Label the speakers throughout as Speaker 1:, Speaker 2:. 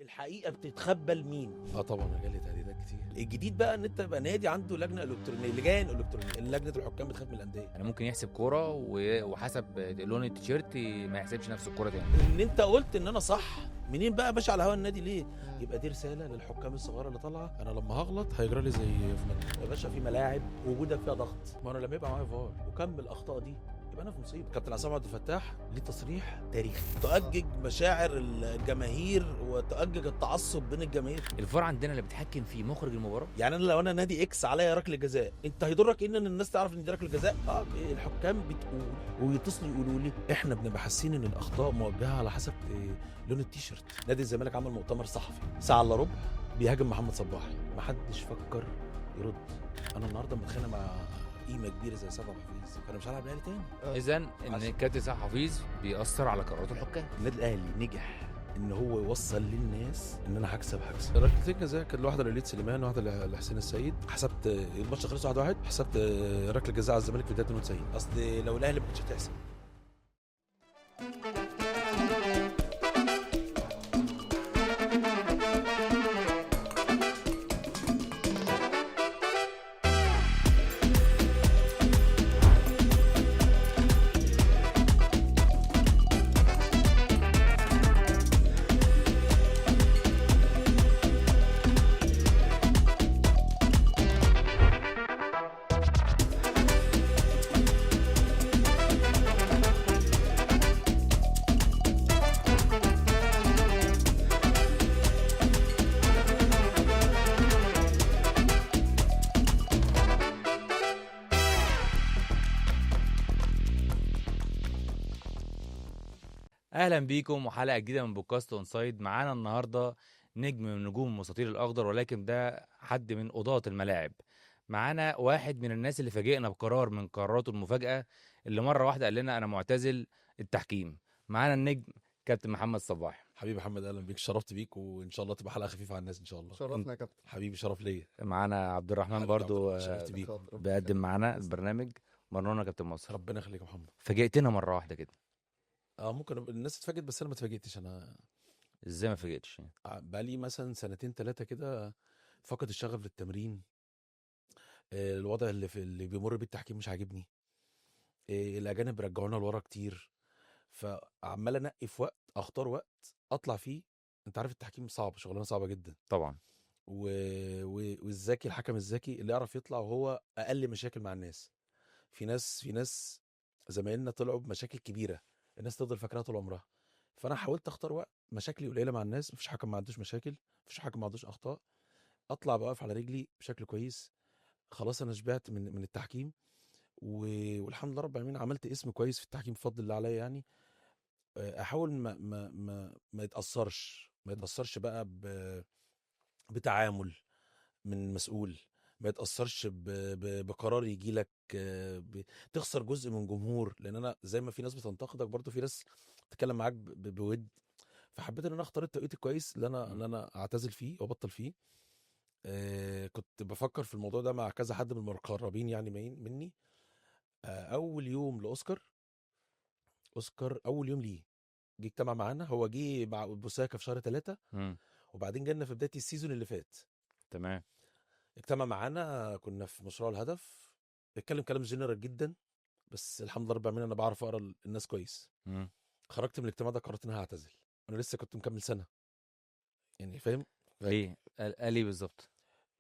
Speaker 1: الحقيقه بتتخبى لمين؟
Speaker 2: طبعا جالي تهديدات كتير.
Speaker 1: الجديد بقى ان انت تبقى نادي عنده لجنه الكترونيه، لجان الكترونيه، لجنه الحكام بتخاف من الانديه.
Speaker 3: يعني ممكن يحسب كوره وحسب لون التيشيرت ما يحسبش نفس الكوره تاني.
Speaker 1: ان انت قلت ان انا صح، منين بقى يا باشا على هوا النادي ليه؟ يبقى دي رساله للحكام الصغيره اللي طالعه.
Speaker 2: انا لما هغلط هيجرى لي زي في
Speaker 1: يا باشا في ملاعب وجودك فيها ضغط، ما انا لما يبقى معايا فار وكم الاخطاء دي يبقى انا في مصيبه. كابتن عصام عبد الفتاح ليه تصريح تاريخي تؤجج مشاعر الجماهير وتؤجج التعصب بين الجماهير.
Speaker 3: الفار عندنا اللي بيتحكم في مخرج المباراه.
Speaker 1: يعني انا لو انا نادي اكس عليا ركله جزاء، انت هيضرك ان الناس تعرف ان دي ركله جزاء؟ الحكام بتقول ويتصلوا يقولوا لي احنا بنبقى حاسين ان الاخطاء موجهه على حسب لون التيشيرت. نادي الزمالك عمل مؤتمر صحفي ساعه الا ربع بيهاجم محمد صباح، ما حدش فكر يرد. انا النهارده متخانق مع قيمه كبيره زي سيد عبد الحفيظ، فانا مش هلعب الاهلي تاني.
Speaker 3: اذا ان كابتن سعد حفيظ بيأثر على قرارات الحكام.
Speaker 1: النادي الاهلي نجح ان هو يوصل للناس ان انا هكسب.
Speaker 2: ركلتين جزاء، كانت واحده لوليد سليمان وواحده لحسين السيد. حسبت الماتش خلص 1-1، حسبت ركله جزاء على الزمالك في الدقيقه 92.
Speaker 1: اصل لو الاهلي ما كانتش هتحسب.
Speaker 3: اهلا بيكم وحلقه جديده من بودكاست اون سايد. معانا النهارده نجم من نجوم المستطيل الاخضر، ولكن ده حد من قضاة الملاعب. معانا واحد من الناس اللي فاجئنا بقرار من قراراته المفاجاه، اللي مره واحده قال لنا انا معتزل التحكيم. معانا النجم كابتن محمد صباح.
Speaker 2: حبيبي محمد، اهلا بيك، شرفت بيك، وان شاء الله تبقى حلقه خفيفه على الناس ان شاء الله.
Speaker 4: شرفنا يا كابتن.
Speaker 2: حبيبي، شرف ليا.
Speaker 3: معانا عبد الرحمن
Speaker 2: حبيبي
Speaker 3: برضو،
Speaker 2: عبد الرحمن، شرفت بيك.
Speaker 3: بيقدم معانا البرنامج مرنونا كابتن مصر.
Speaker 2: ربنا يخليك يا محمد.
Speaker 3: فاجئتنا مره واحده كده.
Speaker 2: ممكن الناس اتفاجئت بس انا ما اتفاجئتش. انا
Speaker 3: ازاي ما فاجئتش؟
Speaker 2: بقالي مثلا 2-3 كده فقد الشغف للتمرين. الوضع اللي بيمر بيه التحكيم مش عاجبني. الاجانب رجعونا لورا كتير، فعمال انقي في وقت، اختار وقت اطلع فيه. انت عارف التحكيم صعب، شغلانه صعبه جدا.
Speaker 3: طبعا.
Speaker 2: والذكي، الحكم الذكي اللي يعرف يطلع وهو اقل مشاكل مع الناس. في ناس زمايلنا طلعوا بمشاكل كبيره، الناس تفضل فاكراها طول عمرها. فانا حاولت اختار وقت مشاكلي قليله مع الناس، مفيش حكم ما عندوش مشاكل، مفيش حكم ما عندوش اخطاء، اطلع بقف على رجلي بشكل كويس. خلاص انا شبعت من التحكيم، والحمد لله رب العالمين عملت اسم كويس في التحكيم بفضل الله عليا يعني. احاول ما يتاثرش بقى بتعامل من مسؤول، ما يتاثرش بقرار يجي لك تخسر جزء من جمهور. لان انا زي ما في ناس بتنتقدك، برضو في ناس تتكلم معاك بود. فحبيت ان انا اختار التوقيت الكويس اللي انا اعتزل فيه وابطل فيه. كنت بفكر في الموضوع ده مع كذا حد من المقربين يعني مني. اول يوم لاوسكار، اول يوم ليه جه اجتمع معانا. هو جه مع بوساكا في شهر 3، وبعدين جالنا في بدايه السيزون اللي فات.
Speaker 3: تمام.
Speaker 2: اجتمع معانا، كنا في مشروع الهدف، اتكلم كلام جنرال جدا، بس الحمد لله رب العالمين انا بعرف اقرا الناس كويس. خرجت من الاجتماع ده قررت ان انا هعتزل. انا لسه كنت مكمل سنه يعني، فاهم؟
Speaker 3: ليه؟ قال ايه بالظبط؟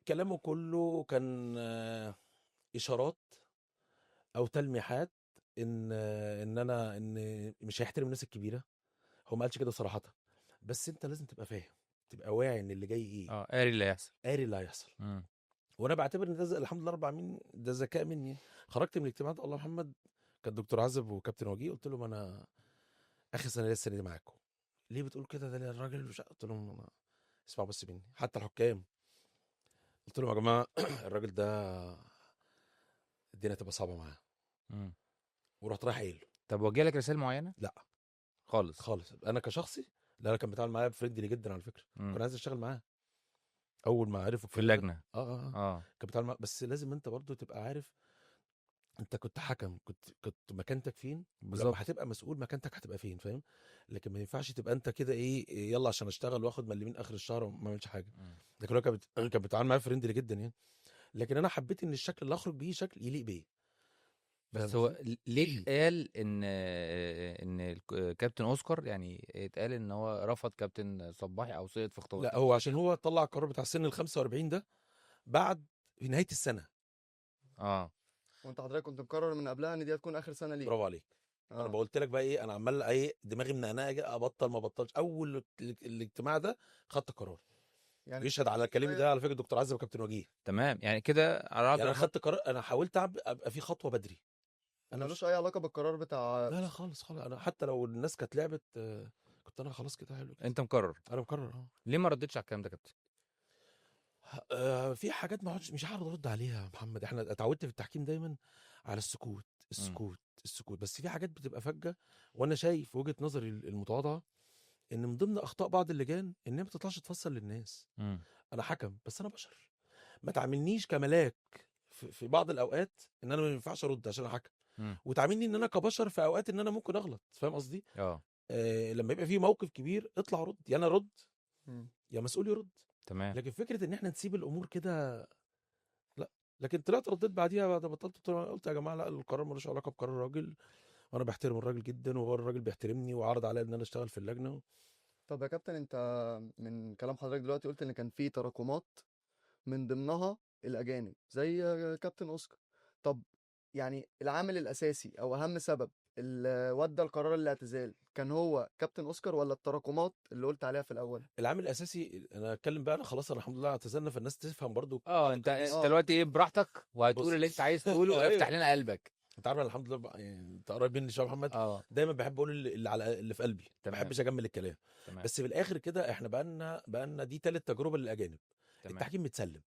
Speaker 2: كلامه كله كان اشارات او تلميحات ان مش هيحترم الناس الكبيره. هو ما قالش كده صراحه، بس انت لازم تبقى فاهم، تبقى واعي ان اللي جاي ايه.
Speaker 3: قاري اللي هيحصل.
Speaker 2: قاري اللي هيحصل. وانا بعتبر ان ده الحمد لله رب العالمين ده ذكاء مني. خرجت من الاجتماع ده، الله محمد، كان دكتور عزب وكابتن وجيه، قلت لهم انا اخر سنه ليا السنه دي معاكم. ليه بتقول كده؟ ده الراجل مش، قلت لهم اسمعوا بس مني، حتى الحكام قلت لهم يا جماعه الراجل ده الدنيا تبقى صعبه معاه. ورحت رايح قايل له.
Speaker 3: طب وجه لك رسائل معينه؟
Speaker 2: لا
Speaker 3: خالص.
Speaker 2: انا كشخصي، لا، انا كان بيتعامل معايا بفريندلي جدا على فكره. كنت عايز اشتغل معاه اول ما عرفوا
Speaker 3: في اللجنه.
Speaker 2: كان بيتعامل معايا، بس لازم انت برضو تبقى عارف انت كنت حكم، كنت مكانتك فين، ولما
Speaker 3: بالظبط.
Speaker 2: هتبقى مسؤول مكانتك هتبقى فين، فاهم؟ لكن ما ينفعش تبقى انت كده ايه يلا عشان اشتغل واخد مليمين اخر الشهر وما اعملش حاجه.
Speaker 3: مم.
Speaker 2: لكن هو كان بيتعامل معايا فريندلي جدا يعني. لكن انا حبيت ان الشكل اللي اخرج بيه شكل يليق بيا، فاهم
Speaker 3: بس هو
Speaker 2: قصدي؟
Speaker 3: ليه اتقال ان كابتن اوسكار، يعني اتقال ان هو رفض كابتن صباحي او سقط في
Speaker 2: لا،
Speaker 3: في
Speaker 2: هو عشان
Speaker 3: اختياره؟
Speaker 2: هو طلع القرار بتاع سن ال 45 ده بعد في نهايه السنه.
Speaker 3: اه.
Speaker 4: وانت حضرتك كنت مقرر من قبلها ان دي هتكون اخر سنه ليك.
Speaker 2: برافو عليك. انا
Speaker 4: اه
Speaker 2: قلت لك بقى ايه، انا عمال ايه دماغي منقنقه اجي ابطل ما بطلش. اول الاجتماع ده خدت قرار.
Speaker 4: يعني
Speaker 2: يشهد على كلامي
Speaker 4: شويه.
Speaker 2: ده على فكره الدكتور عزب وكابتن وجيه.
Speaker 3: تمام، يعني كده عرفت
Speaker 2: يعني انا خدت قرار، انا حاولت ابقى في خطوه بدري. انا
Speaker 4: وملوش اي علاقه بالقرار بتاع.
Speaker 2: لا لا خالص خالص، انا حتى لو الناس كانت لعبت كنت انا خلاص كده حلو كده.
Speaker 3: انت مقرر.
Speaker 2: انا مقرر اه.
Speaker 3: ليه ما ردتش على الكلام ده يا كابتن؟
Speaker 2: في حاجات ما عادش مش عارف ارد عليها يا محمد. احنا اتعودت في التحكيم دايما على السكوت
Speaker 3: مم.
Speaker 2: السكوت السكوت. بس في حاجات بتبقى فجه، وانا شايف وجهه نظري المتواضعه ان من ضمن اخطاء بعض اللجان ان هي ما بتطلعش تفسر للناس.
Speaker 3: مم.
Speaker 2: انا حكم بس انا بشر، ما تعاملنيش كملاك في بعض الاوقات ان انا ما ينفعش ارد عشان انا حكم،
Speaker 3: مم.
Speaker 2: وتعاملني ان انا كبشر في اوقات ان انا ممكن اغلط، فاهم قصدي؟
Speaker 3: اه.
Speaker 2: لما يبقى في موقف كبير اطلع رد، يا انا رد
Speaker 4: مم.
Speaker 2: يا مسؤول يرد.
Speaker 3: تمام.
Speaker 2: لكن فكره ان احنا نسيب الامور كده لا. لكن طلعت رديت بعديها بعد ما بطلت، قلت يا جماعه لا، القرار ملوش علاقه بقرار الراجل، وانا بحترم الراجل جدا وهو الراجل بيحترمني وعرض عليا ان انا اشتغل في اللجنه.
Speaker 4: طب يا كابتن، انت من كلام حضرتك دلوقتي قلت ان كان في تراكمات من ضمنها الاجانب زي كابتن اوسكار. طب يعني العامل الاساسي او اهم سبب اللي ودى القرار الاعتزال كان هو كابتن اوسكار ولا التراكمات اللي قلت عليها في الاول؟
Speaker 2: العامل الاساسي انا اتكلم بقى، انا خلاص انا الحمد لله اعتزلنا، فالناس تفهم برضو
Speaker 3: اه،
Speaker 2: بعض
Speaker 3: انت
Speaker 2: القصص.
Speaker 3: انت
Speaker 4: اه
Speaker 3: دلوقتي ايه براحتك، وهتقول
Speaker 2: بص
Speaker 3: اللي انت عايز تقوله، افتح
Speaker 2: ايوه،
Speaker 3: لنا قلبك.
Speaker 2: انت عارف أنا الحمد لله يعني انت قريب مني شويه يا محمد.
Speaker 3: اه.
Speaker 2: دايما بحب اقول اللي على اللي في قلبي، ما
Speaker 3: تمام.
Speaker 2: بحبش اجمل الكلام.
Speaker 3: تمام.
Speaker 2: بس في الاخر كده احنا بقالنا دي ثالث تجربه للاجانب.
Speaker 3: تمام.
Speaker 2: التحكيم متسلم.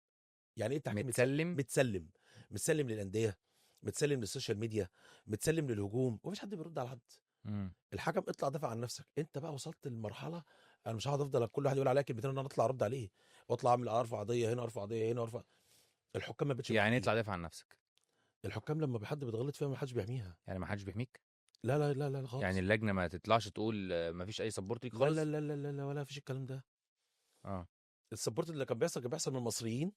Speaker 2: يعني ايه التحكيم متسلم؟
Speaker 3: متسلم.
Speaker 2: متسلم للانديه، متسلم للسوشيال ميديا، متسلم للهجوم، ومفيش حد بيرد على حد.
Speaker 3: مم.
Speaker 2: الحكم اطلع دافع عن نفسك. انت بقى وصلت للمرحله، انا مش هقعد افضل كل واحد يقول عليا كلمتين ان انا اطلع ارد عليه، واطلع اعمل ارفع قضيه هنا، ارفع قضيه هنا، ارفع. الحكام ما بقتش
Speaker 3: يعني
Speaker 2: محامين.
Speaker 3: اطلع دافع عن نفسك.
Speaker 2: الحكام لما حد بيتغلط فيها ما حدش بيحميها.
Speaker 3: يعني ما حدش بيحميك.
Speaker 2: لا لا لا لا
Speaker 3: يعني
Speaker 2: خالص.
Speaker 3: اللجنه ما تطلعش تقول ما فيش اي سبورت ليك
Speaker 2: لا لا
Speaker 3: خالص.
Speaker 2: لا لا لا, لا ولا فيش الكلام ده.
Speaker 3: اه.
Speaker 2: السبورت اللي كان بيحصل من المصريين.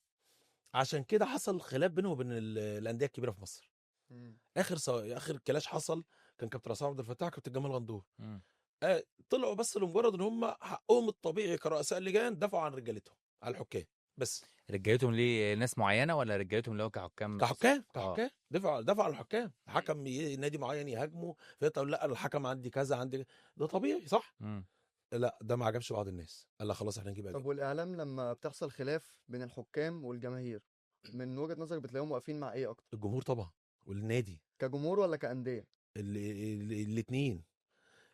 Speaker 2: عشان كده حصل خلاف بينه وبين الانديه الكبيره في مصر.
Speaker 4: مم.
Speaker 2: اخر كلاش حصل كان كابتن عصام عبد الفتاح كابتن جمال غندور.
Speaker 3: مم.
Speaker 2: طلعوا بس لمجرد ان هم حقهم الطبيعي كرؤساء لجان دفعوا عن رجالتهم على الحكام بس.
Speaker 3: رجالتهم ليه ناس معينه، ولا رجالتهم اللي هو كحكام
Speaker 2: كحكام
Speaker 3: اه.
Speaker 2: كحكام دفعوا على الحكام. حكم نادي معين يهاجمه فيقول لا أنا الحكم عندي كذا عندي، ده طبيعي صح.
Speaker 3: مم.
Speaker 2: لا ده ما عجبش بعض الناس، قال لا خلاص احنا نجيب
Speaker 4: طب
Speaker 2: اجانب.
Speaker 4: والاعلام لما بتحصل خلاف بين الحكام والجماهير، من وجهة نظرك بتلاقيهم واقفين مع ايه اكتر؟
Speaker 2: الجمهور طبعا والنادي،
Speaker 4: كجمهور ولا كأندية؟
Speaker 2: الاثنين.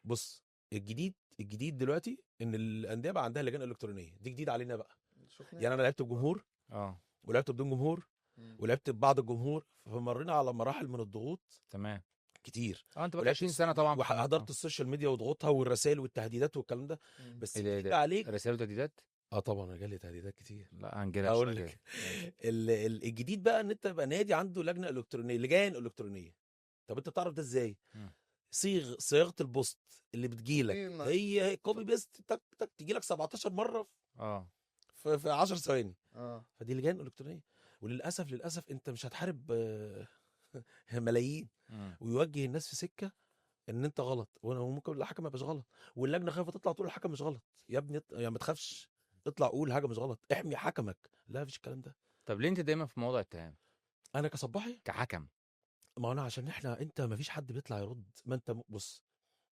Speaker 2: بص، الجديد دلوقتي ان الانديه بقى عندها لجان الكترونيه، دي جديد علينا بقى.
Speaker 4: شفنا.
Speaker 2: يعني انا لعبت بجمهور
Speaker 3: اه.
Speaker 2: ولعبت بدون جمهور
Speaker 4: مم.
Speaker 2: ولعبت ببعض الجمهور، فمرينا على مراحل من الضغوط
Speaker 3: تمام.
Speaker 2: كتير.
Speaker 3: اه، انت بقى
Speaker 2: ولعبت
Speaker 3: 20 سنه طبعا في
Speaker 2: وحضرت السوشيال ميديا وضغوطها والرسائل والتهديدات والكلام ده.
Speaker 4: مم.
Speaker 2: بس
Speaker 3: ايه ده، ايه
Speaker 2: جديد
Speaker 3: ده؟
Speaker 2: عليك.
Speaker 3: رسائل وتهديدات؟
Speaker 2: اه طبعا جالي تهديدات كتير.
Speaker 3: لا، هنجيلك
Speaker 2: هقول
Speaker 3: شويه
Speaker 2: لك.
Speaker 3: كده. ماشي.
Speaker 2: الجديد بقى ان انت يبقى نادي عنده لجنه الكترونيه، لجان الكترونيه. طب انت بتعرف ده ازاي؟
Speaker 3: مم.
Speaker 2: صياغه البوست اللي بتجيلك
Speaker 4: في ما-
Speaker 2: هي كوبي بيست تك تك تجي لك 17 مره
Speaker 3: اه.
Speaker 2: في 10 ثواني.
Speaker 4: اه
Speaker 2: فدي لجان الكترونيه. وللاسف انت مش هتحارب ملايين
Speaker 3: مم.
Speaker 2: ويوجه الناس في سكه ان انت غلط، وممكن الحكم ما يبقاش غلط، واللجنه خايفه تطلع تقول الحكم مش غلط. يا ابني يعني ما تخافش، اطلع قول حاجه مش غلط، احمي حكمك. لا مفيش الكلام ده.
Speaker 3: طب ليه انت دايما في موضع اتهام
Speaker 2: انا كصباحي،
Speaker 3: كحكم؟
Speaker 2: ما انا عشان انت ما فيش حد بيطلع يرد. ما انت بص،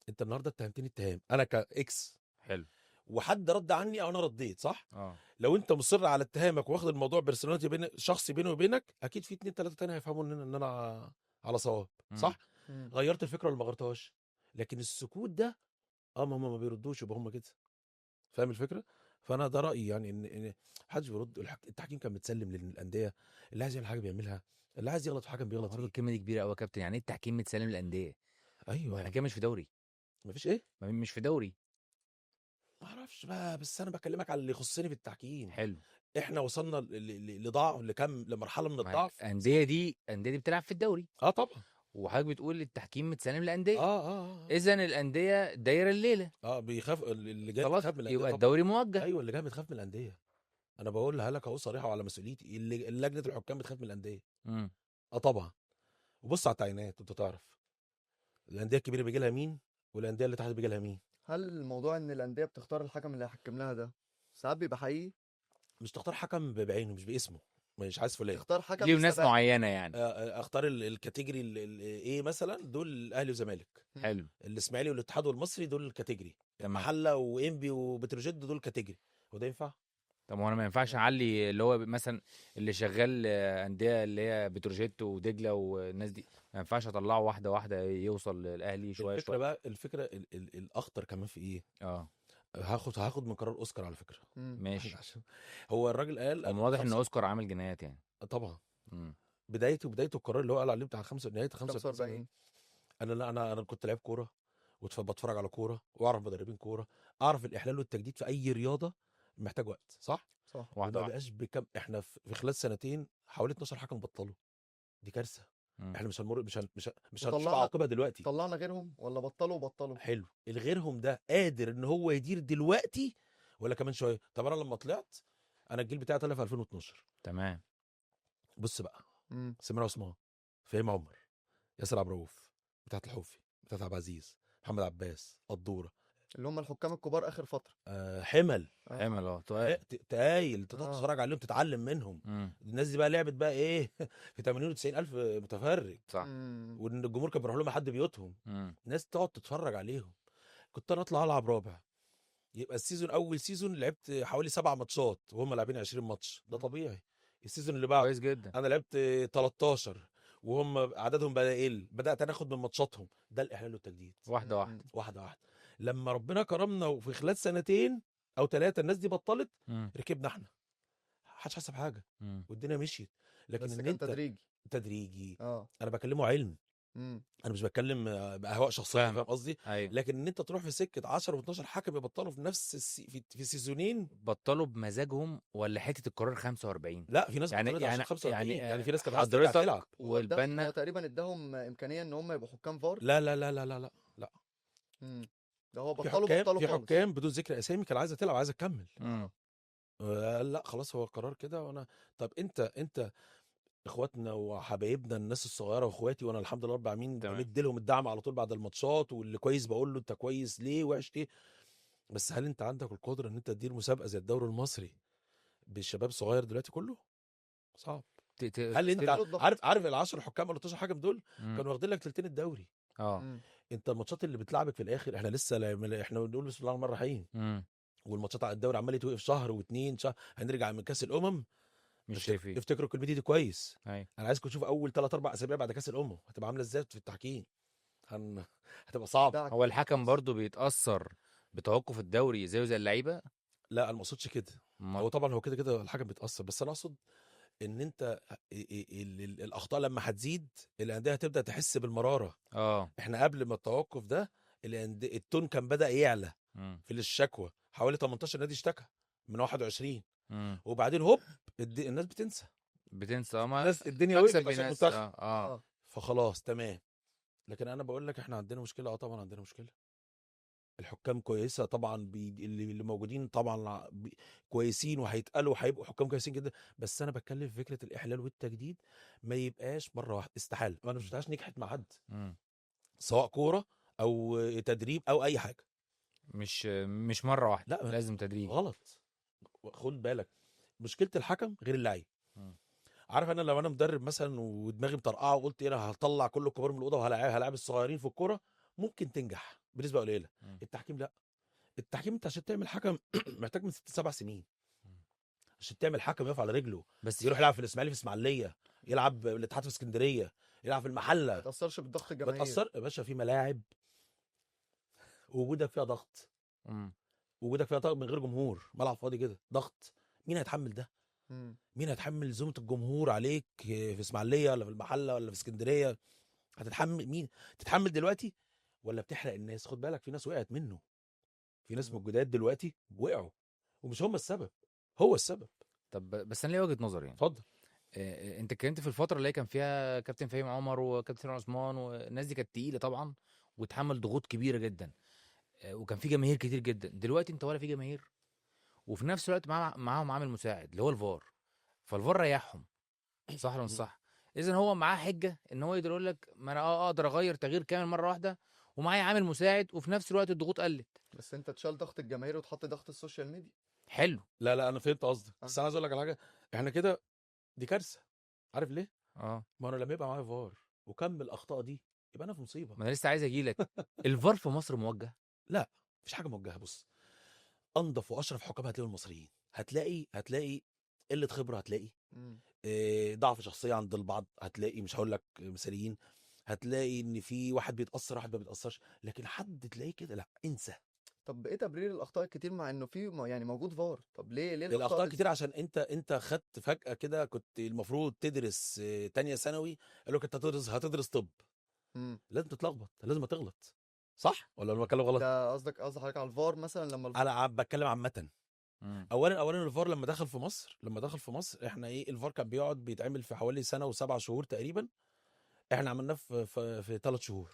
Speaker 2: انت النهارده اتهمتني اتهام انا كاكس،
Speaker 3: حلو.
Speaker 2: وحد رد عني او انا رديت صح.
Speaker 3: اه.
Speaker 2: لو انت مصر على اتهامك واخد الموضوع بيرسوناليتي شخصي بيني وبينك، اكيد في 2 3 تاني هيفهموا ان انا على صواب
Speaker 3: مم.
Speaker 2: صح.
Speaker 4: مم.
Speaker 2: غيرت الفكره ولا ما غيرتهاش؟ لكن السكوت ده ما هم ما بيردوش، يبقى هم كده، فاهم الفكره؟ فانا ده رايي يعني ان محدش بيرد. التحكيم كان متسلم للانديه، اللي عايز يعمل حاجه بيعملها، اللي عايز يغلط في حكم بيغلط
Speaker 3: برضه
Speaker 2: فيه.
Speaker 3: الكلمه دي كبيره قوي يا كابتن، يعني ايه التحكيم متسلم للانديه؟
Speaker 2: ايوه
Speaker 3: احنا كده مش في دوري.
Speaker 2: مفيش ايه،
Speaker 3: مش في دوري.
Speaker 2: ما اعرفش بقى، بس انا بكلمك على اللي يخصني في التحكيم.
Speaker 3: حلو.
Speaker 2: احنا وصلنا لضعف لكم لمرحله من
Speaker 3: ما هي
Speaker 2: الضعف.
Speaker 3: الانديه دي بتلعب في الدوري،
Speaker 2: طبعا.
Speaker 3: وحضرتك بتقول التحكيم متسلم للانديه.
Speaker 2: اه
Speaker 3: اذا الانديه دايره الليله،
Speaker 2: بيخاف اللي جاي
Speaker 3: خلاص
Speaker 2: بتخاف من الانديه
Speaker 3: يبقى
Speaker 2: طبعا.
Speaker 3: الدوري موجه.
Speaker 2: ايوه اللي جاي بتخاف من الانديه. انا بقولها لك اهو صريحه وعلى مسؤوليتي، لجنه الحكام بتخاف من الانديه.
Speaker 3: مم.
Speaker 2: طبعا. وبص على التعيينات انت تعرف الانديه الكبيره بيجي لها مين والانديه اللي تحت بيجي لها مين.
Speaker 4: هل الموضوع ان الانديه بتختار الحكم اللي هيحكم لها ده ساعات بيبقى حقيقي؟
Speaker 2: مش تختار حكم بعينه مش باسمه، مش عايز فلان.
Speaker 4: تختار حكم
Speaker 3: ليهم ناس
Speaker 4: يستبق.
Speaker 3: معينه يعني.
Speaker 2: اختار الكاتيجوري ايه مثلا، دول الاهلي والزمالك،
Speaker 3: حلو.
Speaker 2: الاسماعيلي والاتحاد والمصري دول الكاتيجوري،
Speaker 3: تمام.
Speaker 2: المحله وانبي وبتروجيت دول الكاتيجوري. هو ده ينفع؟
Speaker 3: طب هو انا ما ينفعش اعلي اللي هو مثلا اللي شغال انديه اللي هي بتروجيت ودجله والناس دي، ما ينفعش اطلعه واحده واحده يوصل للاهلي شويه
Speaker 2: الفكره
Speaker 3: شويه؟
Speaker 2: بقى الفكره الاخطر كمان في ايه؟
Speaker 3: اه
Speaker 2: هاخد من قرار اوسكار على فكره.
Speaker 3: ماشي.
Speaker 2: عشان هو الراجل قال
Speaker 3: هو من واضح ان اوسكار عامل جنايات يعني.
Speaker 2: طبعا.
Speaker 3: مم.
Speaker 2: بدايته القرار اللي هو قال عليه بتاع نهايه 45.
Speaker 4: 45.
Speaker 2: انا لا انا كنت لعيب كوره وبتفرج على كوره واعرف مدربين كوره، اعرف الاحلال والتجديد في اي رياضه محتاج وقت، صح؟
Speaker 4: صح.
Speaker 3: واحده
Speaker 2: وما
Speaker 3: واحده.
Speaker 2: بقاش بكم. احنا في خلال سنتين حوالي 12 حكم بطلوا. دي كارثه.
Speaker 3: مم.
Speaker 2: احنا مش هنمر مش هنشوف
Speaker 4: وطلعنا-
Speaker 2: عواقبها دلوقتي.
Speaker 4: طلعنا غيرهم ولا بطلوا؟
Speaker 2: حلو. الغيرهم ده قادر ان هو يدير دلوقتي ولا كمان شويه؟ طب انا لما طلعت، انا الجيل بتاعي طلع في 2012.
Speaker 3: تمام.
Speaker 2: بص بقى،
Speaker 4: مم.
Speaker 2: سمير عثمان، فهيم عمر، ياسر عبد الرؤوف، بتاعت الحوفي، بتاعت عبد العزيز، محمد عباس، الدوره،
Speaker 4: اللي هم الحكام الكبار اخر فتره.
Speaker 2: حمل،
Speaker 3: حمل
Speaker 2: تقايل انت تقعد
Speaker 4: آه.
Speaker 2: تتفرج عليهم تتعلم منهم.
Speaker 3: مم.
Speaker 2: الناس دي بقى لعبت بقى ايه في 80 و90 الف متفرج،
Speaker 3: صح.
Speaker 4: مم.
Speaker 2: وان الجمهور كان بيروح لهم لحد بيوتهم.
Speaker 3: مم.
Speaker 2: ناس تقعد تتفرج عليهم. كنت انا اطلع العب رابع، يبقى السيزون اول سيزون لعبت حوالي 7 ماتشات وهم لاعبين 20 ماتش، ده طبيعي. السيزون اللي بعده
Speaker 3: كويس جدا.
Speaker 2: انا لعبت 13 وهم عددهم بدا يقل، بدات انا اخد من ماتشاتهم. ده الاحلال والتجديد.
Speaker 3: واحده واحده.
Speaker 4: مم.
Speaker 2: واحده واحده. لما ربنا كرمنا وفي خلال سنتين او 3 الناس دي بطلت،
Speaker 3: مم.
Speaker 2: ركبنا احنا، محدش حسب حاجه
Speaker 3: مم.
Speaker 2: والدنيا مشيت. لكن
Speaker 4: بس
Speaker 2: ان
Speaker 4: كان
Speaker 2: انت
Speaker 4: تدريجي.
Speaker 2: تدريجي.
Speaker 4: اه.
Speaker 2: انا بكلمه علم،
Speaker 4: مم.
Speaker 2: انا مش بتكلم باهواء شخصيه،
Speaker 3: فاهم.
Speaker 2: فاهم قصدي؟
Speaker 3: ايوه.
Speaker 2: لكن ان انت تروح في سكه 10 و12 حكم يبطلوا في نفس في سيزونين.
Speaker 3: بطلوا بمزاجهم ولا حته القرار 45؟
Speaker 2: لا في ناس
Speaker 3: يعني
Speaker 2: بطلت عشان 45، يعني في ناس كانت عايزه ترجع
Speaker 3: حضرتك
Speaker 2: تلعب.
Speaker 4: هو
Speaker 3: والبنا.
Speaker 4: تقريبا اداهم امكانيه ان هم يبقوا حكام فار.
Speaker 2: لا لا لا لا لا لا, لا.
Speaker 4: مم. ده هو
Speaker 2: في
Speaker 4: بطلوا
Speaker 2: حكام في
Speaker 4: خالص.
Speaker 2: حكام بدون ذكر اسامي كان عايزه تلعب، عايزه تكمل.
Speaker 3: مم.
Speaker 2: لا خلاص هو القرار كده. وانا طب انت اخواتنا وحبايبنا الناس الصغيره واخواتي، وانا الحمد لله رب العالمين
Speaker 3: تمام.
Speaker 2: بمد لهم الدعم على طول بعد الماتشات، واللي كويس بقول له انت كويس ليه وحش ليه. بس هل انت عندك القدره ان انت تدير مسابقه زي الدوري المصري بالشباب صغير دلوقتي كله؟ صعب. هل انت
Speaker 4: استغلوا الضغط.
Speaker 2: عارف ال10 حكام ولا 12 حكم دول
Speaker 3: مم.
Speaker 2: كانوا واخدين لك تلتين الدوري؟
Speaker 3: اه.
Speaker 4: مم.
Speaker 2: انت الماتشات اللي بتلعبك في الاخر، احنا لسه احنا بنقول بسم الله الرحمن الرحيم،
Speaker 3: مم.
Speaker 2: والماتشات على الدوري عمال يتوقف شهر واتنين شهر، هنرجع من كاس الامم.
Speaker 3: مش شايفين.
Speaker 2: افتكروا الكلمه دي كويس.
Speaker 3: ايوه.
Speaker 2: انا عايزكم تشوفوا اول 3 4 اسابيع بعد كاس الامم هتبقى عامله ازاي في التحكيم. هتبقى صعب.
Speaker 4: دعك.
Speaker 3: هو الحكم برضو بيتاثر بتوقف الدوري زيه زي اللعيبه؟
Speaker 2: لا انا ما اقصدش كده. هو طبعا هو كده كده الحكم بيتاثر، بس انا اقصد ان انت الاخطاء لما هتزيد الانديه هتبدا تحس بالمراره.
Speaker 3: اه.
Speaker 2: احنا قبل ما التوقف ده التون كان بدا يعلى
Speaker 3: مم.
Speaker 2: في الشكوى، حوالي 18 نادي اشتكى من 21،
Speaker 3: مم.
Speaker 2: وبعدين هوب الناس بتنسى.
Speaker 3: بتنسى ما
Speaker 2: الناس الدنيا
Speaker 3: مكسب
Speaker 2: وقفت عشان
Speaker 3: ناس.
Speaker 2: المنتخب.
Speaker 3: اه.
Speaker 2: فخلاص تمام. لكن انا بقول لك احنا عندنا مشكله. طبعا عندنا مشكله. الحكام كويسه طبعا، اللي موجودين طبعا كويسين وهيتقالوا وهيبقوا حكام كويسين جدا. بس انا بتكلم في فكره الاحلال والتجديد ما يبقاش مره واحده. استحاله. انا مش شفتهاش نجحت مع حد،
Speaker 3: مم.
Speaker 2: سواء كوره او تدريب او اي حاجه.
Speaker 3: مش مره واحده،
Speaker 2: لا
Speaker 3: لازم تدريج.
Speaker 2: غلط. خد بالك، مشكله الحكم غير اللعيب.
Speaker 3: مم.
Speaker 2: عارف انا لو انا مدرب مثلا ودماغي مطرقعه وقلت انا هطلع كل الكبار من الاوضه وهلاعب الصغيرين في الكوره، ممكن تنجح بنسبه قليله.
Speaker 3: مم.
Speaker 2: التحكيم لا. التحكيم انت عشان تعمل حكم محتاج من 6 7 سنين عشان تعمل حكم يقف على رجله،
Speaker 3: بس
Speaker 2: يروح يلعب في الاسماعيلي في اسماعيليه، يلعب الاتحاد في اسكندريه، يلعب في المحله.
Speaker 4: ما تاثرش بالضغط
Speaker 2: ما
Speaker 4: الجماهيري.
Speaker 2: تاثر يا باشا في ملاعب وجودك فيها ضغط،
Speaker 3: مم.
Speaker 2: وجودك فيها ضغط من غير جمهور، ملعب فاضي كده ضغط. مين هيتحمل ده؟
Speaker 4: مم.
Speaker 2: مين هيتحمل زومة الجمهور عليك في اسماعيليه ولا في المحله ولا في اسكندريه؟ هتتحمل مين؟ تتحمل دلوقتي ولا بتحرق الناس؟ خد بالك في ناس وقعت منه، في ناس من الجداد دلوقتي وقعوا ومش هم السبب، هو السبب.
Speaker 3: طب بس انا ليا وجهه نظر يعني.
Speaker 2: اتفضل.
Speaker 3: انت اتكلمت في الفتره اللي هي كان فيها كابتن فهيم عمر وكابتن عثمان والناس دي كانت تقيله طبعا وتحمل ضغوط كبيره جدا. وكان في جماهير كتير جدا. دلوقتي انت ولا في جماهير وفي نفس الوقت معاهم عامل مساعد اللي هو الفار. فالفار ريحهم. صح ولا مش صح؟ اذا هو معاه حجه ان هو يقدر يقول لك ما انا اقدر اغير تغيير كامل مره واحده ومعايا عامل مساعد وفي نفس الوقت الضغوط قلت.
Speaker 4: بس انت تشال ضغط الجماهير وتحط ضغط السوشيال ميديا.
Speaker 3: حلو.
Speaker 2: لا انا فهمت قصدك، بس انا عايز اقول لك على حاجه. احنا كده دي كارثه. عارف ليه؟
Speaker 3: اه
Speaker 2: ما انا لما يبقى معايا فار وكم الاخطاء دي يبقى انا في مصيبه.
Speaker 3: ما انا لسه عايز اجي لك. الفار في مصر موجه.
Speaker 2: لا مفيش حاجه موجهه. بص، انضف واشرف حكام هتلاقي المصريين. هتلاقي قله خبره، هتلاقي
Speaker 4: مم.
Speaker 2: ضعف شخصيه عند البعض، هتلاقي مش هقول لك مثاليين، هتلاقي ان في واحد بيتاثر واحد ما بيتاثرش، لكن حد تلاقيه كده لا انسى.
Speaker 4: طب ايه تبرير الاخطاء الكتير مع انه في يعني موجود فار؟ طب ليه
Speaker 2: الاخطاء
Speaker 4: دي؟
Speaker 2: كتير عشان انت خدت فجاه كده، كنت المفروض تدرس تانية ثانوي، قالوا لك انت هتدرس طب،
Speaker 4: مم.
Speaker 2: لازم تتلخبط، لازم تغلط. صح ولا انا بتكلم غلط؟
Speaker 4: ده قصدك حضرتك على الفار مثلا لما
Speaker 2: انا بتكلم عامه.
Speaker 3: مم.
Speaker 2: اولا الفار لما دخل في مصر احنا ايه، الفار كان بيقعد بيتعمل في حوالي سنه و7 شهور تقريبا، احنا عملناه في 3 شهور.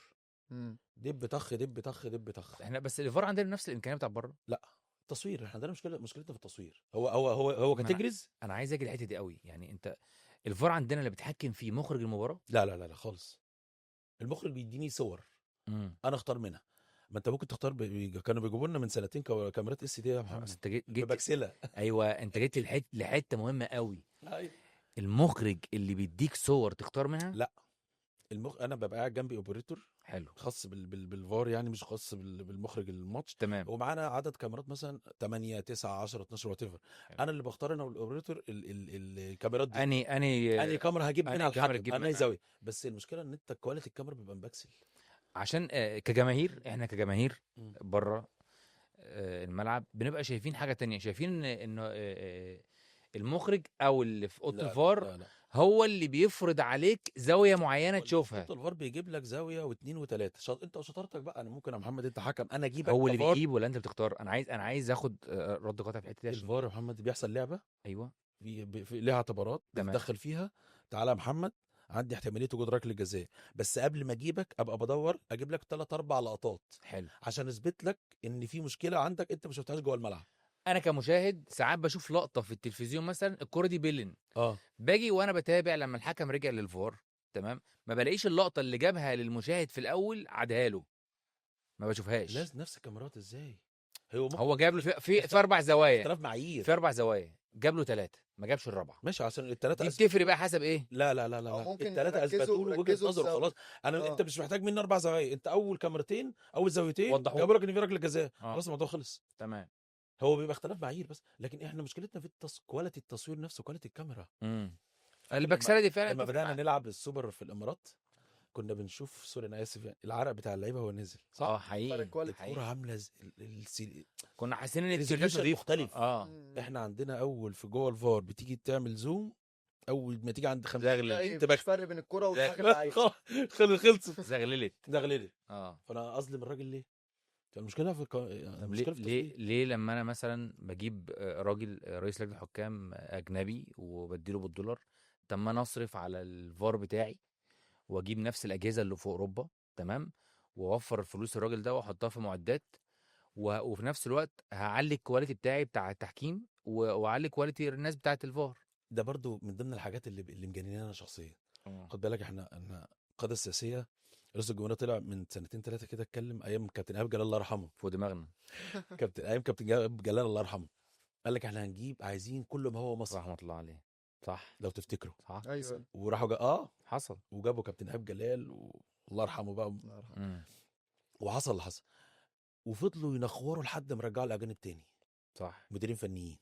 Speaker 4: مم.
Speaker 2: دب طخ دب طخ دب طخ.
Speaker 3: احنا بس الفار عندنا نفس الامكانيه بتاع بره.
Speaker 2: لا تصوير، احنا عندنا مشكلتنا في التصوير. هو
Speaker 3: ما
Speaker 2: كاتيجريز.
Speaker 3: انا عايز اجي الحته دي قوي. يعني انت الفار عندنا اللي بيتحكم فيه مخرج المباراه.
Speaker 2: لا خالص. المخرج بيديني صور انا اختار منها. ما انت ممكن تختار كانوا بيجيبوا لنا من سنتين كاميرات اس دي يا
Speaker 3: بس
Speaker 2: محمد
Speaker 3: انت جيت
Speaker 2: ببكسله.
Speaker 3: ايوه انت جيت لحته مهمه قوي.
Speaker 2: أيوة.
Speaker 3: المخرج اللي بيديك صور تختار منها.
Speaker 2: لا انا ببقى قاعد جنبي اوبريتور
Speaker 3: حلو.
Speaker 2: خاص بالفار، يعني مش خاص بالمخرج الماتش،
Speaker 3: تمام.
Speaker 2: ومعانا عدد كاميرات مثلا 8 9 10 12 وات ايفر. انا اللي بختار انا والاوبريتور الكاميرات دي. اني كاميرا هجيب
Speaker 3: أنهي
Speaker 2: منها
Speaker 3: كاميرا
Speaker 2: الحكم،
Speaker 3: تجيب
Speaker 2: انا
Speaker 3: منها؟
Speaker 2: زاويه. بس المشكله ان انت كواليتي الكاميرا بيبقى مبكسل.
Speaker 3: عشان كجماهير احنا كجماهير
Speaker 2: مم.
Speaker 3: بره الملعب بنبقى شايفين حاجه تانية. شايفين ان المخرج او اللي في اوضه الفار
Speaker 2: لا
Speaker 3: هو اللي بيفرض عليك زاويه معينه تشوفها.
Speaker 2: خطوط الفار بيجيب لك زاويه واثنين وثلاثه. انت وشطارتك بقى. انا ممكن يا محمد انت حكم، انا اجيبك
Speaker 3: هو اللي
Speaker 2: كفار.
Speaker 3: بيجيب ولا انت بتختار؟ انا عايز اخد رد قاطع في الحته دي عشان
Speaker 2: الفار يا محمد بيحصل لعبه،
Speaker 3: ايوه
Speaker 2: ليها اعتبارات
Speaker 3: تمام.
Speaker 2: بتدخل فيها. تعالى يا محمد، عندي احتماليه وجود ركله جزاء، بس قبل ما اجيبك ابقى بدور اجيب لك 3 4 لقطات
Speaker 3: حلو.
Speaker 2: عشان اثبت لك ان في مشكله عندك انت ما شفتهاش جوه الملعب.
Speaker 3: انا كمشاهد ساعات بشوف لقطه في التلفزيون مثلا الكره دي بيلن.
Speaker 2: اه
Speaker 3: باجي وانا بتابع لما الحكم رجع للفار تمام ما بلاقيش اللقطه اللي جابها للمشاهد في الاول عادها له. ما بشوفهاش.
Speaker 2: لازم نفس الكاميرات ازاي؟ هو ممكن
Speaker 3: هو جاب له في 4 زوايا.
Speaker 2: اختلاف معايير.
Speaker 3: في 4 زوايا جاب له 3 ما جابش الرابعه.
Speaker 2: ماشي عشان الثلاثه
Speaker 3: دي بتفرق بقى حسب ايه.
Speaker 2: لا
Speaker 4: أو ممكن
Speaker 2: الثلاثه اثبتوا له وجهه
Speaker 4: ركزوا
Speaker 2: نظر
Speaker 4: في
Speaker 2: خلاص. انت مش محتاج مني 4 زوايا، انت اول كاميرتين اول زاويتين
Speaker 3: وضحوا.
Speaker 2: جابوا لك ان في ركله جزاء،
Speaker 3: آه.
Speaker 2: خلاص الموضوع خلص.
Speaker 3: تمام.
Speaker 2: هو بيبقى اختلاف معايير بس، لكن احنا مشكلتنا في كواليتي التصوير نفسه، كواليتي الكاميرا.
Speaker 3: البكسله دي فعلا
Speaker 2: لما
Speaker 3: بتفرق
Speaker 2: بدانا
Speaker 3: معاك.
Speaker 2: نلعب السوبر في الامارات كنا بنشوف، سوري انا اسف يعني، العرق بتاع اللعيبه هو نزل صح.
Speaker 3: اه حقيقي.
Speaker 4: كواليتي.
Speaker 2: الكوره
Speaker 3: حقيقي.
Speaker 2: عامله
Speaker 3: كنا حاسين ان
Speaker 2: resolution
Speaker 3: التيشيرت نضيف.
Speaker 2: مختلف.
Speaker 3: اه
Speaker 2: احنا عندنا اول في جوه الفار بتيجي تعمل زوم، اول ما تيجي عند 50
Speaker 3: زغلل.
Speaker 2: دقايق
Speaker 4: مفيش فرق بين الكرة والحكم عايز.
Speaker 2: خلصت
Speaker 3: زغللت.
Speaker 2: زغللت.
Speaker 3: اه
Speaker 2: فانا اظلم الراجل ليه؟ المشكله في
Speaker 3: طب
Speaker 2: المشكله في
Speaker 3: ليه
Speaker 2: التصوير.
Speaker 3: ليه لما انا مثلا بجيب راجل رئيس لجنه حكام اجنبي وبديله بالدولار، طب ما انا اصرف على الفار بتاعي واجيب نفس الاجهزه اللي في اوروبا تمام واوفر الفلوس الراجل ده واحطها في معدات وفي نفس الوقت هعلي الكواليتي بتاعي بتاع التحكيم واعلي كواليتي الناس بتاعه الفار.
Speaker 2: ده برضو من ضمن الحاجات اللي مجننانا انا شخصيا. خد بالك احنا القاده السياسيه، رئيس الجمهوريه طلع من 2 3 كده اتكلم ايام كابتن ايهاب جلال الله يرحمه.
Speaker 3: فوق دماغنا.
Speaker 2: كابتن إيهاب جلال الله يرحمه قال لك احنا عايزين كل ما هو مصري،
Speaker 3: رحمه الله عليه. صح
Speaker 2: لو تفتكروا.
Speaker 3: صح
Speaker 4: ايوه
Speaker 2: وراحوا
Speaker 3: حصل.
Speaker 2: وجابوا كابتن ايهاب جلال والله يرحمه بقى،
Speaker 4: الله يرحمه.
Speaker 3: مم.
Speaker 2: وحصل اللي حصل، وفضلوا ينخوروا لحد ما رجعوا الاجانب تاني،
Speaker 3: صح.
Speaker 2: مديرين فنيين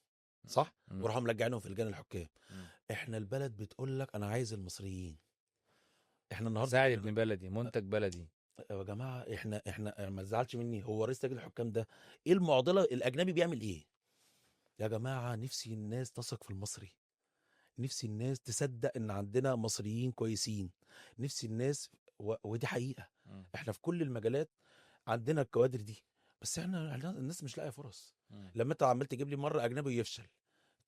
Speaker 2: صح،
Speaker 3: مم.
Speaker 2: وراحوا مرجعينهم في لجان الحكام.
Speaker 3: مم.
Speaker 2: احنا البلد بتقول لك انا عايز المصريين. احنا النهارده
Speaker 3: ساعد ابن بلدي منتج بلدي.
Speaker 2: يا جماعه احنا ما تزعلش مني، هو رئيس لجنه الحكام ده ايه المعضله؟ الاجنبي بيعمل ايه يا جماعه؟ نفسي الناس تثق في المصري، نفسي الناس تصدق ان عندنا مصريين كويسين، نفسي الناس ودي حقيقه.
Speaker 3: مم.
Speaker 2: احنا في كل المجالات عندنا الكوادر دي، بس احنا الناس مش لاقيه فرص.
Speaker 3: مم.
Speaker 2: لما انت عمال تجيب لي مره اجنبي يفشل،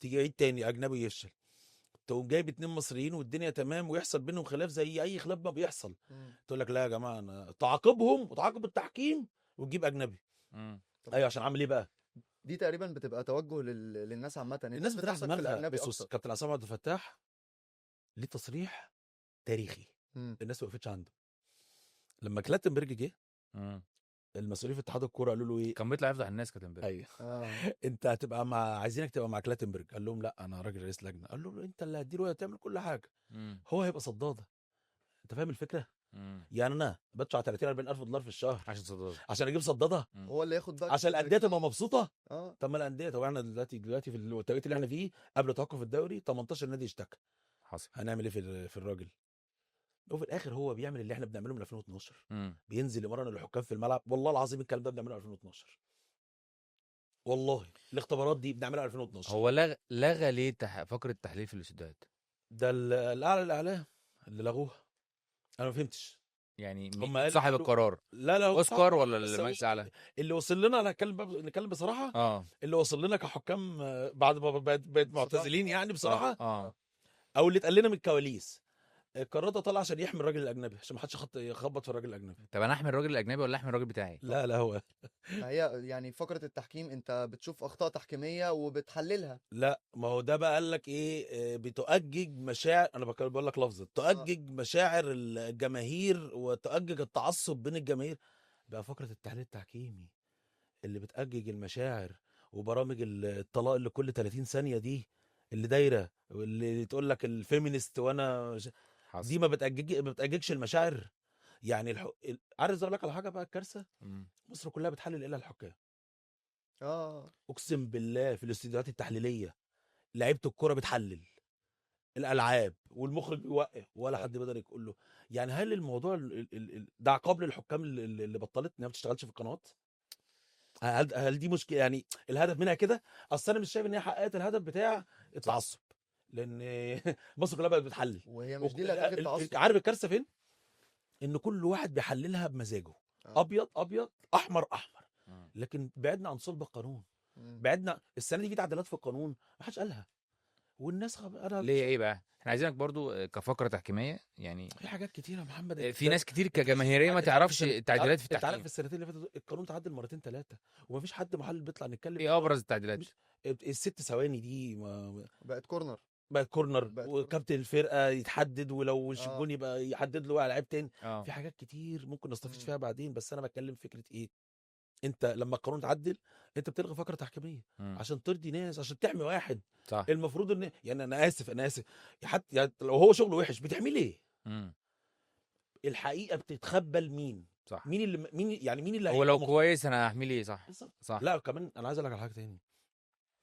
Speaker 2: تيجي عيد تاني اجنبي يفشل، تقوم جايب 2 مصريين والدنيا تمام ويحصل بينهم خلاف زي اي خلاف ما بيحصل،
Speaker 4: مم.
Speaker 2: تقول لك لا يا جماعه انا تعاقبهم وتعاقب التحكيم وتجيب اجنبي.
Speaker 3: مم.
Speaker 4: طب
Speaker 2: ايوه عشان اعمل ايه بقى؟
Speaker 4: دي تقريبا بتبقى توجه للناس عامه،
Speaker 2: الناس
Speaker 4: الناس
Speaker 2: بتريح
Speaker 4: بتثق في
Speaker 2: دماغها.
Speaker 4: الاجنبي
Speaker 2: بص
Speaker 4: اكتر.
Speaker 2: كابتن عصام عبد الفتاح ليه تصريح تاريخي
Speaker 4: مم.
Speaker 2: الناس ما وقفتش عنده. لما كلاتنبرج جه
Speaker 3: مم.
Speaker 2: المسؤولين في اتحاد الكوره قالوا له ايه؟
Speaker 3: كان بيطلع يفضح الناس كاتنبرج.
Speaker 2: ايوه
Speaker 4: اه
Speaker 2: انت هتبقى عايزينك تبقى مع كلاتنبرج. قال لهم لا انا راجل رئيس لجنه. قال له انت اللي هتدير وهتعمل كل حاجه،
Speaker 3: مم.
Speaker 2: هو هيبقى صداده. انت فاهم الفكره؟
Speaker 3: مم.
Speaker 2: يعني انا بدفع 30 40 الف دولار في الشهر
Speaker 3: عشان صداد.
Speaker 2: عشان اجيب صداده
Speaker 3: مم.
Speaker 4: هو اللي ياخد باك
Speaker 2: عشان الانديه تبقى مبسوطه.
Speaker 4: اه
Speaker 2: طب ما الانديه، طب احنا دلوقتي في التوقيت اللي احنا فيه قبل توقف الدوري 18 نادي اشتكى.
Speaker 3: حصل.
Speaker 2: هنعمل ايه في الراجل؟ وفي الاخر هو بيعمل اللي احنا بنعمله من 2012،
Speaker 3: مم.
Speaker 2: بينزل يمرن الحكام في الملعب. والله العظيم الكلام ده بنعمله 2012، والله الاختبارات دي بنعملها 2012.
Speaker 3: هو لغى ليه فقره التحليل في الاستوديوهات؟
Speaker 2: ده الاعلى الاعلام اللي لغوها. انا ما فهمتش.
Speaker 3: يعني
Speaker 2: هم قالوا
Speaker 3: صاحب القرار
Speaker 2: لا هو صح،
Speaker 3: اوسكار ولا
Speaker 2: بس
Speaker 3: المجلس الاعلى؟
Speaker 2: اللي وصل لنا، انا نتكلم بصراحه،
Speaker 3: اه
Speaker 2: اللي وصل لنا كحكام بعد ما بقت معتزلين يعني بصراحه،
Speaker 3: اه
Speaker 2: او اللي اتقال لنا من الكواليس، القرار ده طلع عشان يحمي الراجل الاجنبي، عشان ما حدش يخبط في الراجل الاجنبي.
Speaker 3: طب انا احمي الراجل الاجنبي ولا احمي الراجل بتاعي؟
Speaker 2: لا هو
Speaker 4: ما هي يعني فقره التحكيم انت بتشوف اخطاء تحكيميه وبتحللها.
Speaker 2: لا ما هو ده بقى قال لك ايه، بتؤجج مشاعر، انا بقول لك لفظ تؤجج مشاعر الجماهير وتؤجج التعصب بين الجماهير. بقى فقره التحليل التحكيمي اللي بتأجج المشاعر، وبرامج الطلاق اللي كل 30 ثانيه دي اللي دايره، واللي تقول لك الفيمينست وانا
Speaker 3: حصل.
Speaker 2: دي ما بتأججش المشاعر. يعني عارف اقول لك على حاجه بقى، الكارثه
Speaker 3: مم.
Speaker 2: مصر كلها بتحلل الا الحكام.
Speaker 4: اه
Speaker 2: اقسم بالله في الاستديوهات التحليليه لعيبه الكوره بتحلل الالعاب والمخرج بيوقف ولا حد بيقدر يقول له. يعني هل الموضوع ده عقاب للحكام اللي بطلت انها ما بتشتغلش في القنوات؟ هل دي مشكله؟ يعني الهدف منها كده؟ اصل انا مش شايف ان هي حققت الهدف بتاع التعصب، لان مصر كلها بقت بتحلل.
Speaker 4: وهي مش دي اللي هتلغي التعصب.
Speaker 2: عارف الكارثه فين؟ ان كل واحد بيحللها بمزاجه، ابيض ابيض، احمر احمر،
Speaker 3: مم.
Speaker 2: لكن بعدنا عن صلب القانون.
Speaker 4: مم.
Speaker 2: بعدنا السنه دي في تعديلات في القانون ما حدش قالها، والناس انا
Speaker 3: ليه ايه بقى؟ احنا عايزينك برضو كفقره تحكيميه يعني.
Speaker 2: في حاجات كتيره يا محمد.
Speaker 3: في ناس كتير كجماهيريه ما تعرفش التعديلات في
Speaker 2: انت عارف
Speaker 3: التحكيم.
Speaker 2: في السنتين اللي فاتوا القانون تعدل مرتين ثلاثه ومفيش حد محلل بيطلع نتكلم.
Speaker 3: ايه ابرز التعديلات؟
Speaker 2: الست ثواني دي
Speaker 4: بقت كورنر.
Speaker 2: بقت كورنر،
Speaker 4: بقت
Speaker 2: وكابتن الفرقه يتحدد، ولو
Speaker 4: آه.
Speaker 2: الجون يبقى يحدد له لعيب تاني.
Speaker 3: اه
Speaker 2: في حاجات كتير ممكن نستفيد
Speaker 4: مم.
Speaker 2: فيها بعدين، بس انا بتكلم فكره ايه، انت لما القانون تعدل انت بتلغي فقره تحكيميه
Speaker 3: مم.
Speaker 2: عشان ترضي ناس، عشان تحمي واحد.
Speaker 3: صح.
Speaker 2: المفروض ان يعني انا اسف حتى يعني لو هو شغله وحش بتحميه ليه؟
Speaker 3: مم.
Speaker 2: الحقيقه بتتخبى لمين؟
Speaker 3: صح.
Speaker 2: مين اللي
Speaker 3: هو لو
Speaker 2: هيبقى
Speaker 3: كويس انا هحميه ليه؟ صح
Speaker 2: بالظبط.
Speaker 3: صح.
Speaker 2: لا كمان انا عايز اقول لك على حاجه تاني،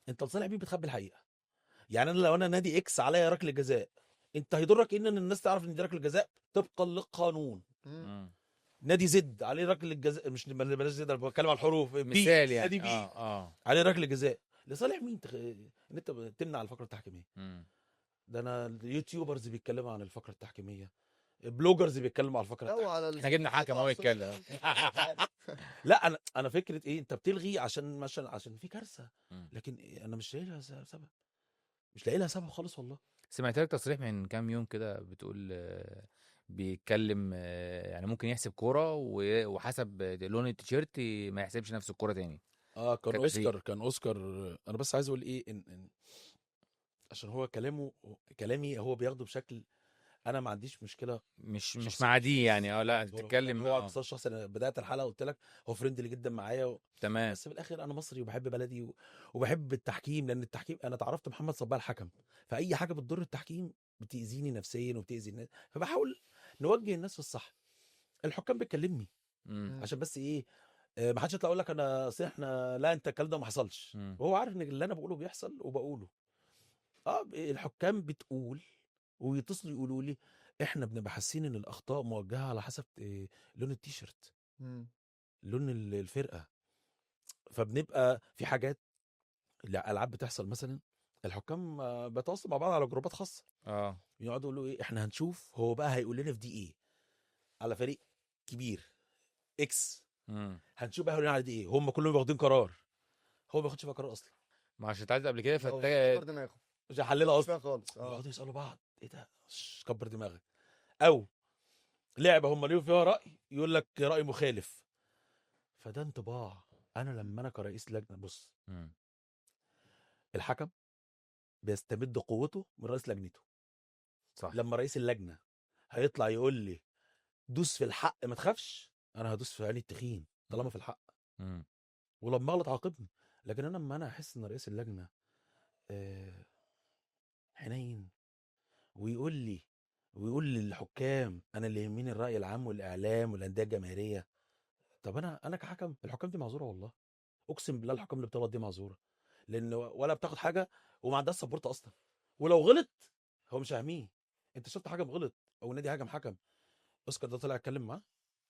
Speaker 2: انت لصالح مين بتخبي الحقيقه؟ يعني انا لو انا نادي اكس عليا ركله جزاء، انت هيضرك ان الناس تعرف ان دي ركله جزاء طبقا للقانون.
Speaker 4: مم.
Speaker 3: مم.
Speaker 2: نادي زد عليه ركله جزاء، مش بلاش زد، انا بتكلم على الحروف، بي
Speaker 3: مثال يعني.
Speaker 2: نادي بي
Speaker 3: اه
Speaker 2: عليه ركله جزاء، لصالح مين ان انت تمنع الفقره التحكيميه؟
Speaker 3: مم.
Speaker 2: ده انا اليوتيوبرز بيتكلموا عن الفقره التحكيميه، بلوجرز بيتكلموا عن الفقره
Speaker 4: او
Speaker 2: التحكيميه.
Speaker 4: على
Speaker 3: احنا جبنا حكم اهو يتكلم.
Speaker 2: لا انا فكره ايه، انت بتلغي عشان في كارثه،
Speaker 3: مم.
Speaker 2: لكن انا مش لاقي لها سبب، مش لاقي لها سبب خالص والله.
Speaker 3: سمعت لك تصريح من كام يوم كده بتقول بيتكلم يعني ممكن يحسب كوره وحسب لون التيشيرت ما يحسبش نفس الكوره تاني.
Speaker 2: كان
Speaker 3: كتحقيق.
Speaker 2: اوسكار. انا بس عايز اقول ايه، إن عشان هو كلامي هو بياخده بشكل، انا ما عنديش مشكله
Speaker 3: مش
Speaker 2: شخصية.
Speaker 3: مع دي يعني. لا
Speaker 2: هو
Speaker 3: تتكلم.
Speaker 2: هو اقصى شخص، انا بدات الحلقه قلت لك هو فريندلي جدا معايا
Speaker 3: تمام.
Speaker 2: بس في الاخر انا مصري وبحب بلدي وبحب التحكيم، لان التحكيم انا تعرفت محمد صباح الحكم، فاي حاجه بتضر التحكيم بتاذيني نفسيا وبتاذي الناس، فبحاول نوجه الناس في الصح. الحكام بتكلمني
Speaker 3: مم.
Speaker 2: عشان بس ايه، ما حدش يطلع يقول لك انا اصل احنا، لا انت الكلام ده ما حصلش،
Speaker 3: مم.
Speaker 2: وهو عارف ان اللي انا بقوله بيحصل وبقوله. الحكام بتقول ويتصلوا يقولوا لي احنا بنبقى حاسين ان الاخطاء موجهه على حسب لون التيشيرت،
Speaker 4: مم.
Speaker 2: لون الفرقه، فبنبقى في حاجات الالعاب بتحصل مثلا، الحكام بيتواصلوا مع بعض على جروبات خاصه،
Speaker 3: اه
Speaker 2: يقعدوا يقولوا ايه احنا هنشوف هو بقى هيقول لنا في دي ايه على فريق كبير اكس،
Speaker 3: مم.
Speaker 2: هنشوف بقى هيقول لنا على دي ايه، هم كلهم واخدين قرار، هو ما بياخدش فيها قرار اصلا.
Speaker 3: ما عشان اتعدت قبل كده
Speaker 4: هو مش
Speaker 3: فانت
Speaker 4: كبر دماغه،
Speaker 2: مش هحللها
Speaker 4: مش
Speaker 2: اصلا.
Speaker 4: فيها خالص.
Speaker 2: يقعدوا يسالوا بعض ايه ده، كبر دماغك. او لعبه هم ليهم فيها راي، يقول لك راي مخالف. فده انطباع. انا لما انا كرئيس لجنه، بص،
Speaker 3: مم.
Speaker 2: الحكم بيستمد قوته من رئيس لجنته.
Speaker 3: صح.
Speaker 2: لما رئيس اللجنه هيطلع يقول لي دوس في الحق ما تخافش، انا هدوس في عيني التخين طالما في الحق،
Speaker 3: مم.
Speaker 2: ولما اغلط عاقبني. لكن انا لما انا احس ان رئيس اللجنه آه، حنين، ويقول لي ويقول للحكام انا اللي يهمني الراي العام والاعلام والانديه الجماهيريه. طب انا كحكم، الحكام دي معذوره والله، اقسم بالله الحكام اللي بتغلط دي معذوره، لان ولا بتاخد حاجه وما عندهاش سبورت اصلا. ولو غلط هو مش هيحميه. انت شفت حكم غلط او النادي هاجم حكم، اوسكار ده طلع اتكلم معاه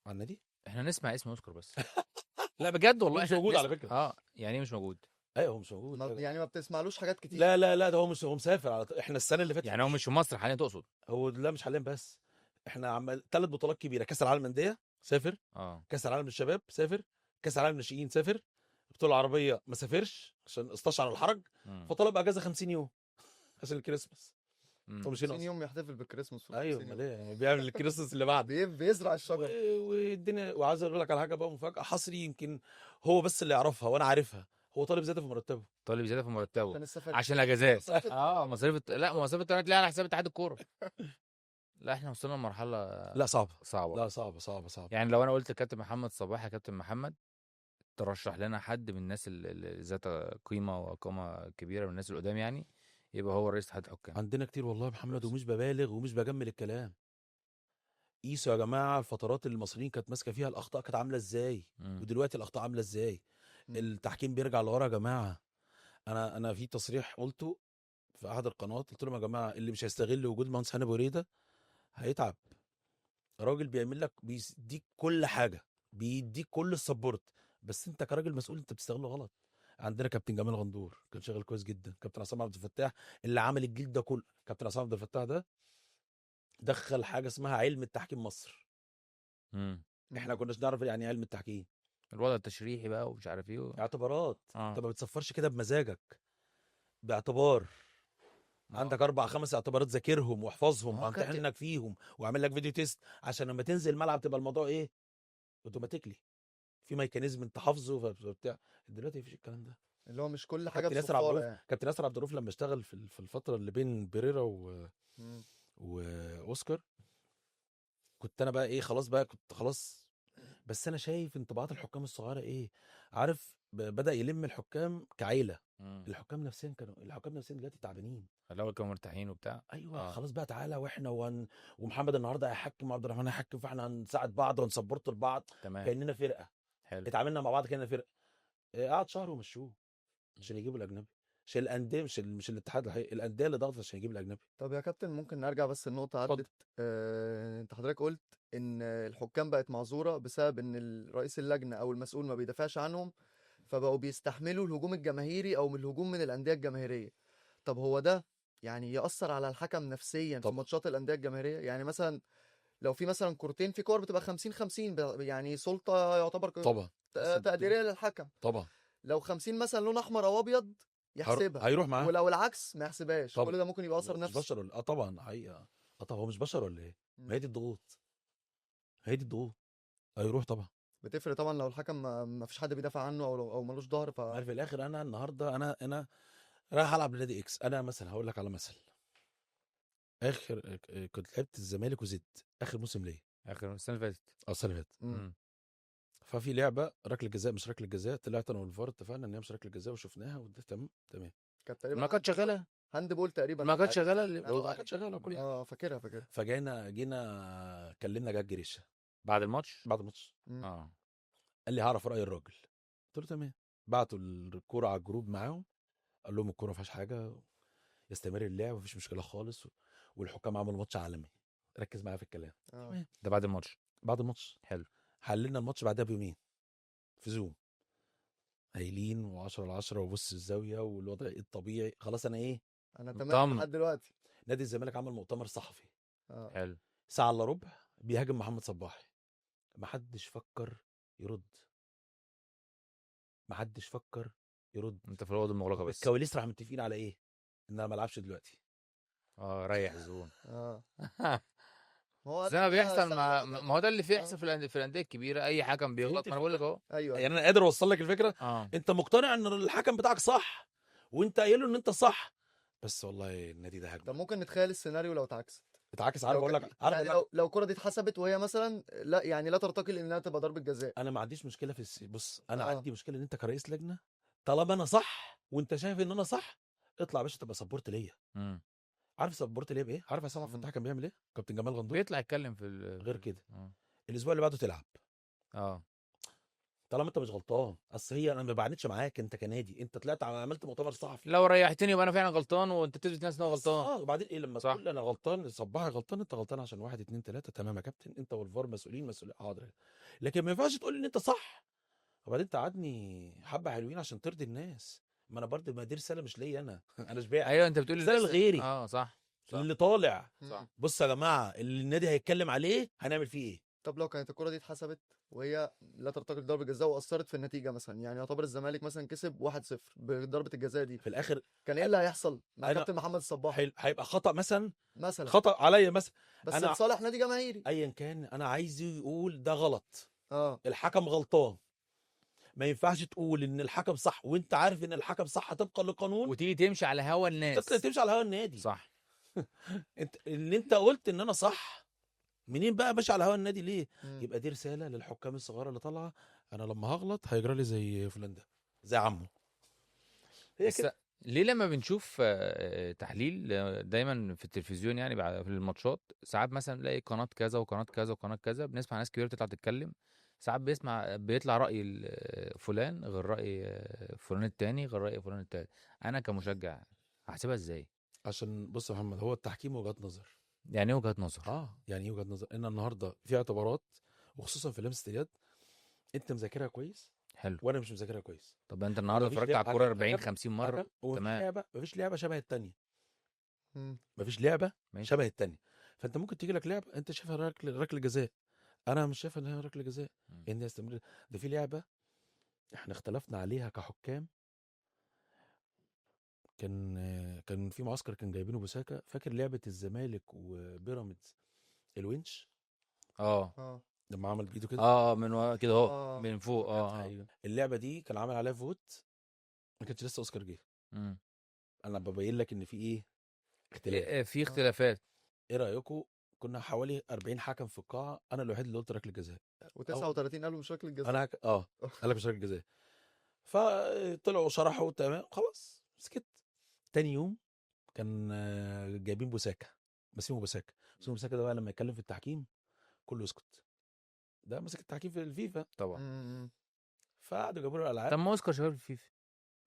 Speaker 2: على النادي؟
Speaker 3: احنا نسمع اسم اوسكار بس. لا بجد والله
Speaker 2: هو مش
Speaker 3: احنا
Speaker 2: موجود على
Speaker 3: نسمع.
Speaker 2: فكره.
Speaker 3: يعني ايه مش موجود؟
Speaker 2: ايوه هو مش موجود.
Speaker 4: يعني ما بتسمعلوش حاجات كتير.
Speaker 2: لا لا لا، ده هو مش، هو مسافر على احنا السنه اللي فاتت
Speaker 3: يعني هو مش في مصر حاليا تقصد؟
Speaker 2: هو لا مش حاليا بس، احنا عمال 3 بطولات كبيره، كاس العالم للانديه سافر،
Speaker 3: اه.
Speaker 2: كاس العالم للشباب سافر، كاس العالم للناشئين سافر، البطوله العربيه ما سافرش عشان استشعر الحرج،
Speaker 3: مم.
Speaker 2: فطلب اجازه 50 يوم عشان الكريسماس.
Speaker 3: مم.
Speaker 2: هو مش هنا
Speaker 4: 50
Speaker 2: اصلا.
Speaker 4: يوم يحتفل بالكريسماس في
Speaker 2: ايوه
Speaker 4: 50
Speaker 2: امال
Speaker 4: يوم.
Speaker 2: ايه، بيعمل الكريسماس اللي بعده.
Speaker 4: بيزرع الشجر.
Speaker 2: والدنيا. وعايز اقول لك على حاجه بقى مفاجاه حصري، يمكن هو بس اللي يعرفها وانا عارفها، هو طالب زياده في مرتبه.
Speaker 3: طالب زياده في مرتبه
Speaker 4: عشان السفر.
Speaker 3: عشان الاجازات.
Speaker 4: مصاريف
Speaker 3: مصاريف لا مصاريف الطيران تلاقيها على حساب اتحاد الكوره. لا احنا وصلنا لمرحله
Speaker 2: لا صعبه،
Speaker 3: صعبه.
Speaker 2: لا صعبه صعبه صعبه.
Speaker 3: يعني لو انا قلت كابتن محمد صباح يا كابتن محمد، ترشح لنا حد من الناس اللي ذات قيمه وقامه كبيره من الناس القدام يعني، يبقى هو رئيس اتحاد الحكام.
Speaker 2: عندنا كتير والله يا محمد، ومش ببالغ ومش بجمل الكلام. قيسوا يا جماعه الفترات اللي المصريين كانت ماسكه فيها الاخطاء كانت عامله ازاي،
Speaker 3: مم.
Speaker 2: ودلوقتي الاخطاء عامله ازاي.
Speaker 4: مم.
Speaker 2: التحكيم بيرجع لورا يا جماعه. انا في تصريح قلته في احد القنوات، قلت لهم يا جماعه اللي مش هيستغل وجود المهندس هاني أبو ريده هيتعب. راجل بيعمل لك، بيديك كل حاجه، بيديك كل السبورت، بس انت كراجل مسؤول انت بتستغله غلط. عندنا كابتن جمال غندور كان شغال كويس جدا، كابتن عصام عبد الفتاح اللي عمل الجيل ده كله. كابتن عصام عبد الفتاح ده دخل حاجه اسمها علم التحكيم مصر.
Speaker 3: مم.
Speaker 2: احنا كناش نعرف يعني إيه علم التحكيم.
Speaker 3: الوضع التشريحي بقى ومش عارف ايه
Speaker 2: اعتبارات،
Speaker 3: اه.
Speaker 2: انت ما بتصفرش كده بمزاجك، باعتبار. عندك 4 5 اعتبارات ذاكرهم واحفظهم
Speaker 4: ما هو كابتن.
Speaker 2: وامتحنك فيهم واعمل لك فيديو تيست عشان لما تنزل الملعب تبقى الموضوع ايه، اوتوماتيكلي في ميكانيزم انت حافظه فبتاع. دلوقتي مفيش الكلام ده.
Speaker 4: اللي هو مش كل حاجه
Speaker 2: كابتن ياسر عبد
Speaker 4: بصفاره
Speaker 2: الرؤوف،
Speaker 4: يعني.
Speaker 2: كابتن ياسر عبد الرؤوف لما اشتغل في الفتره اللي بين بيريرا
Speaker 4: مم.
Speaker 2: واوسكار، كنت انا بقى ايه، خلاص بقى كنت خلاص. بس انا شايف انطباعات الحكام الصغيره ايه، عارف، بدا يلم الحكام كعيله.
Speaker 3: مم.
Speaker 2: الحكام نفسيا دلوقتي تعبانين.
Speaker 3: الاول كانوا مرتاحين وبتاع.
Speaker 2: ايوه خلاص بقى تعالى واحنا ومحمد النهارده هيحكم وعبد الرحمن هيحكم، فاحنا هنساعد بعض ونسبورت لبعض
Speaker 3: تمام.
Speaker 2: كاننا فرقه.
Speaker 3: حلو.
Speaker 2: اتعاملنا مع بعض كاننا فرقه. قعد شهر ومشوه عشان يجيبوا الاجنبي، عشان الانديه، مش الاتحاد الحقيقي، الانديه اللي ضغطت عشان يجيب الاجنبي.
Speaker 4: طب يا كابتن ممكن نرجع بس النقطة
Speaker 2: اتفضل.
Speaker 4: عدت. انت حضرتك قلت ان الحكام بقت معذورة بسبب ان رئيس اللجنة او المسؤول ما بيدافعش عنهم، فبقوا بيستحملوا الهجوم الجماهيري او من الهجوم من الأندية الجماهيرية. طب هو ده يعني يأثر على الحكم نفسيا في
Speaker 2: طب
Speaker 4: ماتشات الأندية الجماهيرية؟ يعني مثلا لو في مثلا كورتين، في كور بتبقى 50-50، يعني سلطة يعتبر
Speaker 2: طبعا
Speaker 4: تقديرية للحكم.
Speaker 2: طبعا
Speaker 4: لو 50 مثلا لون احمر او ابيض يحسبها،
Speaker 2: هيروح معاه.
Speaker 4: ولو العكس ما يحسبهاش.
Speaker 2: طب
Speaker 4: كل ده ممكن يبقى اثر
Speaker 2: مش
Speaker 4: نفسي.
Speaker 2: بشر ولا طبعا حقيقه. طب هو مش بشر ولا ايه؟ ما
Speaker 4: مم.
Speaker 2: هي دي الضغوط، هي دي الضغوط. هيروح طبعا.
Speaker 4: بتفرق طبعا لو الحكم ما فيش حد بيدافع عنه او ملوش ظهر
Speaker 2: عارف في الاخر انا النهارده انا رايح العب لنادي اكس. انا مثلا هقول لك على مثل، اخر كنت لعبت الزمالك وزد اخر موسم ليا
Speaker 3: اخر السنه اللي فاتت.
Speaker 2: السنه اللي فاتت.
Speaker 4: مم.
Speaker 2: ففي لعبه ركله جزاء مش ركله جزاء، طلعت انا والفار اتفقنا ان هي مش ركله جزاء وشفناها وده تمام تمام.
Speaker 4: كانت تقريبا
Speaker 3: ما كانت شغاله.
Speaker 4: هاند بول تقريبا
Speaker 3: ما
Speaker 4: أو
Speaker 3: كانت
Speaker 4: حاجة.
Speaker 3: شغاله
Speaker 2: كانت شغاله كل حاجه.
Speaker 4: فاكرها.
Speaker 2: جينا كلمنا جاد جريشه
Speaker 3: بعد الماتش.
Speaker 2: بعد الماتش،
Speaker 4: مم.
Speaker 3: اه.
Speaker 2: قال لي هعرف راي الراجل. قلت له تمام. بعتوا الكوره على الجروب معاهم، قال لهم الكوره ما فيهاش حاجه، يستمر اللعب مفيش مشكله خالص، والحكام عملوا ماتش عالمي. ركز معايا في الكلام. تمام.
Speaker 3: ده بعد الماتش.
Speaker 2: بعد الماتش
Speaker 3: حلو.
Speaker 2: حللنا الماتش بعدها بيومين في زوم، قايلين و10 على 10 وبص الزاويه والوضع الطبيعي. خلاص انا ايه،
Speaker 4: انا
Speaker 3: مطمن.
Speaker 4: تمام لحد دلوقتي.
Speaker 2: نادي الزمالك عمل مؤتمر صحفي
Speaker 3: حلو.
Speaker 2: ساعه الا ربع بيهاجم محمد صباحي. محدش فكر يرد، محدش فكر يرد
Speaker 3: انت في الاوضه المغلقه بس.
Speaker 2: الكواليس راح متفقين على ايه؟ ان انا ما العبش دلوقتي.
Speaker 3: ريح الزبون.
Speaker 4: اه هو
Speaker 3: بس انا
Speaker 4: ده
Speaker 3: بيحصل
Speaker 4: ساعات
Speaker 3: ما هو ده اللي
Speaker 4: اه
Speaker 3: بيحصل في الانديه الكبيره، اي حكم بيغلط،
Speaker 2: فهمت
Speaker 3: ما انا بقول لك
Speaker 2: الفكره؟
Speaker 3: اهو.
Speaker 4: ايوه
Speaker 2: يعني انا قادر اوصل لك الفكره.
Speaker 3: اه
Speaker 2: انت مقتنع ان الحكم بتاعك صح وانت قايل له ان انت صح، بس والله النادي ده
Speaker 4: طب
Speaker 2: هجمه
Speaker 4: ممكن نتخيل السيناريو لو اتعكست.
Speaker 2: اتعكس. عارف
Speaker 4: لو
Speaker 2: اقول
Speaker 4: ك...
Speaker 2: لك، عارف
Speaker 4: يعني
Speaker 2: اقول لك
Speaker 4: لو الكرة دي اتحسبت وهي مثلا لا يعني لا ترتقي لانها تبقى ضربة جزاء.
Speaker 2: انا ما عنديش مشكله بص انا
Speaker 4: اه
Speaker 2: عندي مشكله ان انت كرئيس لجنه طالما انا صح وانت شايف ان انا صح، اطلع يا باشا تبقى سبورت ليا.
Speaker 3: امم
Speaker 2: عارف سبورت ليا بايه؟ عارف عصام عبد
Speaker 4: مم.
Speaker 2: الفتاح كان بيعمل ايه؟ كابتن جمال غندور
Speaker 3: بيطلع يتكلم
Speaker 2: غير كده.
Speaker 3: اه
Speaker 2: الاسبوع اللي بعده تلعب
Speaker 3: اه
Speaker 2: طالما انت مش غلطان. اصل هي انا ما بعاندش معاك، انت كنادي انت طلعت عملت مؤتمر صحفي
Speaker 3: لو ريحتني يبقى انا فعلا غلطان، وانت تثبت ناس ان هو
Speaker 2: بس
Speaker 3: غلطان.
Speaker 2: وبعدين ايه لما
Speaker 3: صح.
Speaker 2: تقول لي انا غلطان صباحي غلطان، انت غلطان عشان واحد اتنين تلاته، تمام يا كابتن، انت والفار مسؤولين حاضر. لكن ما ينفعش تقول لي ان انت صح وبعدين تقعدني حبه حلوين عشان ترضي الناس. ما انا برضه ما دي رساله مش ليا انا انا شبعت،
Speaker 3: ايوه انت بتقول
Speaker 2: رساله
Speaker 3: الناس.
Speaker 2: لغيري
Speaker 3: صح صح
Speaker 2: اللي طالع.
Speaker 3: صح.
Speaker 4: مم.
Speaker 2: بص يا جماعه اللي النادي هيتكلم عليه هنعمل فيه ايه.
Speaker 4: طب لو كانت الكرة دي اتحسبت وهي لا ترتقي لضربة جزاء واثرت في النتيجة مثلا، يعني يعتبر الزمالك مثلا كسب 1-0 بضربة الجزاء دي،
Speaker 2: في الاخر
Speaker 4: كان ايه اللي هيحصل مع
Speaker 2: انا
Speaker 4: كابتن محمد الصباح
Speaker 2: هيبقى خطا مثلا،
Speaker 4: مثلا؟
Speaker 2: خطا عليا مثلا.
Speaker 4: بس
Speaker 2: انا
Speaker 4: لصالح نادي جماهيري.
Speaker 2: ايا كان انا عايزه يقول ده غلط،
Speaker 4: اه
Speaker 2: الحكم غلطان. ما ينفعش تقول ان الحكم صح وانت عارف ان الحكم صح طبقا للقانون
Speaker 3: وتيجي تمشي على هوا الناس.
Speaker 2: تمشي على هوا النادي.
Speaker 3: صح.
Speaker 2: انت اللي انت قلت ان انا صح، منين بقى ماشي على هوا النادي ليه؟
Speaker 4: مم.
Speaker 2: يبقى دي رساله للحكام الصغيره اللي طالعه، انا لما هغلط هيجرى لي زي فلان ده، زي عمه. هي
Speaker 3: بس
Speaker 2: كده.
Speaker 3: ليه لما بنشوف تحليل دايما في التلفزيون، يعني بعد في الماتشات، ساعات مثلا نلاقي قناة كذا وقناة كذا وقناة كذا، بنسمع ناس كبيرة بتطلع تتكلم، ساعات بيطلع رأي فلان غير رأي فلان التاني غير رأي فلان التالت. أنا كمشجع هحسبها ازاي؟
Speaker 2: عشان بص يا محمد، هو التحكيم وجهات نظر.
Speaker 3: يعني ايه وجهة نظر؟
Speaker 2: يعني ايه وجهات نظر؟ ان النهارده في اعتبارات وخصوصا في لمسه اليد انت مذاكرها كويس
Speaker 3: حلو.
Speaker 2: وانا مش مذاكرها كويس.
Speaker 3: طب انت النهارده
Speaker 2: ومفيش
Speaker 3: اتفرجت على
Speaker 2: لعبه
Speaker 3: الكورة 40 50 مرة.
Speaker 2: ومفيش
Speaker 3: تمام
Speaker 2: لعبه مفيش لعبه شبه التانيه.
Speaker 4: مم.
Speaker 2: مفيش لعبه
Speaker 3: ماشي.
Speaker 2: شبه التانيه. فانت ممكن تيجي لك لعبه انت شايفها ركله جزاء، انا مش شايفها ان هي ركله جزاء.
Speaker 3: مم.
Speaker 2: ان يستمر. ده في لعبه احنا اختلفنا عليها كحكام. كان في معسكر كان جايبينه بوساكا، فاكر لعبه الزمالك وبيراميدز الونش
Speaker 3: اه
Speaker 4: اه
Speaker 2: لما عمل بايده كده.
Speaker 3: من ورا كده اهو،
Speaker 4: اه
Speaker 3: من فوق
Speaker 2: ايوه اللعبه دي كان عامل عليها فوت، ما كانش لسه اوسكار جه.
Speaker 3: مم.
Speaker 2: انا ببين لك ان في ايه اختلاف.
Speaker 3: في
Speaker 4: اه
Speaker 3: اختلافات.
Speaker 2: ايه رايكم؟ كنا حوالي 40 حكم في القاعه، انا الوحيد اللي قلت ركله جزاء.
Speaker 4: و39 قالوا مش ركلة جزاء.
Speaker 2: انا قال لك مش ركله جزاء. فطلعوا شرحوا تمام خلاص سكت. تاني يوم كان جايبين بوساكا، بسيمو بوساكا. بسيمو بوساكا ده بقى لما يتكلم في التحكيم كله يسكت، ده ماسك التحكيم في الفيفا.
Speaker 3: طبعا.
Speaker 4: مم.
Speaker 2: فقعدوا جابوا له
Speaker 3: طب
Speaker 2: الالعاب.
Speaker 3: ما اوسكار شغال في الفيفا.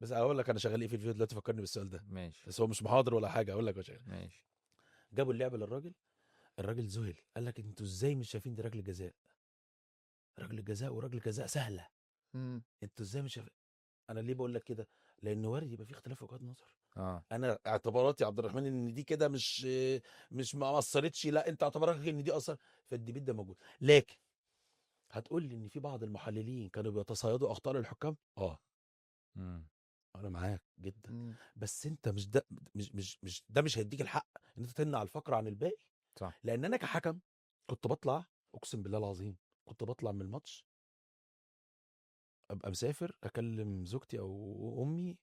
Speaker 2: بس اقول لك انا شغال ايه في الفيفا دلوقتي، فكرني بالسؤال ده.
Speaker 3: ماشي
Speaker 2: بس هو مش محاضر ولا حاجه، اقول لك هو شغال.
Speaker 3: ماشي.
Speaker 2: جابوا اللعبه للراجل، الراجل ذهل قال لك انتوا ازاي مش شايفين دي ركله جزاء؟ ركله جزاء وركله جزاء سهله،
Speaker 4: مم.
Speaker 2: انتوا ازاي مش شايفين؟ انا ليه بقول لك كده؟ لان وارد يبقى في اختلاف وجهات نظر.
Speaker 3: اه
Speaker 2: انا اعتباراتي يا عبد الرحمن ان دي كده مش ما اثرتش، لا انت اعتبارك ان دي اثر، فالديبيت ده موجود. لكن هتقول لي ان في بعض المحللين كانوا بيتصيدوا اخطاء الحكام.
Speaker 3: مم.
Speaker 2: انا معاك جدا،
Speaker 4: مم.
Speaker 2: بس انت مش ده مش ده مش هيديك الحق ان انت تمنع الفقره عن الباقي.
Speaker 3: صح.
Speaker 2: لان انا كحكم كنت بطلع، اقسم بالله العظيم كنت بطلع من الماتش ابقى مسافر اكلم زوجتي او امي، اول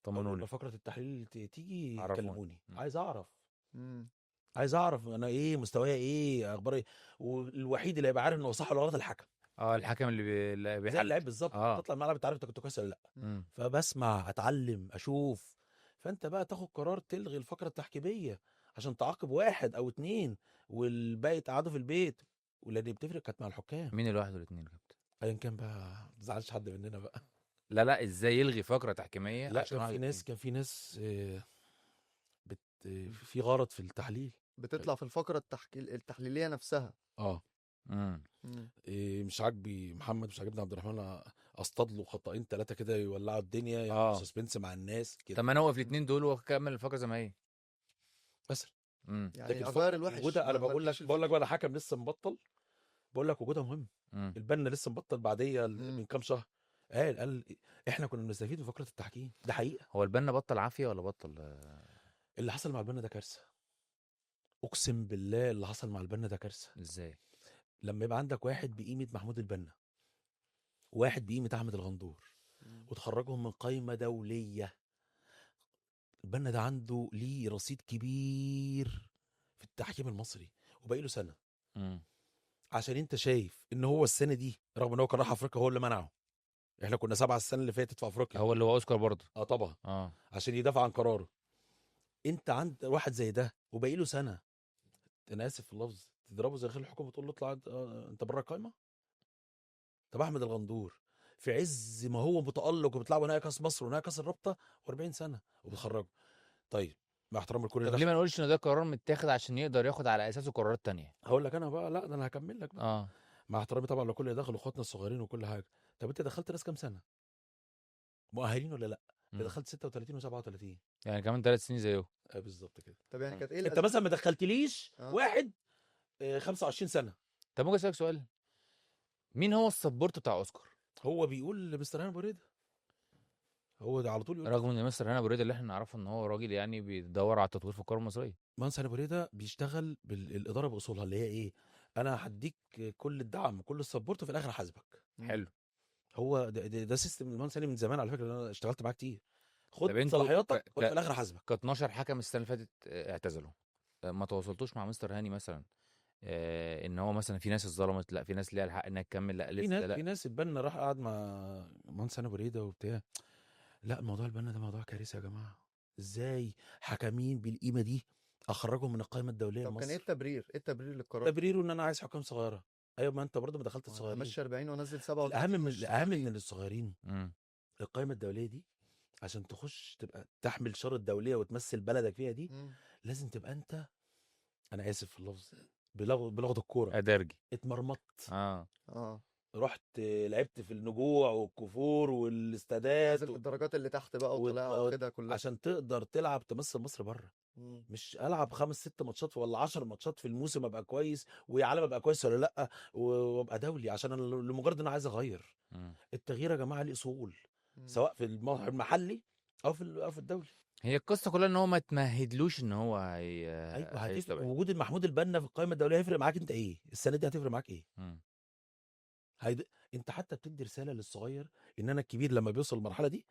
Speaker 3: طمنوني.
Speaker 2: ما فقره التحليل تيجي
Speaker 3: عرفوني.
Speaker 2: كلموني،
Speaker 3: مم.
Speaker 2: عايز اعرف،
Speaker 4: مم.
Speaker 2: عايز اعرف انا ايه مستواي، ايه اخباري ايه. والوحيد اللي هيبقى عارف انه صح ولا غلط الحكم.
Speaker 3: الحكم اللي
Speaker 2: زي
Speaker 3: بيحل.
Speaker 2: اللعيب بالظبط، تطلع الملعب انت عارف انت كنت كويس ولا لا.
Speaker 3: مم.
Speaker 2: فبسمع اتعلم اشوف، فانت بقى تاخد قرار تلغي الفقره التحكيميه عشان تعاقب واحد او اتنين والباقي تقعدوا في البيت. ولان بتفرق كانت مع الحكام
Speaker 3: مين الواحد والاثنين يا كابتن؟
Speaker 2: ايا كان بقى، ما تزعلش حد مننا بقى.
Speaker 3: لا ازاي يلغي فقره تحكيميه
Speaker 2: لا
Speaker 3: عشان واحد واتنين؟
Speaker 2: كان في ناس في غلط في التحليل.
Speaker 4: بتطلع في الفقرة التحليلية نفسها.
Speaker 2: اه
Speaker 3: مم.
Speaker 4: مم.
Speaker 2: مش عاجبي محمد، مش عاجبني عبد الرحمن، اصطاد له خطأين ثلاثه كده يولعوا الدنيا، يعملوا سسبنس مع الناس كده.
Speaker 3: طب ما انا اوقف الاثنين دول واكمل الفقره زي ما هي.
Speaker 2: بس
Speaker 4: يعني
Speaker 2: لكن
Speaker 4: اغير الوحش
Speaker 2: وجودها، انا
Speaker 4: ما
Speaker 2: بقول
Speaker 4: الغيش
Speaker 2: لك بقى انا حكم لسه مبطل، بقول لك وجودها مهم.
Speaker 3: مم.
Speaker 2: البنا لسه مبطل بعديه
Speaker 4: مم.
Speaker 2: من كام شهر، قال احنا كنا بنستفيد من فقره التحكيم، ده حقيقه.
Speaker 3: هو البنا بطل عافيه ولا بطل
Speaker 2: اللي حصل مع البنا ده كارثه، اقسم بالله اللي حصل مع البنا ده كارثه.
Speaker 3: ازاي؟
Speaker 2: لما يبقى عندك واحد بقيمه محمود البنا، واحد بقيمه احمد الغندور، وتخرجهم من قائمه دوليه، البنا ده عنده ليه رصيد كبير في التحكيم المصري وباقي له سنه.
Speaker 3: مم.
Speaker 2: عشان انت شايف ان هو السنه دي رغم ان هو كان راح افريقيا هو اللي منعه. احنا كنا 7 السنه اللي فاتت في افريقيا.
Speaker 3: هو اللي هو اوسكار برضه.
Speaker 2: اه طبعا،
Speaker 3: اه
Speaker 2: عشان يدافع عن قراره. انت عند واحد زي ده وباقي له سنه، انا اسف في اللفظ، تضربه زي خير الحكومه تقول له اطلع انت بره القايمه. طب احمد الغندور في عز ما هو متالق وبتلعبوا نهائي كاس مصر ونهائي كاس الرابطه و40 سنه وبتخرجه. طيب مع احترام الكل
Speaker 3: طب
Speaker 2: ده
Speaker 3: ليه ما نقولش ان ده قرار متاخد عشان يقدر ياخد على اساسه قرارات تانية؟
Speaker 2: هقول لك انا بقى، لا ده انا هكمل لك بقى.
Speaker 3: اه
Speaker 2: مع احترامي طبعا لكل اللي دخلوا اخواتنا الصغيرين وكل حاجه. طب انت دخلت ناس كام سنه مؤهلين ولا لا؟ انت
Speaker 3: مم.
Speaker 2: دخلت 36 و37.
Speaker 3: يعني كمان 3 سنين زيه.
Speaker 2: بالظبط كده.
Speaker 4: طب يعني كانت ايه
Speaker 2: انت
Speaker 4: الاسباب؟
Speaker 2: مثلا ما دخلتليش
Speaker 4: اه
Speaker 2: واحد 25 سنه.
Speaker 3: طب ممكن اسالك سؤال؟ مين هو السبورت بتاع اوسكار؟
Speaker 2: هو بيقول مستر هاني بريده، هو ده على طول يقول
Speaker 3: رغم ان مستر هنا بريده اللي احنا نعرفه ان هو راجل يعني بيدور على التطوير في الكره المصريه.
Speaker 2: مهندس هاني بريده بيشتغل بالاداره باصولها اللي هي ايه؟ انا هديك كل الدعم كل السبورت وفي الاخر هحاسبك.
Speaker 3: حلو.
Speaker 2: هو ده سيستم المهندس هاني من زمان على فكره، انا اشتغلت معاه كتير.
Speaker 3: طب
Speaker 2: خد
Speaker 3: انتوا
Speaker 2: صلاحياتك وانا في الاخر هحاسبك.
Speaker 3: ك 12 حكم السنه اللي فاتت اعتزلوا. ما تواصلتوش مع مستر هاني مثلا ان هو مثلا في ناس اتظلمت، لا في ناس ليها الحق انها تكمل، لا
Speaker 2: في ناس
Speaker 3: لسه
Speaker 2: في
Speaker 3: لا؟
Speaker 2: ناس البنا راح قعد مع مهندس هاني بريده وبتاع. لا موضوع البنا ده موضوع كارثه يا جماعه. ازاي حكمين بالقيمه دي اخرجهم من القائمه الدوليه
Speaker 4: طب كان ايه
Speaker 2: لمصر؟
Speaker 4: التبرير؟ ايه التبرير للقرار؟
Speaker 2: تبريره ان انا عايز حكام صغيره. ايوه ما انت برضه ما دخلت
Speaker 4: ما
Speaker 2: الصغيرين.
Speaker 4: همشي 40 وانزل
Speaker 2: الاهم
Speaker 4: 37
Speaker 2: من
Speaker 4: مش
Speaker 2: الاهم من الصغيرين
Speaker 3: امم
Speaker 2: القائمه الدوليه دي. عشان تخش تبقى تحمل شاره دوليه وتمثل بلدك فيها دي،
Speaker 4: مم.
Speaker 2: لازم تبقى انت، انا اسف في اللفظ، بلغه الكوره،
Speaker 3: ادرجي.
Speaker 2: اتمرمطت.
Speaker 3: اه
Speaker 4: اه
Speaker 2: رحت لعبت في النجوع والكفور والاستادات
Speaker 4: نزل في الدرجات اللي تحت بقى وطلع واخدها كلها.
Speaker 2: عشان تقدر تلعب تمثل مصر بره.
Speaker 4: مم.
Speaker 2: مش العب 5 6 ماتشات ولا 10 ماتشات في الموسم ابقى كويس ويا عالم ابقى كويس ولا لا وابقى دولي عشان انا لمجرد ان انا عايز اغير.
Speaker 3: مم.
Speaker 2: التغيير يا جماعه ليه اصول،
Speaker 4: مم.
Speaker 2: سواء في المحلي او في الدولي.
Speaker 3: هي القصه كلها ان هو ما تمهدلوش ان هو
Speaker 2: ايوه هتفرق.
Speaker 3: هيستبعد.
Speaker 2: وجود محمود البنا في القائمه الدوليه هيفرق معاك انت ايه؟ السنه دي هتفرق معاك ايه؟
Speaker 3: مم.
Speaker 2: انت حتى بتدي رساله للصغير ان انا الكبير لما بيوصل المرحله دي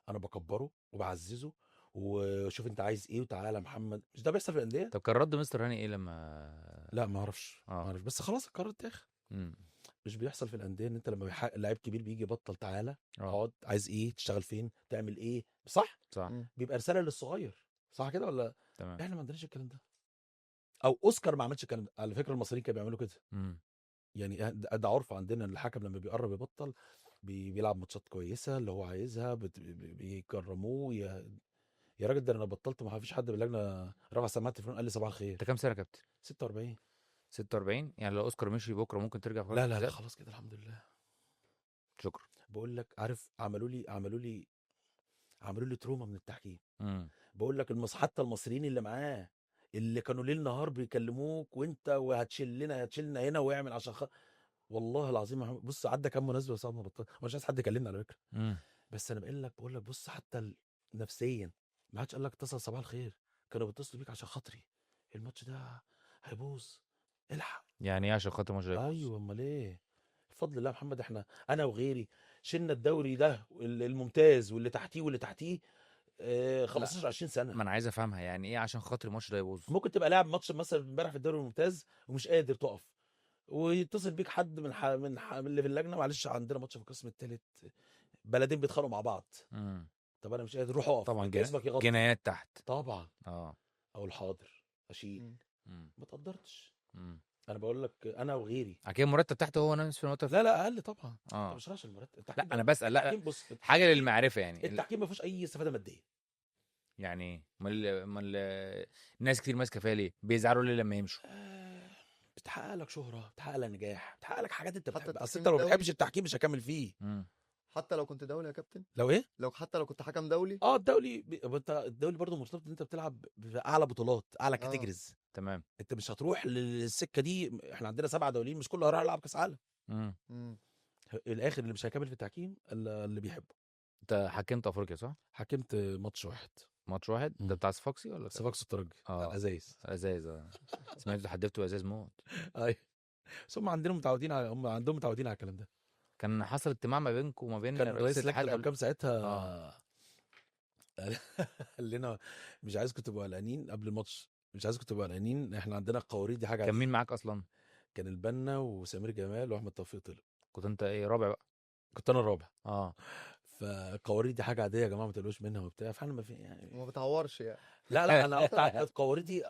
Speaker 2: انا بكبره وبعززه وشوف انت عايز ايه وتعالى يا محمد. مش ده بيحصل في الانديه؟
Speaker 3: طب كان رد مستر هاني ايه لما
Speaker 2: لا ما اعرفش
Speaker 3: اه
Speaker 2: بس خلاص القرار اتاخد.
Speaker 3: مم.
Speaker 2: مش بيحصل في الانديه ان انت لما لعيب كبير بيجي يبطل تعالى
Speaker 3: اه
Speaker 2: اقعد عايز ايه تشتغل فين تعمل ايه صح؟
Speaker 3: صح
Speaker 4: مم.
Speaker 2: بيبقى رساله للصغير صح كده ولا؟
Speaker 3: تمام.
Speaker 2: احنا ما عندناش الكلام ده، او اوسكار ما عملش الكلام ده. على فكره المصريين كانوا بيعملوا كده.
Speaker 3: مم.
Speaker 2: يعني ده عرف عندنا ان الحكم لما بيقرب يبطل بيلعب ماتشات كويسه اللي هو عايزها بيكرموه. يا راجل ده انا بطلت ما فيش حد باللجنه رفع سماعه التليفون قال لي صباح الخير.
Speaker 3: انت كام سنه يا كابتن؟
Speaker 2: 46.
Speaker 3: 46. يعني لو اوسكار مشي بكره ممكن ترجع في قرار
Speaker 2: لا لا لا
Speaker 3: الاعتزال؟
Speaker 2: خلاص كده الحمد لله.
Speaker 3: شكرا.
Speaker 2: بقول لك عارف عملوا لي تروما من التحكيم.
Speaker 3: مم.
Speaker 2: بقول لك حتى المصريين اللي معاه اللي كانوا ليل نهار بيكلموك وانت هتشيلنا هنا ويعمل عشان والله العظيم يا محمد، بص عدى كام مناسبه وصعب ما بطل مش عايز حد يكلمني على فكره.
Speaker 3: مم.
Speaker 2: بس انا بقول لك بص حتى نفسيا ما حدش قال لك اتصل صباح الخير. كانوا بيتصلوا بيك عشان خاطري الماتش ده هيبوظ الحق.
Speaker 3: يعني ايه عشان خاطر ماتش هيبوظ؟
Speaker 2: ايوه امال ايه؟ بفضل الله يا محمد احنا انا وغيري شلنا الدوري ده الممتاز واللي تحتيه واللي تحتيه 15 20 سنه.
Speaker 3: ما انا عايز افهمها، يعني ايه عشان خاطر الماتش ده يبوظ؟
Speaker 2: ممكن تبقى لاعب ماتش مثلا امبارح في الدوري الممتاز ومش قادر تقف ويتصل بيك حد من اللي في اللجنه معلش عندنا ماتش في القسم الثالث بلدين بيتخانقوا مع بعض.
Speaker 3: مم.
Speaker 2: طب انا مش قادر روح اقف
Speaker 3: طبعا
Speaker 2: اسمك يغطي.
Speaker 3: جنايات تحت.
Speaker 2: طبعا
Speaker 3: اه
Speaker 2: اقول حاضر اشيل.
Speaker 4: مم.
Speaker 3: مم.
Speaker 2: ما تقدرتش.
Speaker 3: مم.
Speaker 2: انا بقول لك انا وغيري.
Speaker 3: اكيد المرتب تحته هو نفس في المرتب؟
Speaker 2: لا لا اقل طبعا. انت
Speaker 3: اه
Speaker 2: مش راشد المرتب
Speaker 3: لا
Speaker 2: التحكيم
Speaker 3: انا بسال، لا
Speaker 2: التحكيم بص
Speaker 3: حاجه للمعرفه يعني
Speaker 2: التحكيم ما فيهوش اي استفاده ماديه.
Speaker 3: يعني ايه؟ امال ناس كتير ماسكه فيها ليه؟ بيزعلوا ليه لما يمشوا؟
Speaker 2: بتحقق لك شهره بتحقق لك نجاح بتحقق لك حاجات انت
Speaker 4: حتى
Speaker 2: بتحبها. اصل
Speaker 4: التحكيم
Speaker 2: انت لو ما
Speaker 4: الدولي؟
Speaker 2: بتحبش التحكيم مش هكمل فيه.
Speaker 3: مم.
Speaker 4: حتى لو كنت دولي يا كابتن؟
Speaker 2: لو ايه؟
Speaker 4: حتى لو كنت حكم دولي؟
Speaker 2: الدولي انت الدولي برضه مرتبط ان انت بتلعب باعلى بطولات اعلى كاتيجوريز.
Speaker 3: تمام.
Speaker 2: انت مش هتروح للسكه دي. احنا عندنا 7 دوليين مش كله هيروح يلعب كاس عالم.
Speaker 3: مم.
Speaker 4: مم.
Speaker 2: الاخر اللي مش هيكمل في التحكيم اللي بيحبه.
Speaker 3: انت حكمت افريقيا صح؟
Speaker 2: حكمت ماتش واحد،
Speaker 3: ماتش واحد ده
Speaker 2: مم.
Speaker 3: بتاع صفاقسي ولا
Speaker 2: صفاقس الترجي
Speaker 3: اه
Speaker 2: ازايز.
Speaker 3: ازايز سمعت حدفته ازاز موت.
Speaker 2: ايوه، بس هم عندنا متعودين على هم عندهم متعودين على الكلام ده.
Speaker 3: كان حصل اجتماع ما بينكم وما بين
Speaker 2: كان
Speaker 3: رئيس
Speaker 2: رئيس لجنه
Speaker 3: الاتحاد قبل
Speaker 2: الحكام ساعتها
Speaker 3: اه
Speaker 2: قال قال لنا مش عايزكم تبقوا قلقانين قبل الماتش، مش عايزكم تبقوا قلقانين، احنا عندنا القوارير دي حاجه
Speaker 3: كان
Speaker 2: عاديه.
Speaker 3: مين معاك اصلا؟
Speaker 2: كان البنا وسمير جمال واحمد توفيق طلع.
Speaker 3: كنت انت ايه رابع بقى؟
Speaker 2: كنت انا الرابع.
Speaker 3: اه
Speaker 2: فالقوارير دي حاجه عاديه يا جماعه، ما تقلقوش منها وبتاع، فاحنا ما في يعني.
Speaker 4: وما بتعورش يعني.
Speaker 2: لا انا قطع القوارير دي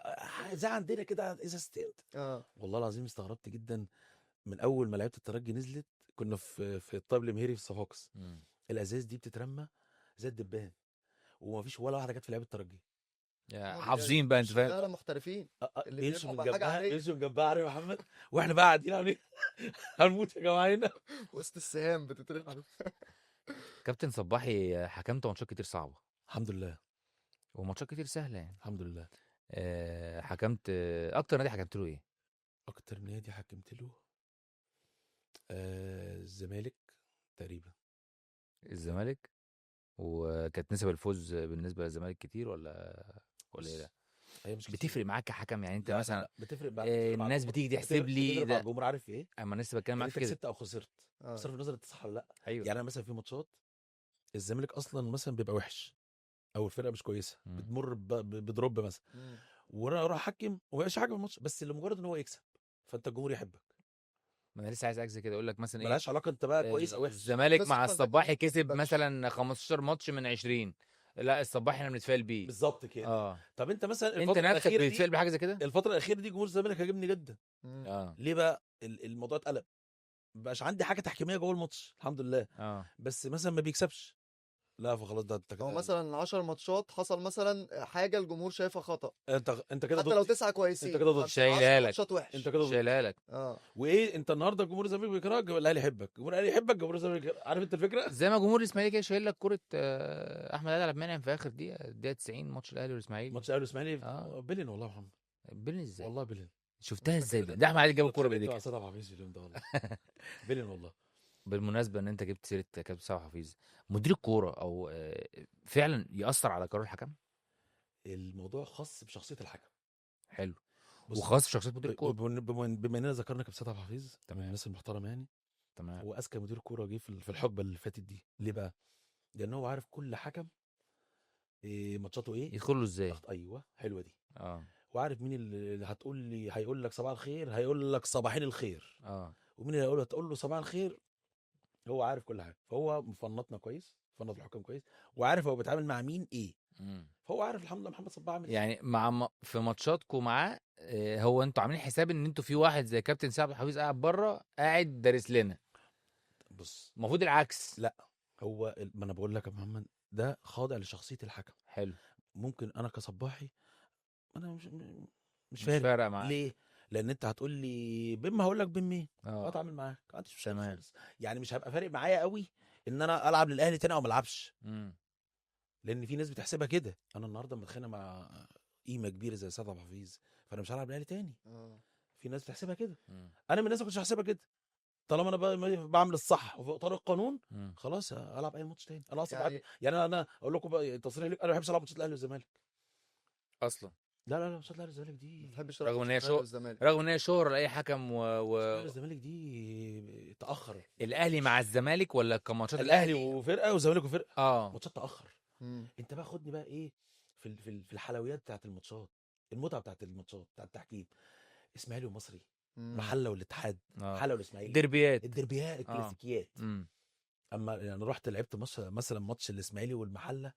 Speaker 2: زي عندنا كده اذا ستيند.
Speaker 4: اه
Speaker 2: والله العظيم استغربت جدا من اول ما لعيبه الترجي نزلت. كنا في الطيب المهيري في صفاقس،
Speaker 3: مم.
Speaker 2: الازاز دي بتترمى زي الدبان، ومفيش ولا واحده جت في لعيبه الترجي.
Speaker 3: حافظين بقى انت فاهم.
Speaker 4: لا محترفين. اللي
Speaker 2: بيمشوا
Speaker 4: بيرفع
Speaker 2: من
Speaker 4: بقى حاجة
Speaker 2: جنبها،
Speaker 4: عادية.
Speaker 2: بيمشوا من جنبها عارف يا محمد، واحنا بقى قاعدين عاملين هنموت يا جماعه هنا.
Speaker 4: وسط السهام بتترفع.
Speaker 3: كابتن صباحي حكمت ماتشات كتير صعبه
Speaker 2: الحمد لله،
Speaker 3: وماتشات كتير سهله يعني.
Speaker 2: الحمد لله.
Speaker 3: حكمت اكتر نادي حكمت له ايه؟
Speaker 2: اكتر نادي حكمت له الزمالك تقريبا.
Speaker 3: الزمالك. وكانت نسب الفوز بالنسبه للزمالك كتير ولا ايه؟ لا
Speaker 2: هي مش كتير.
Speaker 3: بتفرق معاك كحكم يعني انت
Speaker 2: لا،
Speaker 3: مثلا
Speaker 2: بتفرق بقى
Speaker 3: الناس بتيجي تحسب لي
Speaker 2: بتفرق مع
Speaker 3: ده
Speaker 2: الجمهور، عارف في ايه؟
Speaker 3: اما الناس بتكلم معاك
Speaker 2: انت
Speaker 3: في كده.
Speaker 2: كسبت او خسرت بصرف النظر انت صح ولا لا.
Speaker 3: ايوه
Speaker 2: يعني انا مثلا في ماتشات الزمالك اصلا مثلا بيبقى وحش او الفرقه مش كويسه،
Speaker 3: مم.
Speaker 2: بتمر بدروب مثلا، وانا اروح احكم وما يبقاش حاجه في الماتش، بس لمجرد ان هو يكسب فانت الجمهور يحبك.
Speaker 3: ما انا لسه عايز زي كده اقول لك مثلا ايه.
Speaker 2: ملهاش علاقه انت بقى كويس او وحش.
Speaker 3: الزمالك
Speaker 4: بس
Speaker 3: مع
Speaker 4: فانت
Speaker 3: الصباحي
Speaker 4: الجمهور
Speaker 3: كسب
Speaker 4: ما
Speaker 3: مثلا 15 ماتش من 20. لا الصباحي احنا بنتفائل بيه.
Speaker 2: بالظبط كده.
Speaker 3: اه
Speaker 2: طب انت مثلا
Speaker 3: انت
Speaker 2: الفتره
Speaker 3: نفسك
Speaker 2: الاخيره
Speaker 3: بتتفائل
Speaker 2: دي،
Speaker 3: بحاجه زي كده؟
Speaker 2: الفتره الاخيره دي جمهور الزمالك عجبني جدا.
Speaker 3: اه
Speaker 2: ليه بقى؟ الموضوع اتقلب، مبقاش عندي حاجه تحكيميه جوه الماتش الحمد لله،
Speaker 3: اه
Speaker 2: بس مثلا ما بيكسبش، لا فخلاص ده انت
Speaker 4: هو
Speaker 2: كده،
Speaker 4: مثلا 10 ماتشات حصل مثلا حاجة الجمهور شايفها خطأ،
Speaker 2: انت كده
Speaker 4: حتى لو
Speaker 2: ضدي.
Speaker 4: 9 كويسين
Speaker 2: انت كده ضد.
Speaker 4: 10
Speaker 3: شايلها لك.
Speaker 4: ماتشات وحش.
Speaker 2: انت كده ضد.
Speaker 3: شايلها لك.
Speaker 2: وايه انت النهارده جمهور الزمالك بيكرهك، الاهلي يحبك، جمهور الاهلي يحبك، جمهور الزمالك يكرهك. عارف انت الفكره؟
Speaker 3: زي ما جمهور الاسماعيلي كده شايل لك كوره احمد عادل عبد المنعم في اخر دقيقه 90 ماتش الاهلي والاسماعيلي.
Speaker 2: ماتش الاهلي والاسماعيلي
Speaker 3: اه.
Speaker 2: بلن والله يا محمد،
Speaker 3: بلن ازاي؟
Speaker 2: والله بلن.
Speaker 3: شفتها ازاي ده احمد عادل جاب الكوره
Speaker 2: اتخانقت مع
Speaker 3: بايديك.
Speaker 2: سيد عبد الحفيظ اليوم ده والله. بلن والله.
Speaker 3: بالمناسبه ان انت جبت سيره كابتن سامح حفيظ، مدير الكوره او فعلا ياثر على قرار الحكم؟
Speaker 2: الموضوع خاص بشخصيه الحكم.
Speaker 3: حلو.
Speaker 2: بص،
Speaker 3: وخاص بشخصيه مدير الكوره.
Speaker 2: بما اننا ذكرنا كابتن سيد عبد الحفيظ من
Speaker 3: تمام.
Speaker 2: الناس المحترمه يعني،
Speaker 3: تمام.
Speaker 2: هو اذكى مدير كوره جه في الحقبه اللي فاتت دي. ليه بقى؟ لان هو عارف كل حكم ماتشاته ايه،
Speaker 3: يدخل له ازاي؟
Speaker 2: ايوه حلوه دي.
Speaker 3: اه
Speaker 2: وعارف مين اللي هتقول لي هيقول لك صباح الخير، هيقول لك صباحين الخير،
Speaker 3: اه
Speaker 2: ومين اللي هتقول له صباح الخير. هو عارف كل حاجه، فهو مفنطنا كويس، مفنط الحكام كويس، وعارف هو بيتعامل مع مين ايه،
Speaker 3: مم.
Speaker 2: فهو عارف الحمد لله محمد صباح عامل
Speaker 3: يعني في ماتشاتكم معاه هو انتوا عاملين حساب ان انتوا في واحد زي كابتن سعد الحفيظ قاعد بره قاعد دارس لنا؟
Speaker 2: بص
Speaker 3: المفروض العكس.
Speaker 2: لا، هو ما انا بقول لك يا محمد ده خاضع لشخصيه الحكم.
Speaker 3: حلو.
Speaker 2: ممكن انا كصباحي انا مش
Speaker 3: فارقه
Speaker 2: فارق
Speaker 3: معاه.
Speaker 2: ليه؟ لان انت هتقول لي بيم، هقول لك بيم مين،
Speaker 3: اه
Speaker 2: اتعامل معاك ما عنديش مشكله
Speaker 3: تمام.
Speaker 2: خالص. يعني مش هبقى فارق معايا قوي ان انا العب للاهلي تاني او ما العبش،
Speaker 3: مم.
Speaker 2: لان في ناس بتحسبها كده. انا النهارده متخانق مع قيمه كبيره زي سيد عبد الحفيظ، فانا مش هلعب الاهلي تاني. في ناس بتحسبها كده،
Speaker 3: مم.
Speaker 2: انا من الناس ما كنتش هحسبها كده. طالما انا بعمل الصح وفي اطار القانون
Speaker 3: مم.
Speaker 2: خلاص العب اي ماتش تاني. انا اصلا
Speaker 4: يعني
Speaker 2: يعني انا اقول لكم بقى تصريح ليك، انا ما بحبش العب ماتشات الاهلي والزمالك
Speaker 3: اصلا
Speaker 2: لا ماتشات الاهلي والزمالك دي
Speaker 4: ما بتحبش
Speaker 3: رغم ان هي
Speaker 4: تلعب الزمالك.
Speaker 3: رغم ان هي شهره لاي حكم
Speaker 2: الاهلي والزمالك دي تاخر.
Speaker 3: الاهلي مع الزمالك ولا كماتشات
Speaker 2: الاهلي وفرقه والزمالك وفرقه،
Speaker 3: اه
Speaker 2: ماتشات تاخر.
Speaker 4: مم.
Speaker 2: انت بقى خدني بقى ايه في الحلويات بتاعت الماتشات، المتعه بتاعت الماتشات بتاعت التحكيم. اسماعيلي ومصري،
Speaker 4: مم.
Speaker 2: محله والاتحاد،
Speaker 3: اه
Speaker 2: محله والاسماعيلي،
Speaker 3: دربيات.
Speaker 2: الدربيات الكلاسيكيات.
Speaker 3: امم
Speaker 2: اما يعني رحت لعبت مثلا ماتش الاسماعيلي والمحله،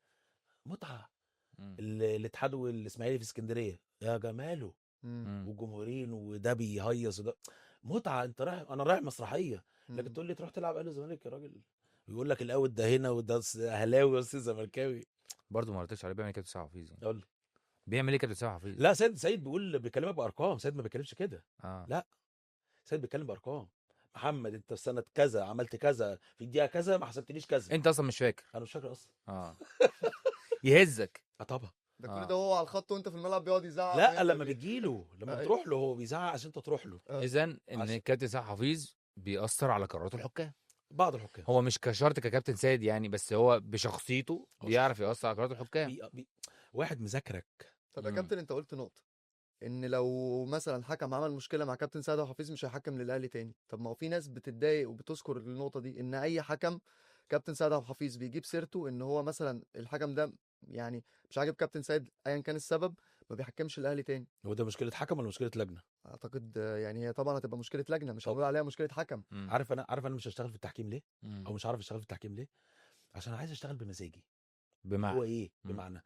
Speaker 2: متعه.
Speaker 3: مم.
Speaker 2: الاتحاد والاسماعيلي في اسكندريه يا جماله،
Speaker 4: مم.
Speaker 3: مم.
Speaker 2: والجمهورين وده بيهيص وده متعه. انت رايح، انا رايح مسرحيه، لكن
Speaker 4: مم.
Speaker 2: تقول لي تروح تلعب اهلي والزمالك يا راجل، ويقول لك الاول ده هنا وده اهلاوي وده زملكاوي.
Speaker 3: برضه ما قلتش عليه بيعمل ايه كابتن سامح حفيظ يعني؟
Speaker 2: قول لي.
Speaker 3: بيعمل ايه كابتن سامح حفيظ؟
Speaker 2: لا سيد بيكلمك بارقام، سيد ما بيتكلمش كده.
Speaker 3: اه
Speaker 2: لا سيد بيتكلم بارقام. محمد انت في سنه كذا عملت كذا، في الدقيقه كذا ما حسبتليش كذا.
Speaker 3: انت اصلا مش فاكر.
Speaker 2: انا مش فاكر اصلا.
Speaker 3: اه يهزك.
Speaker 2: طبعا.
Speaker 4: ده
Speaker 3: آه.
Speaker 4: كل ده هو على الخط وانت في الملعب بيقعد يزعق
Speaker 2: لا
Speaker 4: ويعمل
Speaker 2: لما
Speaker 4: ايه؟
Speaker 2: بتجيله، لما
Speaker 4: أيوة.
Speaker 2: بتروح له هو بيزعق عشان انت تروح له.
Speaker 3: اذا ان
Speaker 2: عشان-
Speaker 3: كابتن سامح حفيظ بيأثر على قرارات الحكام.
Speaker 2: بعض الحكام
Speaker 3: هو مش كشرط ككابتن سيد يعني، بس هو بشخصيته
Speaker 2: هو
Speaker 3: بيعرف يأثر على قرارات الحكام.
Speaker 2: واحد مذاكرك.
Speaker 4: طب يا
Speaker 3: مم.
Speaker 4: كابتن انت قلت نقطة ان لو مثلا حكم عمل مشكلة مع كابتن سيد حفيظ مش هيحكم للاهلي تاني. طب ما هو في ناس بتتضايق وبتذكر النقطة دي ان اي حكم كابتن سيد حفيظ بيجيب سيرته ان هو مثلا الحكم ده يعني مش عاجب كابتن سيد ايا كان السبب، ما بيحكمش الاهلي تاني.
Speaker 2: هو ده مشكله حكم ولا مشكله لجنه؟
Speaker 4: اعتقد يعني هي طبعا هتبقى مشكلة لجنة، مش
Speaker 2: طب
Speaker 4: هنقول عليها مشكلة حكم.
Speaker 3: مم.
Speaker 2: عارف انا مش هشتغل في التحكيم ليه؟
Speaker 3: مم.
Speaker 2: او مش عارف اشتغل في التحكيم ليه؟ عشان عايز اشتغل بمزاجي. هو
Speaker 3: بمعنى
Speaker 2: ايه
Speaker 3: مم.
Speaker 2: بمعنى؟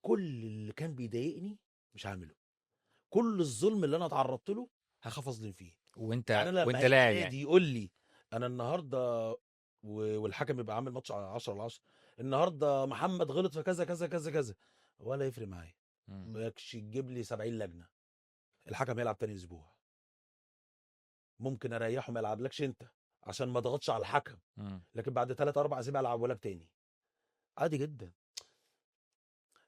Speaker 2: كل اللي كان بيضايقني مش هعمله، كل الظلم اللي انا اتعرضت له هخاف اظلم فيه. يعني انا لما
Speaker 3: وانت
Speaker 2: هيجي
Speaker 3: لاعب
Speaker 2: نادي
Speaker 3: يعني.
Speaker 2: يقول لي انا النهارده والحكم يبقى عامل ماتش 10/10، النهارده محمد غلط في كذا كذا كذا كذا، ولا يفرق معايا.
Speaker 3: مم.
Speaker 2: ويكش تجيب لي 70 لجنه، الحكم يلعب تاني اسبوع، ممكن اريحه ما يلعبلكش انت عشان ما اضغطش على الحكم،
Speaker 3: مم.
Speaker 2: لكن بعد 3 4 اسابيع العبه لك تاني، عادي جدا.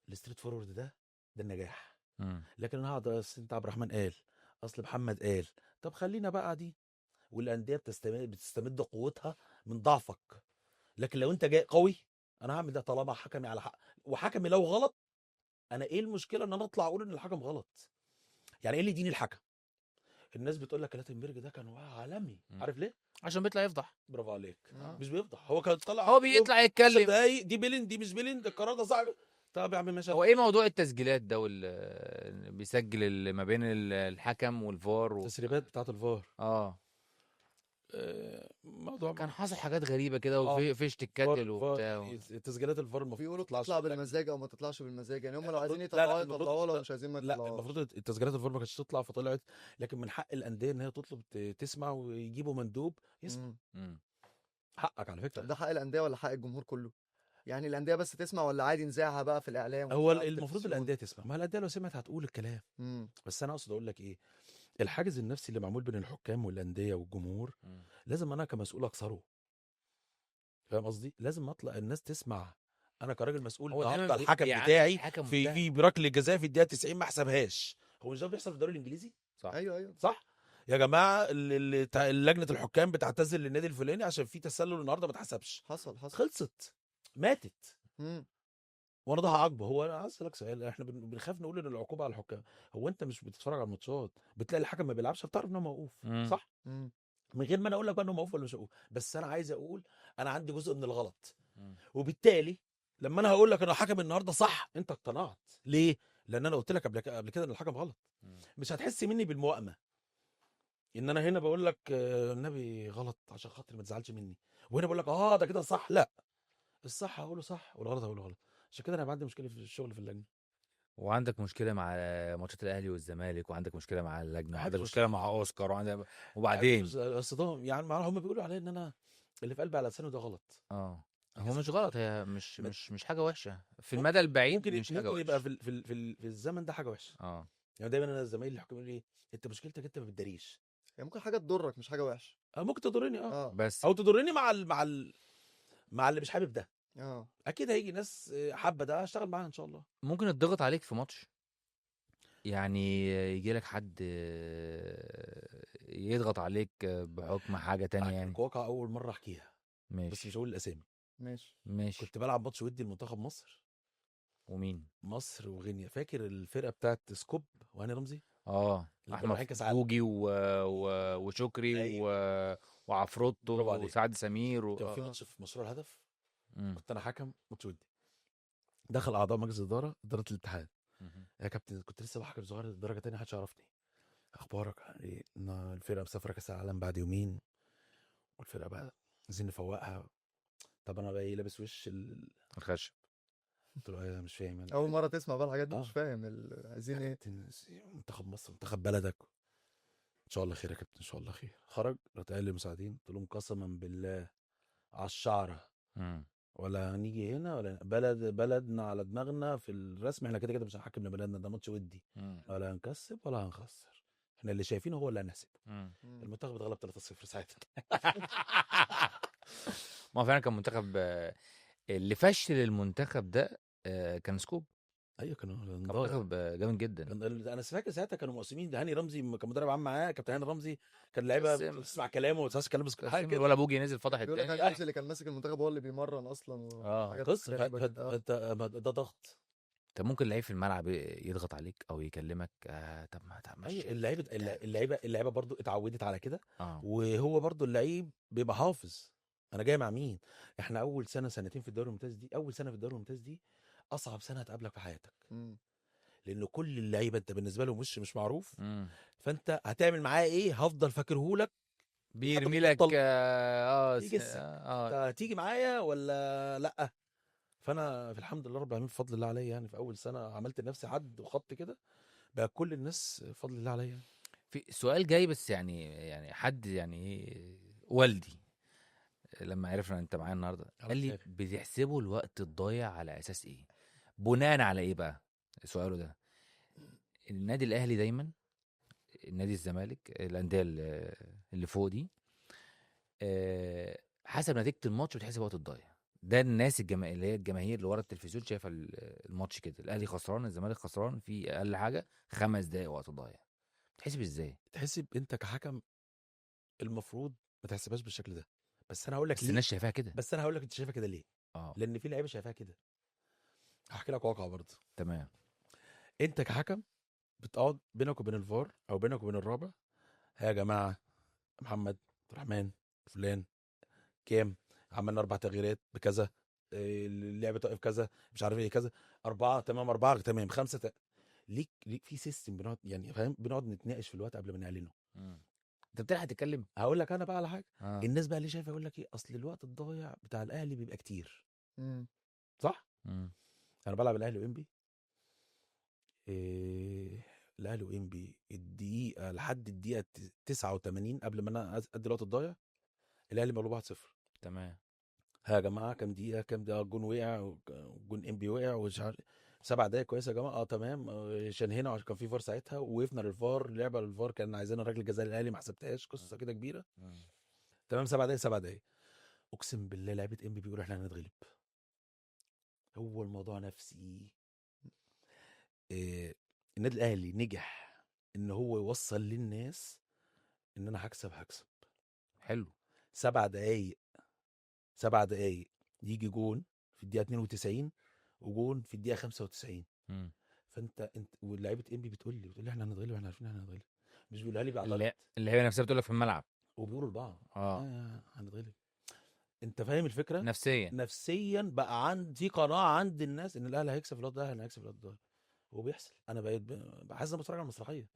Speaker 2: الستريت فورورد ده النجاح.
Speaker 3: مم.
Speaker 2: لكن انا هقعد أصل انت عبد الرحمن قال، اصل محمد قال، طب خلينا بقى دي. والانديه بتستمد قوتها من ضعفك. لكن لو انت جاي قوي، انا هعمل ده طالما حكمي على حق، وحكمي لو غلط، انا ايه المشكله ان انا اطلع اقول ان الحكم غلط؟ يعني ايه اللي يديني الحكم؟ الناس بتقول لك كلاتنبرج ده كان عالمي،
Speaker 3: مم.
Speaker 2: عارف ليه؟
Speaker 3: عشان بيطلع يفضح.
Speaker 2: برافو عليك.
Speaker 4: آه.
Speaker 2: مش بيفضح، هو كان طلع
Speaker 3: هو بيطلع
Speaker 2: 10
Speaker 3: يتكلم.
Speaker 2: دقايق دي بيلين دي مش بيلين، ده القرار ده صعب. طب يا عم ماشي.
Speaker 3: هو ايه موضوع التسجيلات ده بيسجل ما بين الحكم والفار
Speaker 2: التسريبات بتاعت الفار موضوع
Speaker 3: كان حصل حاجات غريبه كده
Speaker 2: اه
Speaker 3: وفي اشتكات وبتاع
Speaker 2: تسجيلات الفار المفروض
Speaker 4: بيقولوا
Speaker 2: تطلعش
Speaker 4: تطلع
Speaker 2: في اللجنة.
Speaker 4: بالمزاج او ما تطلعش بالمزاج، يعني هم لو عايزين
Speaker 2: المفروض لا
Speaker 4: يطلعوها
Speaker 2: المفروض
Speaker 4: يطلعوها، لو مش عايزين ما
Speaker 2: لا
Speaker 4: يطلعوهاش.
Speaker 2: المفروض التسجيلات الفار ما كانتش تطلع فطلعت، لكن من حق الانديه ان هي تطلب تسمع ويجيبوا مندوب يسمع.
Speaker 4: مم.
Speaker 2: حقك على
Speaker 4: طب
Speaker 2: فكره.
Speaker 4: ده حق الانديه ولا حق الجمهور كله؟ يعني الانديه بس تسمع ولا عادي نذاعها بقى في الاعلام
Speaker 2: هو
Speaker 4: ونذاعها في
Speaker 2: المفروض
Speaker 4: التلفزيون؟
Speaker 2: الانديه تسمع، ما الانديه لو سمعت هتقول الكلام. بس انا اقصد اقول لك ايه، الحاجز النفسي اللي معمول بين الحكام والانديه والجمهور لازم انا كمسؤول اكسره. فاهم قصدي؟ لازم اطلع الناس تسمع. انا كراجل مسؤول
Speaker 3: هو دايما
Speaker 2: النهارده
Speaker 3: بيقول
Speaker 2: الحكم
Speaker 3: يا عم
Speaker 2: بتاعي
Speaker 3: الحكم
Speaker 2: في
Speaker 3: مجتهد.
Speaker 2: بركله جزاء في الدقيقه 90 ما حسبهاش. هو مش ده بيحصل في الدوري الانجليزي؟
Speaker 3: صح.
Speaker 4: ايوه
Speaker 2: صح يا جماعه، لجنه الحكام بتعتذر للنادي الفلاني عشان في تسلل النهارده ما اتحسبش.
Speaker 4: حصل.
Speaker 2: خلصت، ماتت،
Speaker 4: مم.
Speaker 2: وانا ده هعاقبه. هو انا عايز اسالك سؤال، احنا بنخاف نقول ان العقوبه على الحكام. هو انت مش بتتفرج على الماتشات بتلاقي الحكم ما بيلعبش بتعرف ان هو موقوف؟ صح؟
Speaker 4: مم.
Speaker 2: من غير ما انا اقول لك بقى انه موقوف ولا مش موقوف، بس انا عايز اقول انا عندي جزء من الغلط.
Speaker 3: مم.
Speaker 2: وبالتالي لما انا هقول لك ان الحكم النهارده صح انت اقتنعت ليه؟ لان انا قلت لك قبل كده ان الحكم غلط. مش هتحس مني بالموائمه ان انا هنا بقول لك النبي غلط عشان خاطر ما تزعلش مني، وهنا بقول لك ده كده صح. لا، الصح هقوله صح والغلط هقوله غلط. عشان كده انا عندي مشكله في الشغل في اللجنه.
Speaker 3: وعندك مشكله مع ماتشات الاهلي والزمالك، وعندك مشكله مع اللجنه،
Speaker 2: ما
Speaker 3: وعندك
Speaker 2: بحبش
Speaker 3: مشكله مع اوسكار، وبعدين
Speaker 2: اصل ده يعني هم بيقولوا عليا ان انا اللي في قلبي على لسانه ده غلط.
Speaker 3: هو مش غلط، هي مش حاجه وحشه في
Speaker 2: ممكن-
Speaker 3: المدى البعيد،
Speaker 2: ممكن
Speaker 3: مش حاجه
Speaker 2: ممكن يبقى
Speaker 3: وحشه.
Speaker 2: في الزمن ده حاجه وحشه.
Speaker 3: اه
Speaker 2: يعني دايما انا زمايلي اللي يحكموا لي انت مشكلتك انت ما بتداريش.
Speaker 4: يعني ممكن حاجه تضرك مش حاجه وحشه.
Speaker 2: ممكن تضرني
Speaker 3: بس
Speaker 2: او تضرني مع اللي مش حابب ده.
Speaker 4: اه
Speaker 2: اكيد هيجي ناس حابه ده هشتغل معاها ان شاء الله.
Speaker 3: ممكن الضغط عليك في ماتش، يعني يجي لك حد يضغط عليك بحكم حاجه تانية يعني.
Speaker 2: واقع اول مره احكيها بس
Speaker 3: ماشي
Speaker 2: مش هقول الاسامي.
Speaker 3: ماشي.
Speaker 2: كنت بلعب ماتش ودي لمنتخب مصر،
Speaker 3: ومين؟
Speaker 2: مصر وغينيا. فاكر الفرقه بتاعت سكوب وهاني رمزي؟
Speaker 3: اه
Speaker 2: اللي كانوا
Speaker 3: احمد
Speaker 2: رايحين كاس عالم.
Speaker 3: فوجي وشكري
Speaker 2: أيوة.
Speaker 3: وعفروتو
Speaker 2: برافو عليك.
Speaker 3: وسعد سمير
Speaker 2: كان في ماتش في مشروع الهدف،
Speaker 3: مم.
Speaker 2: كنت انا حكم ماتش ودي. دخل اعضاء مجلس اداره الاتحاد،
Speaker 3: مهم.
Speaker 2: يا كابتن كنت لسه بحكم صغير درجه تانية محدش يعرفني، اخبارك ايه؟ ان الفرقه مسافره كاس العالم بعد يومين والفرقه بقى عايزين نفوقها. طب انا بقى ايه لابس وش
Speaker 3: الخشب.
Speaker 2: قلت له ايه مش فاهم
Speaker 4: اول مره تسمع بقى الحاجات دي، مش
Speaker 2: آه.
Speaker 4: فاهم عايزين ايه.
Speaker 2: كابتن منتخب مصر منتخب بلدك، ان شاء الله خير يا كابتن ان شاء الله خير. خرج رحت قايل للمساعدين قلت لهم قسما بالله على الشعره
Speaker 3: مم.
Speaker 2: ولا هنيجي هنا ولا بلدنا على دماغنا في الرسم، احنا كده كده مش هنحكم لبلدنا، ده ماتش ودي،
Speaker 3: مم.
Speaker 2: ولا هنكسب ولا هنخسر، احنا اللي شايفينه هو اللي هنحسب.
Speaker 3: مم.
Speaker 2: المنتخب اتغلب 3-0 ساعتها.
Speaker 3: ما هو فعلا كان منتخب اللي فشل المنتخب ده كان سكوب.
Speaker 2: ايوه كان
Speaker 3: كان
Speaker 2: ضايع.
Speaker 3: منتخب جامد جدا.
Speaker 2: انا فاكر ساعتها كانوا مقسمين، هاني رمزي كان مدرب عام معاه، كابتن هاني رمزي كان لعيبه
Speaker 3: قسم.
Speaker 2: بتسمع كلامه وما تسمعش كلامه، حاجه
Speaker 3: قسم
Speaker 2: كده.
Speaker 3: ولا بوجي نزل فتح
Speaker 4: بيقول لك
Speaker 3: التاني.
Speaker 4: هاني رمزي اللي كان ماسك المنتخب هو اللي بيمرن اصلا وحاجات
Speaker 2: قصه
Speaker 4: غريبه كده.
Speaker 2: فانت ده ضغط.
Speaker 3: طب ممكن لعيب في الملعب يضغط عليك او يكلمك طب ما
Speaker 2: اي
Speaker 3: مش
Speaker 2: اللعيبه برضو اتعودت على كده،
Speaker 3: اه
Speaker 2: وهو برضو اللعيب بيبقى حافظ انا جاي مع مين. احنا اول سنه سنتين في الدوري الممتاز دي، اول سنه في الدوري الممتاز دي اصعب سنه هتقابلك في حياتك،
Speaker 4: مم.
Speaker 2: لان كل اللعيبه انت بالنسبه لهم مش معروف،
Speaker 3: امم
Speaker 2: فانت هتعمل معاه ايه هفضل فاكرهولك
Speaker 3: بيرمي لك
Speaker 2: بطل
Speaker 3: اه
Speaker 2: يجس، انت هتيجي معايا ولا لا. فانا في الحمد لله رب العالمين بفضل الله عليا، يعني في اول سنه عملت لنفسي حد وخط كده بقى كل الناس بفضل الله عليا.
Speaker 3: في سؤال جاي بس يعني حد يعني والدي لما عرفنا انت معايا النهارده قال لي
Speaker 2: خير.
Speaker 3: بتحسبوا الوقت الضايع على اساس ايه؟ بناء على ايه بقى؟ سؤاله ده. النادي الاهلي دايما، النادي الزمالك، الانديه اللي فوق دي حسب نتيجه الماتش بتحسب وقت الضايع. ده الناس اللي هي الجماهير اللي ورا التلفزيون شايفه الماتش كده، الاهلي خسران الزمالك خسران في اقل حاجه 5 دقايق وقت ضايع. بتحسب ازاي؟
Speaker 2: تحسب انت كحكم المفروض ما تحسبهاش بالشكل ده، بس انا هقول لك
Speaker 3: بس
Speaker 2: ليه.
Speaker 3: الناس شايفاها كده.
Speaker 2: بس انا هقول لك انت شايفها كده ليه.
Speaker 3: اه
Speaker 2: لان في لعيبه شايفاها كده. هحكي لك واقع برضه.
Speaker 3: تمام.
Speaker 2: انت كحكم بتقعد بينك وبين الفار او بينك وبين الرابع، ها يا جماعه محمد عبد الرحمن فلان كام، عملنا 4 تغييرات بكذا، اللعبه توقف كذا مش عارف ايه كذا، 4 تمام 4 تمام 5 ليك في سيستم بنقعد يعني فاهم، بنقعد نتناقش في الوقت قبل ما نعلنه.
Speaker 3: انت بتلحق تتكلم.
Speaker 2: هقول لك انا بقى على حاجه.
Speaker 3: اه
Speaker 2: الناس بقى اللي شايفه يقول لك ايه، اصل الوقت الضايع بتاع الاهلي بيبقى كتير،
Speaker 4: مم.
Speaker 2: صح.
Speaker 3: مم.
Speaker 2: انا بلعب الاهلي وانبي، إيه الاهلي وانبي الدقيقه لحد الدقيقه 89 قبل ما انا ادي الوقت الضايع الاهلي مغلوب 1-0.
Speaker 3: تمام.
Speaker 2: ها يا جماعه كام دقيقه الجون وقع، الجون انبي وقع ومش عارف 7 دقايق كويسه يا جماعه، تمام، عشان هنا عشان كان في فار ساعتها ووقفنا للفار، لعبه للفار كان عايزين الراجل الجزائري الاهلي ما حسبتهاش، قصه كده كبيره. تمام 7 دقايق 7 دقايق، اقسم بالله لعيبه انبي بيقولوا احنا هنتغلب. هو الموضوع نفسي. إيه النادي الاهلي نجح ان هو يوصل للناس ان انا هكسب.
Speaker 3: حلو.
Speaker 2: 7 دقايق 7 دقايق يجي جون في الدقيقه 92 وجون في الدقيقه 95.
Speaker 3: مم.
Speaker 2: فانت واللعيبه انبي بتقول لي احنا هنتغلب، احنا عارفين احنا هنتغلب، مش بيقولها لي بعضلات
Speaker 3: اللعيبه نفسها بتقول لك في الملعب.
Speaker 2: وبيقولوا لبعض
Speaker 3: اه
Speaker 2: هنتغلب. انت فاهم الفكره.
Speaker 3: نفسيا.
Speaker 2: نفسيا بقى عندي قناعه عند الناس ان الاهلي هيكسب في الوقت ده، الاهلي هيكسب في الوقت ده، وبيحصل. انا بقيت بحس ان بتفرج على مسرحيه.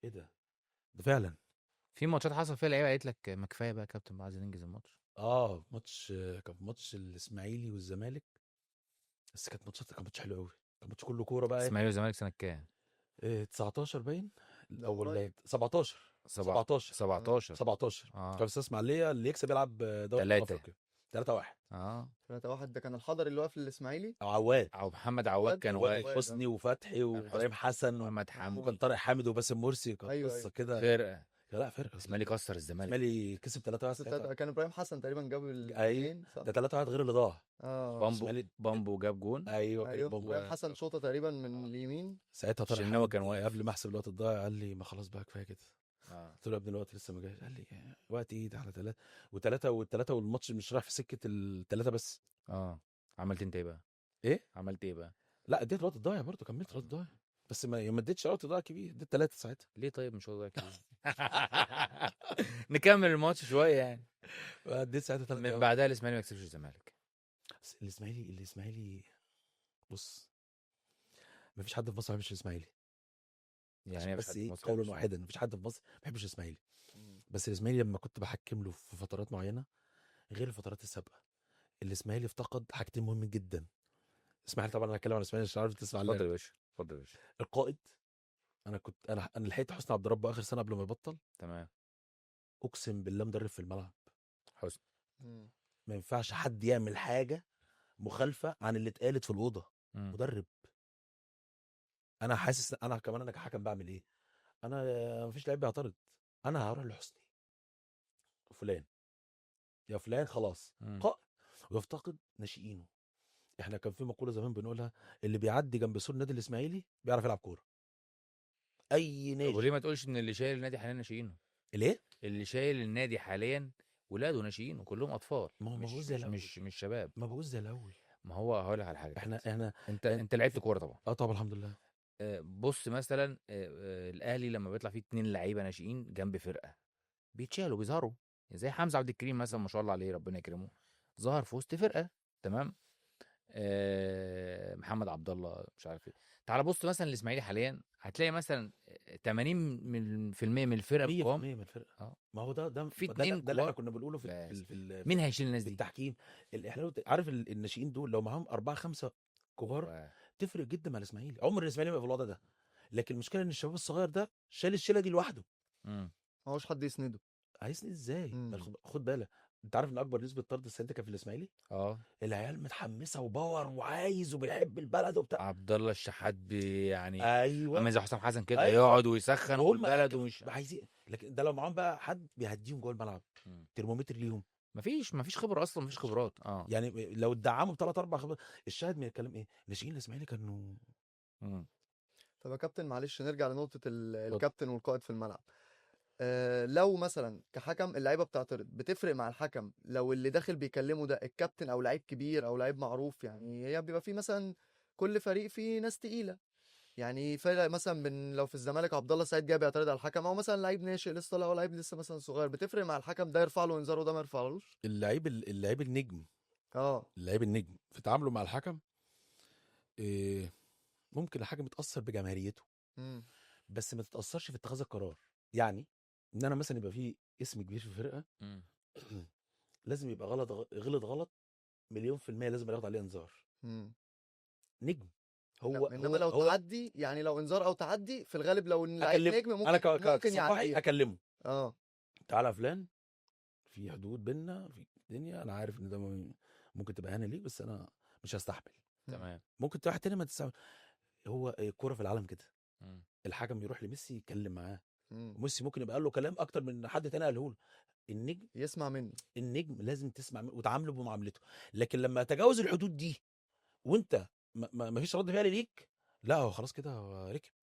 Speaker 2: ايه ده فعلا.
Speaker 3: في ماتشات حصل فيها لعيبه قالت لك ما كفايه بقى يا كابتن بقى عايزين ننجز الماتش.
Speaker 2: ماتش كان ماتش الاسماعيلي والزمالك، بس كان ماتش حلو قوي، كان ماتش كله كوره بقى.
Speaker 3: اسماعيلي والزمالك سنه كام؟
Speaker 2: 19 باين الاول
Speaker 4: قريب.
Speaker 2: لعب 17 17
Speaker 3: 17
Speaker 2: 17 كان استاذ اسماعيليه اللي يكسب يلعب دوري
Speaker 3: تلاتة.
Speaker 2: افريقيا 3-1.
Speaker 3: اه
Speaker 4: 3-1 ده كان الحضري اللي واقف للاسماعيلي.
Speaker 2: او عواد
Speaker 3: او محمد عواد كان
Speaker 4: عواد.
Speaker 3: واقف.
Speaker 2: حسني وفتحي وابراهيم حسن
Speaker 3: محمد حمدي.
Speaker 2: وكان طارق حامد وباسم مرسي، كانت
Speaker 4: أيوة،
Speaker 2: قصه
Speaker 4: أيوة.
Speaker 2: كده.
Speaker 3: فرقه.
Speaker 2: لا فرقه
Speaker 3: اسماعيلي كسر الزمالك.
Speaker 2: اسماعيلي كسب 3-1 ساعتها.
Speaker 4: كان ابراهيم حسن تقريبا جاب
Speaker 2: ايوه
Speaker 4: الجين صح.
Speaker 2: ده 3-1 غير اللي ضاع.
Speaker 3: بامبو
Speaker 2: إسماعيلي-
Speaker 3: بامبو جاب جون.
Speaker 2: ايوه
Speaker 4: ايوه
Speaker 2: بومبو.
Speaker 4: ابراهيم حسن شوطه تقريبا من اليمين.
Speaker 2: ساعتها طارق
Speaker 3: الشناوي
Speaker 2: حامد
Speaker 3: كان واقف.
Speaker 2: قبل ما احسب الوقت الضايع قال لي ما خلاص بقى كفايه كده.
Speaker 3: اه
Speaker 2: قلت له يا ابني الوقت لسه ما جاش، قال لي وقت ايه ده على 3 والماتش مش رايح في سكه ال3 بس.
Speaker 3: عملت انت ايه بقى؟
Speaker 2: ايه
Speaker 3: عملت ايه بقى؟
Speaker 2: لا اديت الوقت الضايع برضه، كملت الوقت الضايع بس ما اديتش الوقت الضايع كبير، اديت 3 ساعتها.
Speaker 3: ليه طيب مش وضعك كده؟ نكمل الماتش شويه يعني.
Speaker 2: اديت ساعتها 3
Speaker 3: من بعدها الاسماعيلي ما كسبش الزمالك.
Speaker 2: الاسماعيلي بص، ما فيش حد في مصر ما بيحبش الاسماعيلي،
Speaker 3: يعني
Speaker 2: بس
Speaker 3: مش
Speaker 2: ايه
Speaker 3: مصر
Speaker 2: قولا
Speaker 3: مش-
Speaker 2: واحدا ما فيش حد في مصر ما بيحبش الاسماعيلي. بس الاسماعيلي لما كنت بحكم له في فترات معينه غير الفترات السابقه، الاسماعيلي افتقد حاجتين مهمين جدا. اسماعيلي طبعا انا هتكلم عن الاسماعيلي عشان عارف تسمع
Speaker 3: اتفضل يا باشا اتفضل يا باشا.
Speaker 2: القائد. انا لحقت حسني عبد ربه اخر سنه قبل ما يبطل،
Speaker 3: تمام.
Speaker 2: اقسم بالله مدرب في الملعب
Speaker 3: حسن.
Speaker 2: ما ينفعش حد يعمل حاجه مخالفه عن اللي اتقالت في الاوضه.
Speaker 3: مم.
Speaker 2: مدرب. انا حاسس انا كمان انا كحكم بعمل ايه، انا مفيش لعيب بيعترض، انا هروح لحسني فلان يا فلان خلاص
Speaker 3: مم.
Speaker 2: ويفتقد ناشئينه. احنا كان في مقوله زمان بنقولها، اللي بيعدي جنب سور النادي الاسماعيلي بيعرف يلعب كوره. اي
Speaker 3: طب وليه
Speaker 2: ناشئ.
Speaker 3: ما تقولش ان اللي شايل النادي حاليا ناشئينه؟
Speaker 2: ليه؟
Speaker 3: اللي شايل النادي حاليا ولاده ناشئين وكلهم اطفال،
Speaker 2: ما هو ما
Speaker 3: مش
Speaker 2: بقوش زي
Speaker 3: مش
Speaker 2: الاول.
Speaker 3: مش شباب.
Speaker 2: ما بقوش زي الاول.
Speaker 3: ما هو هقول لك على حاجه يا
Speaker 2: احنا
Speaker 3: كابتن.
Speaker 2: احنا
Speaker 3: انت لعبت كوره طبعا.
Speaker 2: اه طبعا الحمد لله.
Speaker 3: بص مثلا الاهلي لما بيطلع فيه 2 لعيبه ناشئين جنب فرقه بيتشالوا بيظهروا، زي حمزه عبد الكريم مثلا ما شاء الله عليه ربنا يكرمه، ظهر في وسط فرقه. تمام. محمد عبد الله مش عارف ايه. تعال بص مثلا الاسماعيلي حاليا هتلاقي مثلا 80% من الفرقه
Speaker 2: 100%
Speaker 3: بالقوام.
Speaker 2: من الفرقه.
Speaker 3: اه
Speaker 2: ما هو ده
Speaker 3: في
Speaker 2: ده
Speaker 3: اتنين
Speaker 2: ده اللي احنا
Speaker 3: كبار
Speaker 2: كنا بنقوله
Speaker 3: بس.
Speaker 2: في
Speaker 3: مين هيشيل الناس
Speaker 2: في
Speaker 3: دي؟
Speaker 2: التحكيم. احنا عارف الناشئين دول لو معاهم 4 5 كبار
Speaker 3: و-
Speaker 2: تفرق جدا مع الاسماعيلي. عمر الاسماعيلي ما يبقى في الوضع ده، لكن المشكله ان الشباب الصغير ده شال الشيله دي لوحده.
Speaker 3: مم.
Speaker 4: ما هوش حد يسنده.
Speaker 2: هيسند ازاي؟
Speaker 4: مم.
Speaker 2: خد بالك، انت عارف ان اكبر نسبه طرد السنه دي كان في الاسماعيلي.
Speaker 3: اه
Speaker 2: العيال متحمسه وباور وعايز وبيحب البلد وبتاع.
Speaker 3: عبد الله الشحات يعني
Speaker 2: ايوه
Speaker 3: عامل زي حسام حسن كده
Speaker 2: ايوه.
Speaker 3: يقعد ويسخن
Speaker 2: وهو
Speaker 3: والبلد ومش
Speaker 2: عايزين، لكن ده لو معاهم بقى حد بيهديهم جوه الملعب،
Speaker 3: مم.
Speaker 2: ترمومتر ليهم.
Speaker 3: مفيش خبره اصلا، مفيش خبرات. اه
Speaker 2: يعني لو اتدعموا بثلاث اربع خبرات. الشاهد من الكلام ايه؟ ناشئين الاسماعيلي كانوا.
Speaker 3: مم.
Speaker 4: طب يا كابتن معلش نرجع لنقطة
Speaker 3: اتفضل.
Speaker 4: الكابتن والقائد في الملعب. لو مثلا كحكم اللعيبة بتعترض، بتفرق مع الحكم لو اللي داخل بيكلمه ده الكابتن او لعيب كبير او لعيب معروف؟ يعني هي بيبقى في مثلا كل فريق فيه ناس تقيلة. يعني فرق مثلا من لو في الزمالك عبد الله السعيد جاي بيعترض على الحكم، او مثلا لعيب ناشئ لسه طالع او لعيب لسه مثلا صغير، بتفرق مع الحكم ده يرفع له انذار وده ما يرفعلوش؟
Speaker 2: اللعيب النجم.
Speaker 4: اه.
Speaker 2: اللعيب النجم في تعامله مع الحكم، إيه، ممكن الحكم يتاثر بجماهيريته
Speaker 4: امم.
Speaker 2: بس ما تتاثرش في اتخاذ القرار. يعني ان انا مثلا يبقى في اسم كبير في الفرقه
Speaker 3: مم.
Speaker 2: لازم يبقى غلط 1,000,000% لازم ياخد عليه انذار.
Speaker 4: امم.
Speaker 2: نجم. هو
Speaker 4: انما لو
Speaker 2: هو
Speaker 4: تعدي، يعني لو انذار او تعدي في الغالب لو اللعيب
Speaker 2: اكلم
Speaker 4: نجم
Speaker 2: انا
Speaker 4: ممكن
Speaker 2: كصفاحي
Speaker 4: يعديها.
Speaker 2: اكلمه.
Speaker 4: اه.
Speaker 2: تعالى يا فلان، في حدود بينا في الدنيا، انا عارف ان ده ممكن تبقى هانه ليك بس انا مش هستحمل.
Speaker 3: تمام.
Speaker 2: ممكن واحد تاني ما تستحمل. هو الكوره في العالم كده.
Speaker 3: مم.
Speaker 2: الحكم يروح لميسي يتكلم معاه،
Speaker 4: مم.
Speaker 2: وميسي ممكن يبقى قال له كلام اكتر من حد تاني قاله له. النجم
Speaker 4: يسمع منه.
Speaker 2: لازم تسمع وتعامله بمعاملته. لكن لما تجاوز الحدود دي وانت ما فيش رد فعل ليك، لا هو خلاص كده هو ركب.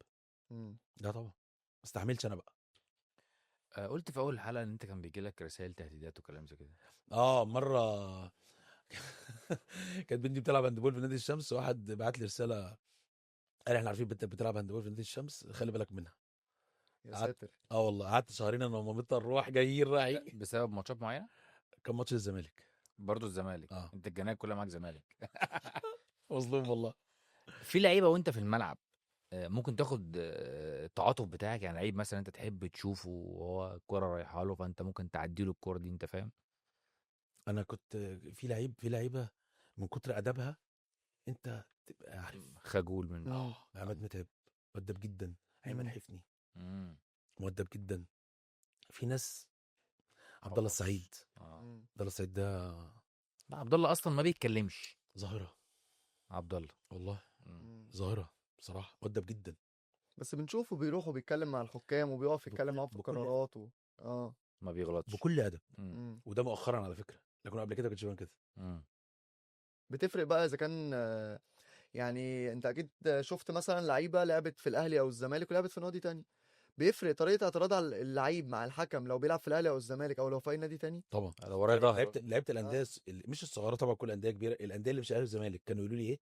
Speaker 4: مم.
Speaker 2: لا طبعا ما استحملش انا بقى.
Speaker 3: قلت في اول الحلقه ان انت كان بيجي لك رسائل تهديدات وكلام زي كده.
Speaker 2: مره كانت بنتي بتلعب هاندبول في نادي الشمس، واحد بعت لي رساله قال احنا عارفين بنتك بتلعب هاندبول في نادي الشمس، خلي بالك منها.
Speaker 4: يا
Speaker 2: قعدت
Speaker 4: ساتر.
Speaker 2: والله قعدت شهرين انا ومامتها نروح جايين رايحين.
Speaker 3: بسبب ماتشات معينه؟
Speaker 2: كان ماتش الزمالك.
Speaker 3: برضه الزمالك.
Speaker 2: اه
Speaker 3: انت الجنايه كلها معاك زمالك.
Speaker 2: مظلوم والله.
Speaker 3: في لعيبه وانت في الملعب ممكن تاخد التعاطف بتاعك، يعني لعيب مثلا انت تحب تشوفه وهو الكوره رايحه له فانت ممكن تعدي له الكوره دي، انت فاهم؟
Speaker 2: انا كنت في لعيبه من كتر ادبها انت تبقى عارف.
Speaker 3: خجول من
Speaker 4: مم.
Speaker 2: عماد متعب مؤدب جدا. ايمن
Speaker 4: مم.
Speaker 2: حفني
Speaker 3: مم.
Speaker 2: مؤدب جدا. في ناس عبد الله
Speaker 3: خلاص.
Speaker 2: السعيد.
Speaker 4: مم.
Speaker 2: عبد الله السعيد ده
Speaker 3: لا عبد الله اصلا ما بيتكلمش.
Speaker 2: ظاهره
Speaker 3: عبد الله.
Speaker 2: والله،
Speaker 4: مم.
Speaker 2: ظاهره بصراحه مؤدب جدا.
Speaker 4: بس بنشوفه بيروح وبيتكلم مع الحكام وبيقف يتكلم معاهم في القرارات اه.
Speaker 3: ما بيغلطش.
Speaker 2: بكل ادب.
Speaker 3: مم.
Speaker 4: مم.
Speaker 2: وده مؤخرا على فكره، لكن قبل كده ما كنتش بعمل كده.
Speaker 3: مم.
Speaker 4: بتفرق بقى اذا كان يعني انت اكيد شفت مثلا لعيبه لعبت في الاهلي او الزمالك ولعبت في نادي تاني، بيفرق طريقه اعتراض على اللعيب مع الحكم لو بيلعب في الاهلي او الزمالك او لو في اي نادي تاني؟
Speaker 2: طبعا
Speaker 3: لو ورايا ظهر.
Speaker 2: لعبت الانديه مش الصغيره طبعا، كل الانديه كبيره. الانديه اللي مش الاهلي والزمالك كانوا يقولوا لي ايه؟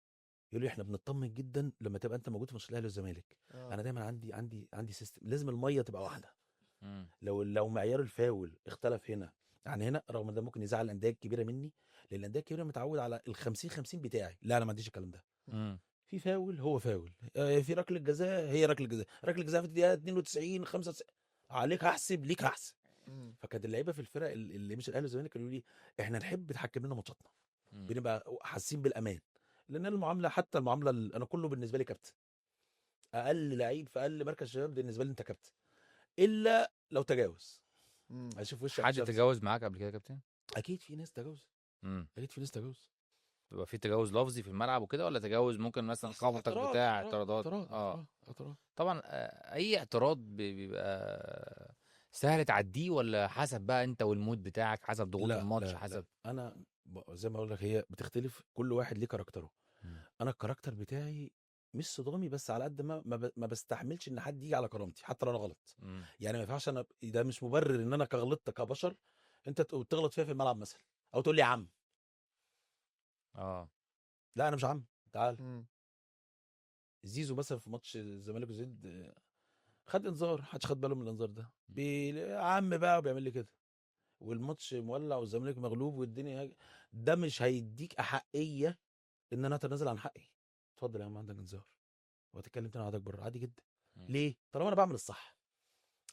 Speaker 2: يقولوا لي احنا بنطمن جدا لما تبقى انت موجود في ماتش الاهلي والزمالك. انا دايما عندي سيستم، لازم الميه تبقى واحده.
Speaker 3: مم.
Speaker 2: لو معيار الفاول اختلف هنا عن هنا، رغم ان ده ممكن يزعل الانديه الكبيره مني، لان الانديه الكبيره متعود على ال 50-50 بتاعي. لا انا ما عنديش الكلام ده.
Speaker 3: مم.
Speaker 2: في فاول هو فاول، في ركله جزاء هي ركله جزاء، ركله جزاء في الدقيقه 92 95 عليك هحسب ليك هحسب.
Speaker 4: مم.
Speaker 2: فكانت اللعيبه في الفرق اللي مش الاهلي والزمالك كانوا يقولوا لي احنا نحب تحكم لنا ماتشاتنا،
Speaker 3: مم.
Speaker 2: بنبقى حاسين بالامان. لان المعامله، حتى المعامله انا كله بالنسبه لي كابتن. اقل لعيب في اقل مركز شباب بالنسبه لي انت كابتن، الا لو تجاوز.
Speaker 4: مم.
Speaker 2: اشوف وشك
Speaker 3: حد
Speaker 2: شمس.
Speaker 3: تجاوز معاك قبل كده يا كابتن؟
Speaker 2: اكيد في ناس تجاوز.
Speaker 3: مم.
Speaker 2: اكيد في ناس تجاوز.
Speaker 3: بيبقى في تجاوز لفظي في الملعب وكده، ولا تجاوز ممكن مثلا خبطك بتاع اعتراضات؟
Speaker 2: اعتراض.
Speaker 3: طبعا اي اعتراض بيبقى سهل تعديه، ولا حسب بقى انت والمود بتاعك، حسب ضغوط
Speaker 2: لا
Speaker 3: الماتش،
Speaker 2: لا
Speaker 3: حسب؟
Speaker 2: لا. انا زي ما اقول لك هي بتختلف، كل واحد ليه كاركتره. انا الكاركتر بتاعي مش صدامي، بس على قد ما بستحملش ان حد يجي على كرامتي حتى لو انا غلط. يعني ما ينفعش انا، ده مش مبرر ان انا كغلطت كبشر انت تغلط فيها في الملعب مثلا، او تقول لي يا عم.
Speaker 3: اه
Speaker 2: لا انا مش عم، تعال.
Speaker 4: مم.
Speaker 2: زيزو مثلا في ماتش الزمالك وزد خد انذار، محدش خد باله من الانذار ده، يا عم بقى وبيعمل لي كده، والماتش مولع والزمالك مغلوب والدنيا ده مش هيديك احقيه ان انا اتنازل عن حقي. اتفضل يا عم عندك انذار، وهتتكلم تاني عادك بره عادي جدا.
Speaker 3: مم.
Speaker 2: ليه؟ طالما انا بعمل الصح،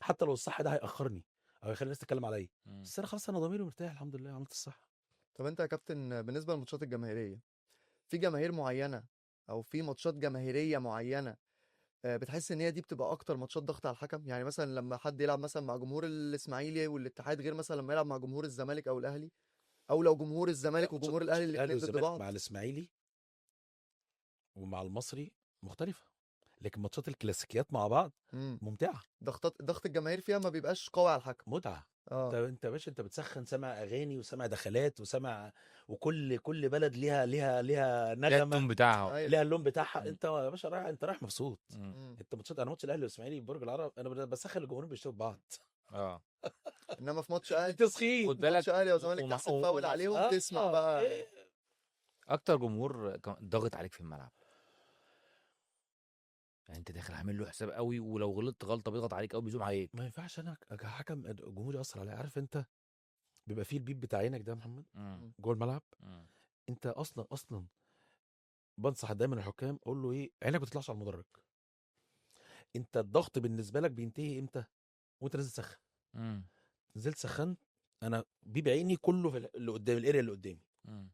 Speaker 2: حتى لو الصح ده هيأخرني او هيخلي الناس تتكلم عليا،
Speaker 3: مم.
Speaker 2: بس انا خلاص انا ضميري مرتاح الحمد لله عملت الصح.
Speaker 4: طب انت يا كابتن بالنسبه للماتشات الجماهيريه، في جماهير معينه او في ماتشات جماهيريه معينه بتحس ان هي دي بتبقى اكتر ماتشات ضغط على الحكم؟ يعني مثلا لما حد يلعب مثلا مع جمهور الاسماعيلي والاتحاد، غير مثلا لما يلعب مع جمهور الزمالك او الاهلي، او لو جمهور
Speaker 2: لا
Speaker 4: الزمالك
Speaker 2: ماتشات
Speaker 4: وجمهور الاهلي
Speaker 2: الاهلي
Speaker 4: الاثنين ضد
Speaker 2: والزمالك
Speaker 4: بعض.
Speaker 2: مع الاسماعيلي ومع المصري مختلفه، لكن ماتشات الكلاسيكيات مع بعض
Speaker 4: امم
Speaker 2: ممتعه،
Speaker 4: ضغط الجماهير فيها ما بيبقاش قوي على الحكم.
Speaker 2: متعه. انت
Speaker 4: اه.
Speaker 2: انت يا باشا انت بتسخن، سامع اغاني وسامع دخلات وسامع، وكل بلد ليها
Speaker 3: ليها التون
Speaker 2: نغمه،
Speaker 3: بتاعها.
Speaker 4: ايوه.
Speaker 2: ليها اللون بتاعها.
Speaker 3: مم.
Speaker 2: انت يا باشا رايح، انت رايح مبسوط.
Speaker 3: مم.
Speaker 4: مم.
Speaker 2: انت ماتشات، انا ماتش الاهلي والاسماعيلي في برج العرب انا بسخن الجمهورين بيشتموا بعض.
Speaker 3: اه
Speaker 4: انما في ماتش اهلي،
Speaker 2: تسخين.
Speaker 3: خد بالك.
Speaker 4: ماتش اهلي وزمالك
Speaker 3: ومع
Speaker 4: تحسب فاول
Speaker 3: ومع
Speaker 4: عليهم تسمع بقى.
Speaker 2: إيه.
Speaker 3: اكتر جمهور ضاغط عليك في الملعب، يعني انت داخل عامل له حساب قوي، ولو غلطت غلطه بيضغط عليك قوي، بيزوم عليك.
Speaker 2: ما ينفعش انا كحكم جمهوري ياثر عليا. عارف انت بيبقى فيه البيب بتاع عينك ده يا محمد
Speaker 3: مم.
Speaker 2: جوه الملعب.
Speaker 3: مم.
Speaker 2: انت اصلا بنصح دايما الحكام اقول له ايه، عينك ما تطلعش على المدرج. انت الضغط بالنسبه لك بينتهي امتى؟ وانت نازل تسخن.
Speaker 3: مم.
Speaker 2: نزلت سخنت، انا بيب عيني كله في اللي قدام الاريا اللي قدامي.
Speaker 3: مم.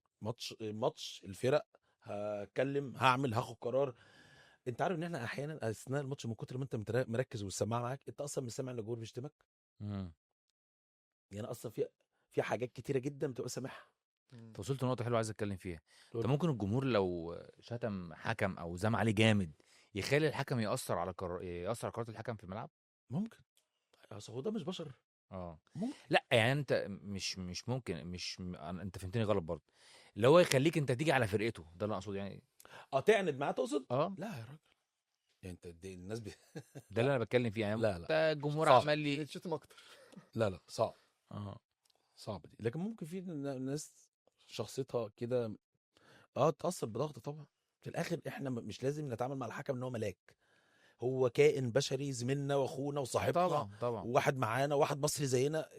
Speaker 2: ماتش الفرق، هتكلم هعمل هاخد قرار. انت عارف ان احنا احيانا اثناء الماتش من كتر ما انت مركز والسماعه معاك انت اصلا مش سامع ان الجمهور بيشتمك.
Speaker 3: مم.
Speaker 2: يعني اصلا في حاجات كتيره جدا بتبقى سامعها.
Speaker 4: مم.
Speaker 3: انت وصلت لنقطه حلوه عايز اتكلم فيها.
Speaker 2: تقول
Speaker 3: انت ممكن الجمهور لو شتم حكم او زم عليه جامد يخلي الحكم ياثر على قرارات الحكم في الملعب.
Speaker 2: ممكن، اصل هو ده مش بشر.
Speaker 3: اه
Speaker 2: ممكن.
Speaker 3: لا يعني انت مش ممكن انت فهمتني غلط برضه، اللي هو يخليك انت تيجي على فرقته، ده اللي اقصده يعني.
Speaker 2: تعند معاه تقصد؟
Speaker 3: اه
Speaker 2: لا يا راجل، يعني انت الناس
Speaker 3: ده اللي انا بتكلم فيه يعني.
Speaker 2: لا
Speaker 3: انت
Speaker 2: لا
Speaker 3: الجمهور
Speaker 2: صعب.
Speaker 3: عمال لي.
Speaker 4: يتشتم اكتر.
Speaker 2: لا صعب،
Speaker 3: اه
Speaker 2: صعب دي. لكن ممكن في ناس شخصيتها كده تأثر بضغط طبعا. في الاخر احنا مش لازم نتعامل مع الحكم ان هو ملاك، هو كائن بشري زميلنا واخونا وصاحبنا،
Speaker 3: طبعا
Speaker 2: وواحد معانا، واحد مصري زينا.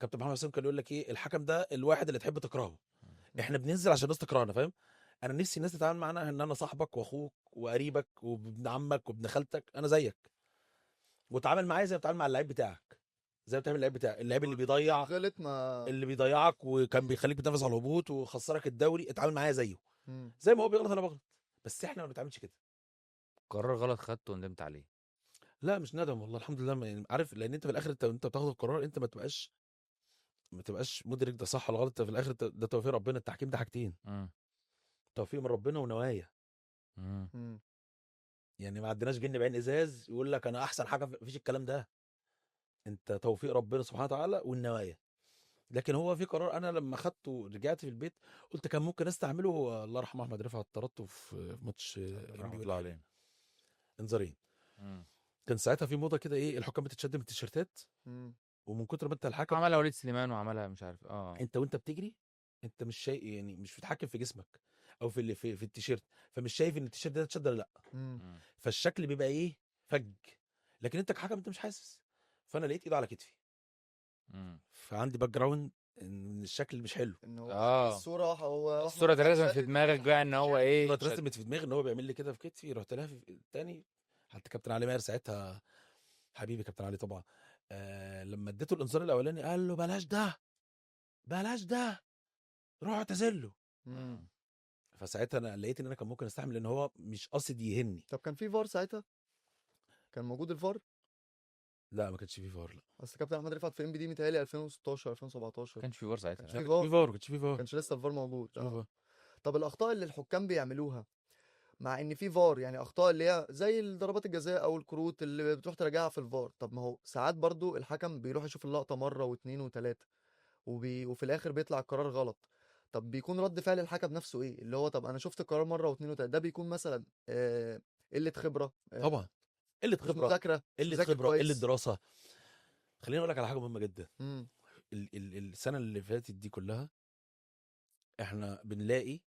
Speaker 2: كابتن محمد حسين كان يقول لك ايه، الحكم ده الواحد اللي تحب تكرهه. احنا بننزل عشان الناس تكرهنا، فاهم؟ انا نفسي الناس تتعامل معانا ان انا صاحبك واخوك وقريبك وابن عمك وابن خالتك، انا زيك، وتعامل معايا زي ما بتعامل مع اللعيب بتاعك، زي ما بتعمل اللعيب بتاعك، اللعيب
Speaker 4: غلط ما.
Speaker 2: اللي بيضيعك وكان بيخليك بتنافس على الهبوط وخسرك الدوري، اتعامل معايا زيه،
Speaker 4: مم.
Speaker 2: زي ما هو بيغلط انا بغلط، بس احنا ما بنتعاملش كده.
Speaker 3: قرار غلط خدته وندمت عليه.
Speaker 2: لا مش ندم والله الحمد لله، يعني عارف، لان انت في الاخر انت بتاخد القرار، انت ما تبقاش مدرك ده صح ولا غلط. انت في الاخر ده توفيق ربنا. التحكيم ده حاجتين،
Speaker 3: مم.
Speaker 2: توفيق من ربنا ونوايا.
Speaker 3: مم.
Speaker 4: مم.
Speaker 2: يعني ما عندناش جن بعين ازاز يقول لك انا احسن حاجه، مفيش الكلام ده. انت توفيق ربنا سبحانه وتعالى والنوايا. لكن هو في قرار انا لما خدته رجعت في البيت قلت كان ممكن استعمله، الله يرحمه احمد رفعت طردته في ماتش
Speaker 3: رحمه
Speaker 2: انبي
Speaker 3: الله
Speaker 2: والاهلي،
Speaker 3: عليه.
Speaker 2: انذارين.
Speaker 3: مم.
Speaker 2: كان ساعتها في موضه كده ايه، الحكام بتتشد من التيشيرتات،
Speaker 4: مم.
Speaker 2: ومن كتر ما انت الحكم
Speaker 3: عملها وليد سليمان وعملها مش عارف
Speaker 2: انت وانت بتجري انت مش شايف، يعني مش بتتحكم في جسمك او في التيشيرت، فمش شايف ان التيشيرت ده اتشد ولا لا،
Speaker 4: مم.
Speaker 3: مم.
Speaker 2: فالشكل بيبقى ايه، فج. لكن انت كحكم انت مش حاسس. فانا لقيت ايده على كتفي،
Speaker 3: مم.
Speaker 2: فعندي باك جراوند ان الشكل مش حلو.
Speaker 4: انه
Speaker 3: اه
Speaker 4: الصوره هو
Speaker 3: الصورة اترسمت في دماغك بقى ان هو ايه
Speaker 2: الصورة اترسمت في دماغي ان هو بيعمل لي كده في كتفي، رحت لافف تاني. حتى كابتن علي ماهر ساعتها، حبيبي كابتن علي طبعا، لما اديته الانذار الاولاني قال له بلاش ده، بلاش ده، روح اعتذر له.
Speaker 4: مم.
Speaker 2: فساعتها انا لقيت ان انا كان ممكن استحمل لان هو مش قاصد يهني.
Speaker 4: طب كان في فار ساعتها؟ كان موجود الفار؟
Speaker 2: لا ما كانش فيه فار، لا
Speaker 4: اصل كابتن احمد رفعت في ام بي دي متهيألي 2016
Speaker 3: ما
Speaker 4: 2017
Speaker 3: كانش في فار ساعتها.
Speaker 4: كانش
Speaker 2: لا،
Speaker 4: في
Speaker 2: ما كانش
Speaker 4: فار.
Speaker 2: فيه فار، ما كانش فيه فار.
Speaker 4: كانش لسه الفار موجود.
Speaker 2: ما كانش فيه فار.
Speaker 4: طب الاخطاء اللي الحكام بيعملوها مع ان في فار، يعني اخطاء اللي هي زي ضربات الجزاء او الكروت اللي بتروح تراجعها في الفار، طب ما هو ساعات برضو الحكم بيروح يشوف اللقطة مرة واثنين وثلاثة وفي الاخر بيطلع القرار غلط. طب بيكون رد فعل الحكم نفسه ايه؟ اللي هو طب انا شفت القرار مره واثنين وثلاثه، ده بيكون مثلا قله خبره،
Speaker 2: طبعا قله
Speaker 4: مش
Speaker 2: خبره،
Speaker 4: مذاكره، مش
Speaker 2: قله
Speaker 4: مذاكر
Speaker 2: خبره، قله
Speaker 4: كويس.
Speaker 2: دراسه. خليني اقول لك على حاجه مهمه جدا.
Speaker 4: امم.
Speaker 2: السنه اللي فاتت دي كلها احنا بنلاقي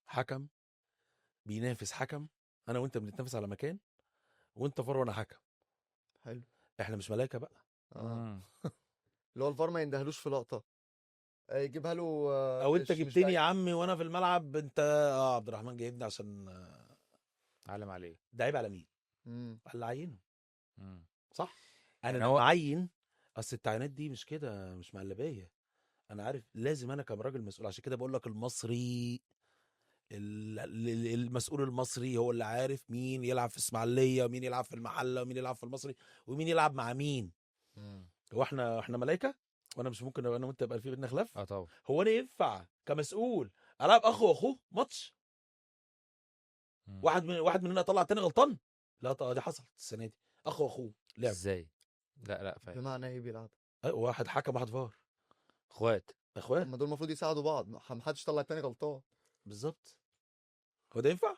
Speaker 2: حكم بينافس حكم، انا وانت بنتنافس على مكان، وانت فار وانا حكم.
Speaker 4: حلو.
Speaker 2: احنا مش ملايكه بقى.
Speaker 3: مم.
Speaker 4: اللي هو الفار ما يندهلوش في لقطه، يجيبها له
Speaker 2: او انت
Speaker 4: مش
Speaker 2: جبتني يا
Speaker 4: بعيد.
Speaker 2: عمي وانا في الملعب، انت عبد الرحمن جايبني عشان
Speaker 3: علم عليه.
Speaker 2: ده عيب على مين؟
Speaker 4: امم.
Speaker 2: على اللي عينه.
Speaker 3: مم.
Speaker 2: صح. انا
Speaker 3: يعني
Speaker 2: لما
Speaker 3: هو
Speaker 2: اعين، اصل التعيينات دي مش كده، مش مقلبيه. انا عارف لازم انا كراجل مسؤول، عشان كده بقول لك المصري المسؤول المصري هو اللي عارف مين يلعب في اسماعيليه ومين يلعب في المحله ومين يلعب في المصري ومين يلعب مع مين.
Speaker 3: مم.
Speaker 2: هو احنا ملايكه؟ وانا مش ممكن انا وانت يبقى في بينا خلاف؟
Speaker 3: اه طبعا.
Speaker 2: هو انا ينفع كمسؤول العب اخو واخوه ماتش؟
Speaker 3: مم.
Speaker 2: واحد مننا طلع التاني غلطان؟ لا دي حصلت السنه دي، اخو واخوه لعب.
Speaker 3: ازاي؟ لا فاهم.
Speaker 4: بمعنى ايه بيلعب؟
Speaker 2: واحد حكم واحد فار،
Speaker 3: اخوات.
Speaker 2: اخوات.
Speaker 4: طب ما دول المفروض يساعدوا بعض، ما حدش طلع التاني غلطان.
Speaker 2: بالظبط. هو ده ينفع؟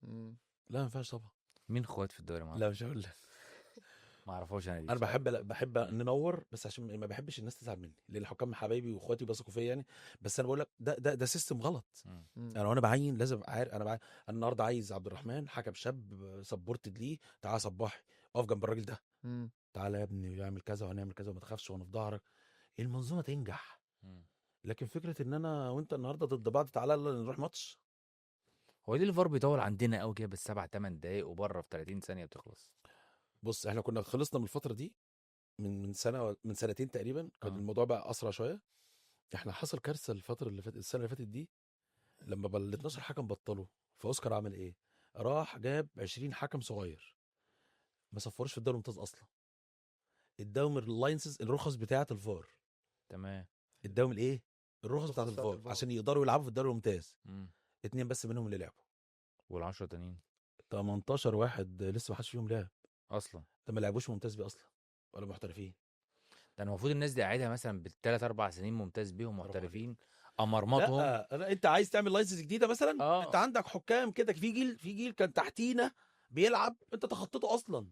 Speaker 4: امم.
Speaker 2: لا ما ينفعش طبعا.
Speaker 3: مين اخوات في الدوري؟ ما
Speaker 2: لا مش هقول لك.
Speaker 3: ما اعرفوش انا دي
Speaker 2: انا
Speaker 3: بصراحة.
Speaker 2: بحب ننور، بس عشان ما بحبش الناس تزعل مني، لان الحكام حبايبي واخواتي بيثقوا فيا يعني. بس انا بقول لك ده سيستم غلط.
Speaker 3: مم.
Speaker 2: انا وانا بعين لازم عارف انا النهارده عايز عبد الرحمن حكم شاب سبورتد ليه، تعالى صباحي اقف جنب الراجل ده،
Speaker 4: امم.
Speaker 2: تعالى يا ابني يعمل كذا وهنعمل كذا وما تخافش وانا في ظهرك، المنظومه تنجح.
Speaker 3: مم.
Speaker 2: لكن فكره ان انا وانت النهارده ضد بعض، تعالى يلا نروح ماتش.
Speaker 3: هو ليه الفار بيطول عندنا قوي كده بالسبع 8 دقايق وبره في 30 ثانيه بتخلص؟
Speaker 2: بص احنا كنا خلصنا من الفتره دي من سنه من سنتين تقريبا، كان
Speaker 3: آه.
Speaker 2: الموضوع بقى اسرع شويه. احنا حصل كارثه الفتره اللي فاتت، السنه اللي فاتت دي، لما ال 12 حكم بطلوا، فاوسكار عمل ايه؟ راح جاب 20 حكم صغير ما صفروش في الدوري الممتاز اصلا، اداهم اللاينسز الرخص بتاعه الفار.
Speaker 3: تمام.
Speaker 2: اداهم الايه؟ الرخص بتاعه
Speaker 4: الرخص بتاعت
Speaker 2: الفار
Speaker 4: الفار.
Speaker 2: عشان يقدروا يلعبوا في الدوري الممتاز.
Speaker 3: مم.
Speaker 2: 2 بس منهم اللي لعبوا.
Speaker 3: وال10 تانيين
Speaker 2: 18 واحد لسه ما حدش فيهم لعب،
Speaker 3: اصلا.
Speaker 2: ده ما لعبوش ممتاز بيه اصلا ولا محترفين.
Speaker 3: ده المفروض الناس دي قاعدها مثلا بالثلاث 4 سنين ممتاز بيهم
Speaker 2: برافو عليك.
Speaker 3: محترفين، امرمطهم.
Speaker 2: انت عايز تعمل لايسنس جديده مثلا،
Speaker 3: اه.
Speaker 2: انت عندك حكام كده، في جيل كان تحتينا بيلعب، انت تخطيته اصلا.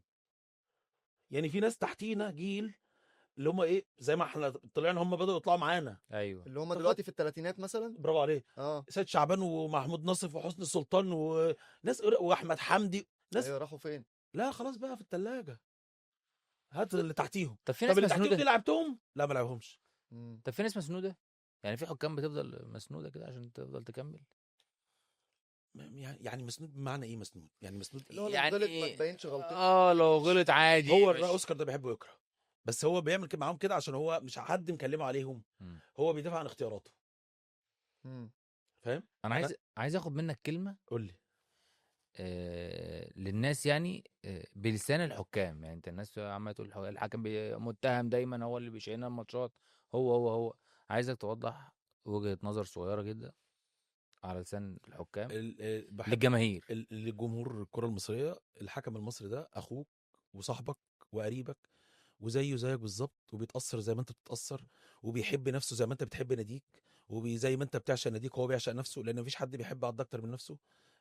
Speaker 2: يعني في ناس تحتينا جيل اللي هم ايه، زي ما احنا طلعنا هم بدأوا يطلعوا معانا.
Speaker 3: ايوه.
Speaker 4: اللي هم دلوقتي في الثلاثينات مثلا.
Speaker 2: برافو عليه.
Speaker 4: اه.
Speaker 2: سيد شعبان ومحمود ناصف وحسني السلطان وناس واحمد حمدي، ناس
Speaker 4: ايوه راحوا فين؟
Speaker 2: لا خلاص بقى في الثلاجه. هات اللي تحتيهم.
Speaker 3: طب في
Speaker 2: طب
Speaker 3: ناس
Speaker 2: اللي تحتيهم دي
Speaker 3: مسنوده.
Speaker 2: لعبتهم؟ لا ما لعبهمش.
Speaker 4: مم.
Speaker 3: طب في ناس مسنوده، يعني في حكام بتفضل مسنوده كده عشان تفضل تكمل.
Speaker 2: يعني مسنود بمعنى ايه مسنود؟ يعني مسنود
Speaker 4: اللي هو
Speaker 2: إيه؟
Speaker 4: لو
Speaker 3: يعني
Speaker 4: غلط ما تبينش غلطته.
Speaker 3: اه لو غلط عادي
Speaker 2: هو
Speaker 3: مش...
Speaker 2: اوسكار ده بيحبه يكره، بس هو بيعمل كده معاهم كده عشان هو مش حد مكلمه عليهم،
Speaker 3: مم.
Speaker 2: هو بيدافع عن اختياراته.
Speaker 4: مم.
Speaker 2: فاهم؟
Speaker 3: انا عايز اخد منك كلمه
Speaker 2: قول لي.
Speaker 3: للناس، يعني بلسان الحكام. يعني انت الناس عماله تقول الحكم متهم دايما، هو اللي بيشيلنا الماتشات، هو عايزك توضح وجهة نظر صغيرة جدا على لسان الحكام
Speaker 2: بحب
Speaker 3: للجماهير.
Speaker 2: الجمهور الكره المصريه، الحكم المصري ده اخوك وصاحبك وقريبك، وزيه زيك بالظبط، وبيتاثر زي ما انت بتتاثر، وبيحب نفسه زي ما انت بتحب ناديك، زي ما انت بتعشق ناديك هو بيعشق نفسه، لان مفيش حد بيحب عض اكتر من نفسه.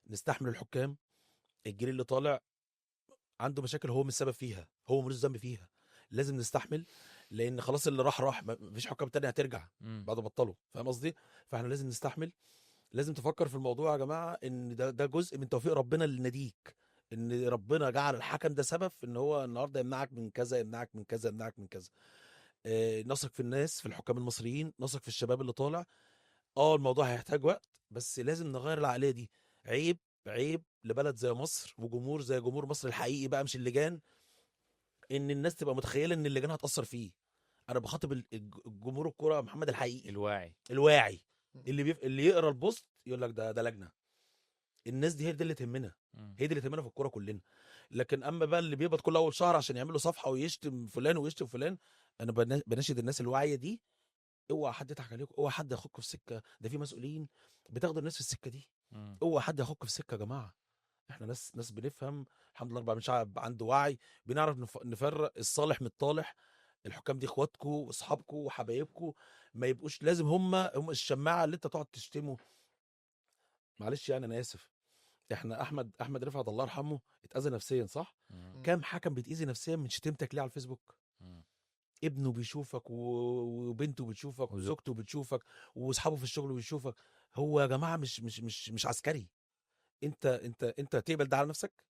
Speaker 2: نستحمل الحكام. الجيل اللي طالع عنده مشاكل هو مش سبب فيها، هو ملوش ذنب فيها، لازم نستحمل، لان خلاص اللي راح مفيش حكام تانية هترجع
Speaker 3: مم.
Speaker 2: بعد بطلوا. فاهم قصدي؟ فاحنا لازم نستحمل. لازم تفكر في الموضوع يا جماعه ان ده جزء من توفيق ربنا لناديك، ان ربنا جعل الحكم ده سبب في ان هو النهارده يمنعك من كذا، يمنعك من كذا، يمنعك من كذا. نثق في الناس، في الحكام المصريين، نثق في الشباب اللي طالع. الموضوع هيحتاج وقت، بس لازم نغير العقليه دي. عيب لبلد زي مصر وجمهور زي جمهور مصر الحقيقي بقى، مش اللجان، ان الناس تبقى متخيله ان اللجان هتاثر فيه. انا بخاطب الجمهور الكوره يا محمد الحقيقي الواعي، اللي يقرا البوست يقول لك ده لجنه. الناس دي هي دي اللي تهمنا،
Speaker 3: مم.
Speaker 2: هي دي اللي تهمنا في الكوره كلنا. لكن اما بقى اللي بيقبض كل اول شهر عشان يعمل له صفحه ويشتم فلان ويشتم فلان، انا بناشد الناس الواعيه دي، اوعى حد يضحك عليكم، اوعى حد ياخدكم في سكه، ده في مسؤولين بتاخدوا الناس في السكه دي،
Speaker 3: مم.
Speaker 2: اوعى حد ياخدكم في سكه يا جماعه. احنا ناس بنفهم الحمد لله، 4 شعب عنده وعي، بنعرف نفرق الصالح من الطالح. الحكام دي اخواتكم واصحابكم وحبايبكم، ما يبقوش لازم هم الشماعه اللي انت تقعد تشتمه. معلش يعني انا اسف، احنا احمد رفعت الله يرحمه اتاذى نفسيا صح؟
Speaker 3: مم.
Speaker 2: كام حكم بيتاذي نفسيا من شتيمتك ليه على الفيسبوك؟
Speaker 3: مم.
Speaker 2: ابنه بيشوفك وبنته بتشوفك
Speaker 3: وزو-
Speaker 2: وزوجته بتشوفك واصحابه في الشغل بيشوفك. هو يا جماعه مش عسكري. انت هتقبل ده على نفسك؟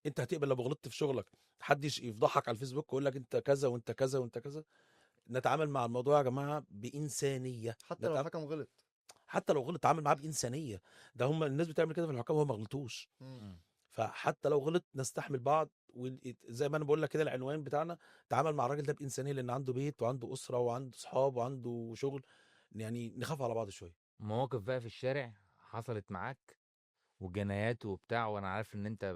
Speaker 2: انت هتقبل لو غلطت في شغلك حد يفضحك على الفيسبوك ويقول لك انت كذا وانت كذا وانت كذا؟ نتعامل مع الموضوع يا جماعه بانسانيه.
Speaker 4: حتى لو الحكم غلط.
Speaker 2: حتى لو غلط تعامل معاه بانسانيه. ده هم الناس بتعمل كده في الحكام وهم ما غلطوش.
Speaker 3: مم.
Speaker 2: فحتى لو غلط نستحمل بعض، وزي ما انا بقول لك كده العنوان بتاعنا تعامل مع الراجل ده بانسانيه، لان عنده بيت وعنده اسره وعنده صحاب وعنده شغل. يعني نخاف على بعض شويه.
Speaker 3: مواقف بقى في الشارع حصلت معاك وجنايات وبتاع، وانا عارف ان انت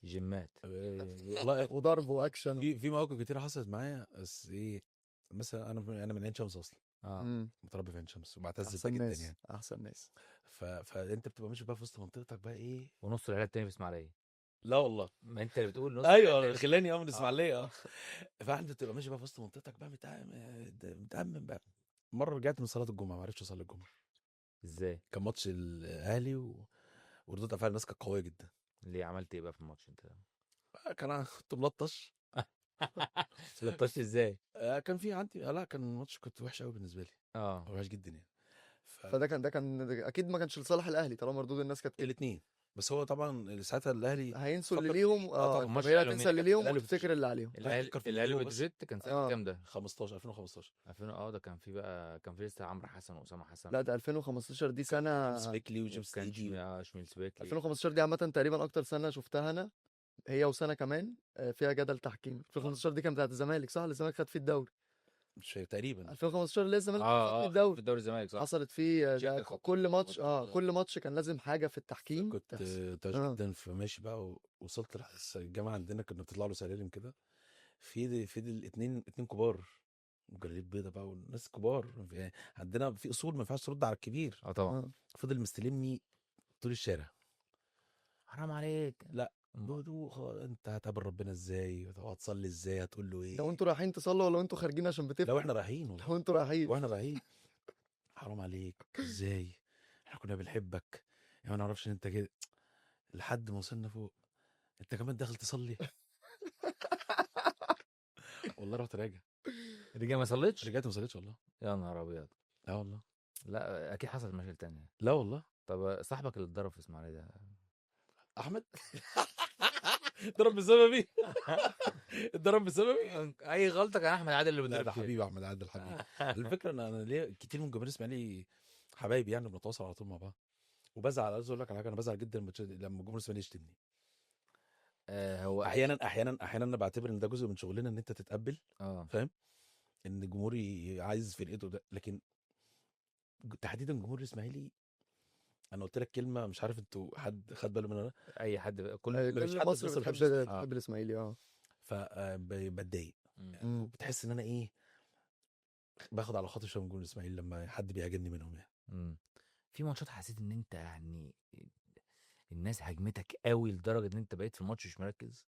Speaker 3: جيمات.
Speaker 2: والله
Speaker 4: وضرب واكشن.
Speaker 2: في مواقف كتير حصلت معايا، بس ايه، مثلا انا من عين شمس اصلا،
Speaker 3: اه
Speaker 2: متربي في عين شمس وبعتز بده
Speaker 4: احسن
Speaker 2: جدا
Speaker 4: ناس
Speaker 2: يعني.
Speaker 4: احسن ناس.
Speaker 2: فانت بتبقى ماشي بقى في وسط منطقتك بقى ايه.
Speaker 3: ونص العيله التاني في اسماعيليه.
Speaker 2: لا والله.
Speaker 3: ما انت اللي بتقول نص
Speaker 2: ايوه
Speaker 3: العيلة.
Speaker 2: خلاني من
Speaker 3: اه
Speaker 2: الاسماعيليه فانت بتبقى ماشي بقى في وسط منطقتك بقى متأمن بقى. مره رجعت من صلاه الجمعه ما عرفتش اصلي الجمعه.
Speaker 3: ازاي؟
Speaker 2: كان ماتش الاهلي وردود افعال الناس كانت قويه جدا.
Speaker 3: ليه عملت ايه بقى في الماتش انت؟
Speaker 2: كنت ملطش.
Speaker 3: لطشت ازاي؟
Speaker 2: كان في عندي لا كان الماتش كنت وحش قوي بالنسبه لي،
Speaker 3: اه
Speaker 2: وحش جدا يعني.
Speaker 4: ده كان اكيد ما كانش لصالح الاهلي طالما ردود الناس كانت كده.
Speaker 2: الاثنين. بس هو طبعا ساعتها الاهلي
Speaker 4: هينسوا اللي
Speaker 2: فكر
Speaker 4: ليهم.
Speaker 2: طبعا.
Speaker 3: الماتش
Speaker 4: طب هي
Speaker 3: الأهلي
Speaker 4: هتنسى اللي ليهم
Speaker 2: الأهلي
Speaker 4: وتفتكر اللي عليهم.
Speaker 3: الاهلي
Speaker 2: فكر في
Speaker 3: الاهلي
Speaker 2: اللي هو بس.
Speaker 3: وبتروجيت كان سنه
Speaker 4: اه
Speaker 3: كام ده؟
Speaker 2: 2015.
Speaker 3: 2000. ده كان في بقى، كان في لسه عمرو حسن واسامه حسن.
Speaker 4: لا ده 2015 دي سنة.
Speaker 2: جيمس بيكلي وجيمس
Speaker 3: كان
Speaker 2: تيجي.
Speaker 3: شميل سباكلي.
Speaker 4: 2015 دي عامة تقريبا أكتر سنة شفتها أنا، هي وسنة كمان فيها جدل تحكيمي. 2015 دي كانت بتاعت الزمالك صح؟ اللي الزمالك خد فيه الدوري.
Speaker 2: مش فاكر تقريبا.
Speaker 4: 2015 اللي الزمالك خد فيه
Speaker 3: في
Speaker 4: الدوري.
Speaker 3: الدوري الزمالك صح.
Speaker 4: حصلت فيه
Speaker 3: شيكا خد
Speaker 4: كل ماتش
Speaker 2: ماتش.
Speaker 4: كل ماتش كان لازم حاجة في التحكيم
Speaker 2: كنت
Speaker 4: تحصل.
Speaker 2: تعبت
Speaker 4: اه
Speaker 2: جدا فماشي بقى ووصلت الجامعه عندنا كنا بتطلع له سلالم كده. في الاثنين كبار وجلاليب بيضه بقى والناس كبار يعني عندنا في اصول ما ينفعش ترد على الكبير.
Speaker 3: اه طبعا.
Speaker 4: اه
Speaker 2: فضل مستلمني طول الشارع.
Speaker 3: حرام عليك.
Speaker 2: لا انت هتقابل ربنا ازاي وهتصلي ازاي هتقول له
Speaker 4: لو
Speaker 2: ايه.
Speaker 4: انتوا رايحين تصلوا ولا انتوا خارجين عشان
Speaker 2: لو
Speaker 4: بتفرق؟
Speaker 2: احنا رايحين والله.
Speaker 4: لو انتوا رايحين.
Speaker 2: واحنا رايحين حرام عليك ازاي احنا كنا بنحبك يعني ما نعرفش ان انت كده. لحد ما وصلنا فوق انت كمان داخل تصلي. والله رحت راجع.
Speaker 3: رجع ما صليتش.
Speaker 2: رجعت ما صليتش والله.
Speaker 3: يا نهار ابيض.
Speaker 2: لا والله.
Speaker 3: لا اكيد حصلت مشاكل تانية.
Speaker 2: لا والله.
Speaker 3: طب صاحبك اللي اتضرب في اسماعيليه ده؟
Speaker 2: احمد ضرب بسببي. اتضرب بسببي.
Speaker 3: اي غلطه كان احمد عادل اللي
Speaker 2: لا
Speaker 3: بيضرب
Speaker 2: ده
Speaker 3: فيها.
Speaker 2: حبيبي احمد عادل حبيبي. الفكره ان انا ليا كتير من جماهير اسماعيلي حبايبي يعني بنتواصل على طول مع بعض. وبزعل عايز اقول لك على حاجه انا بزعل جدا لما جمهور اسماعيلي يشتمني.
Speaker 3: هو
Speaker 2: احيانا انا بعتبر ان ده جزء من شغلنا ان انت تتقبل
Speaker 3: اه
Speaker 2: فاهم ان جمهوري عايز فرقته ده. لكن تحديدا جمهور الاسماعيلي انا قلت لك كلمه مش عارف انتوا حد خد باله منها.
Speaker 3: اي حد كل
Speaker 2: مفيش
Speaker 4: كل
Speaker 2: حد
Speaker 4: مصر
Speaker 2: في مصر
Speaker 4: بتحب
Speaker 2: بيحبش الإسماعيلي.
Speaker 4: بتحب الاسماعيلي. اه
Speaker 2: فبتضايق.
Speaker 3: مم.
Speaker 2: بتحس ان انا ايه باخد على خاطر شويه من جمهور الاسماعيلي لما حد بيهاجمني منهم يعني.
Speaker 3: مم. في ماتشات حسيت ان انت يعني الناس هاجمتك قوي لدرجه ان انت بقيت في الماتش مش مركز؟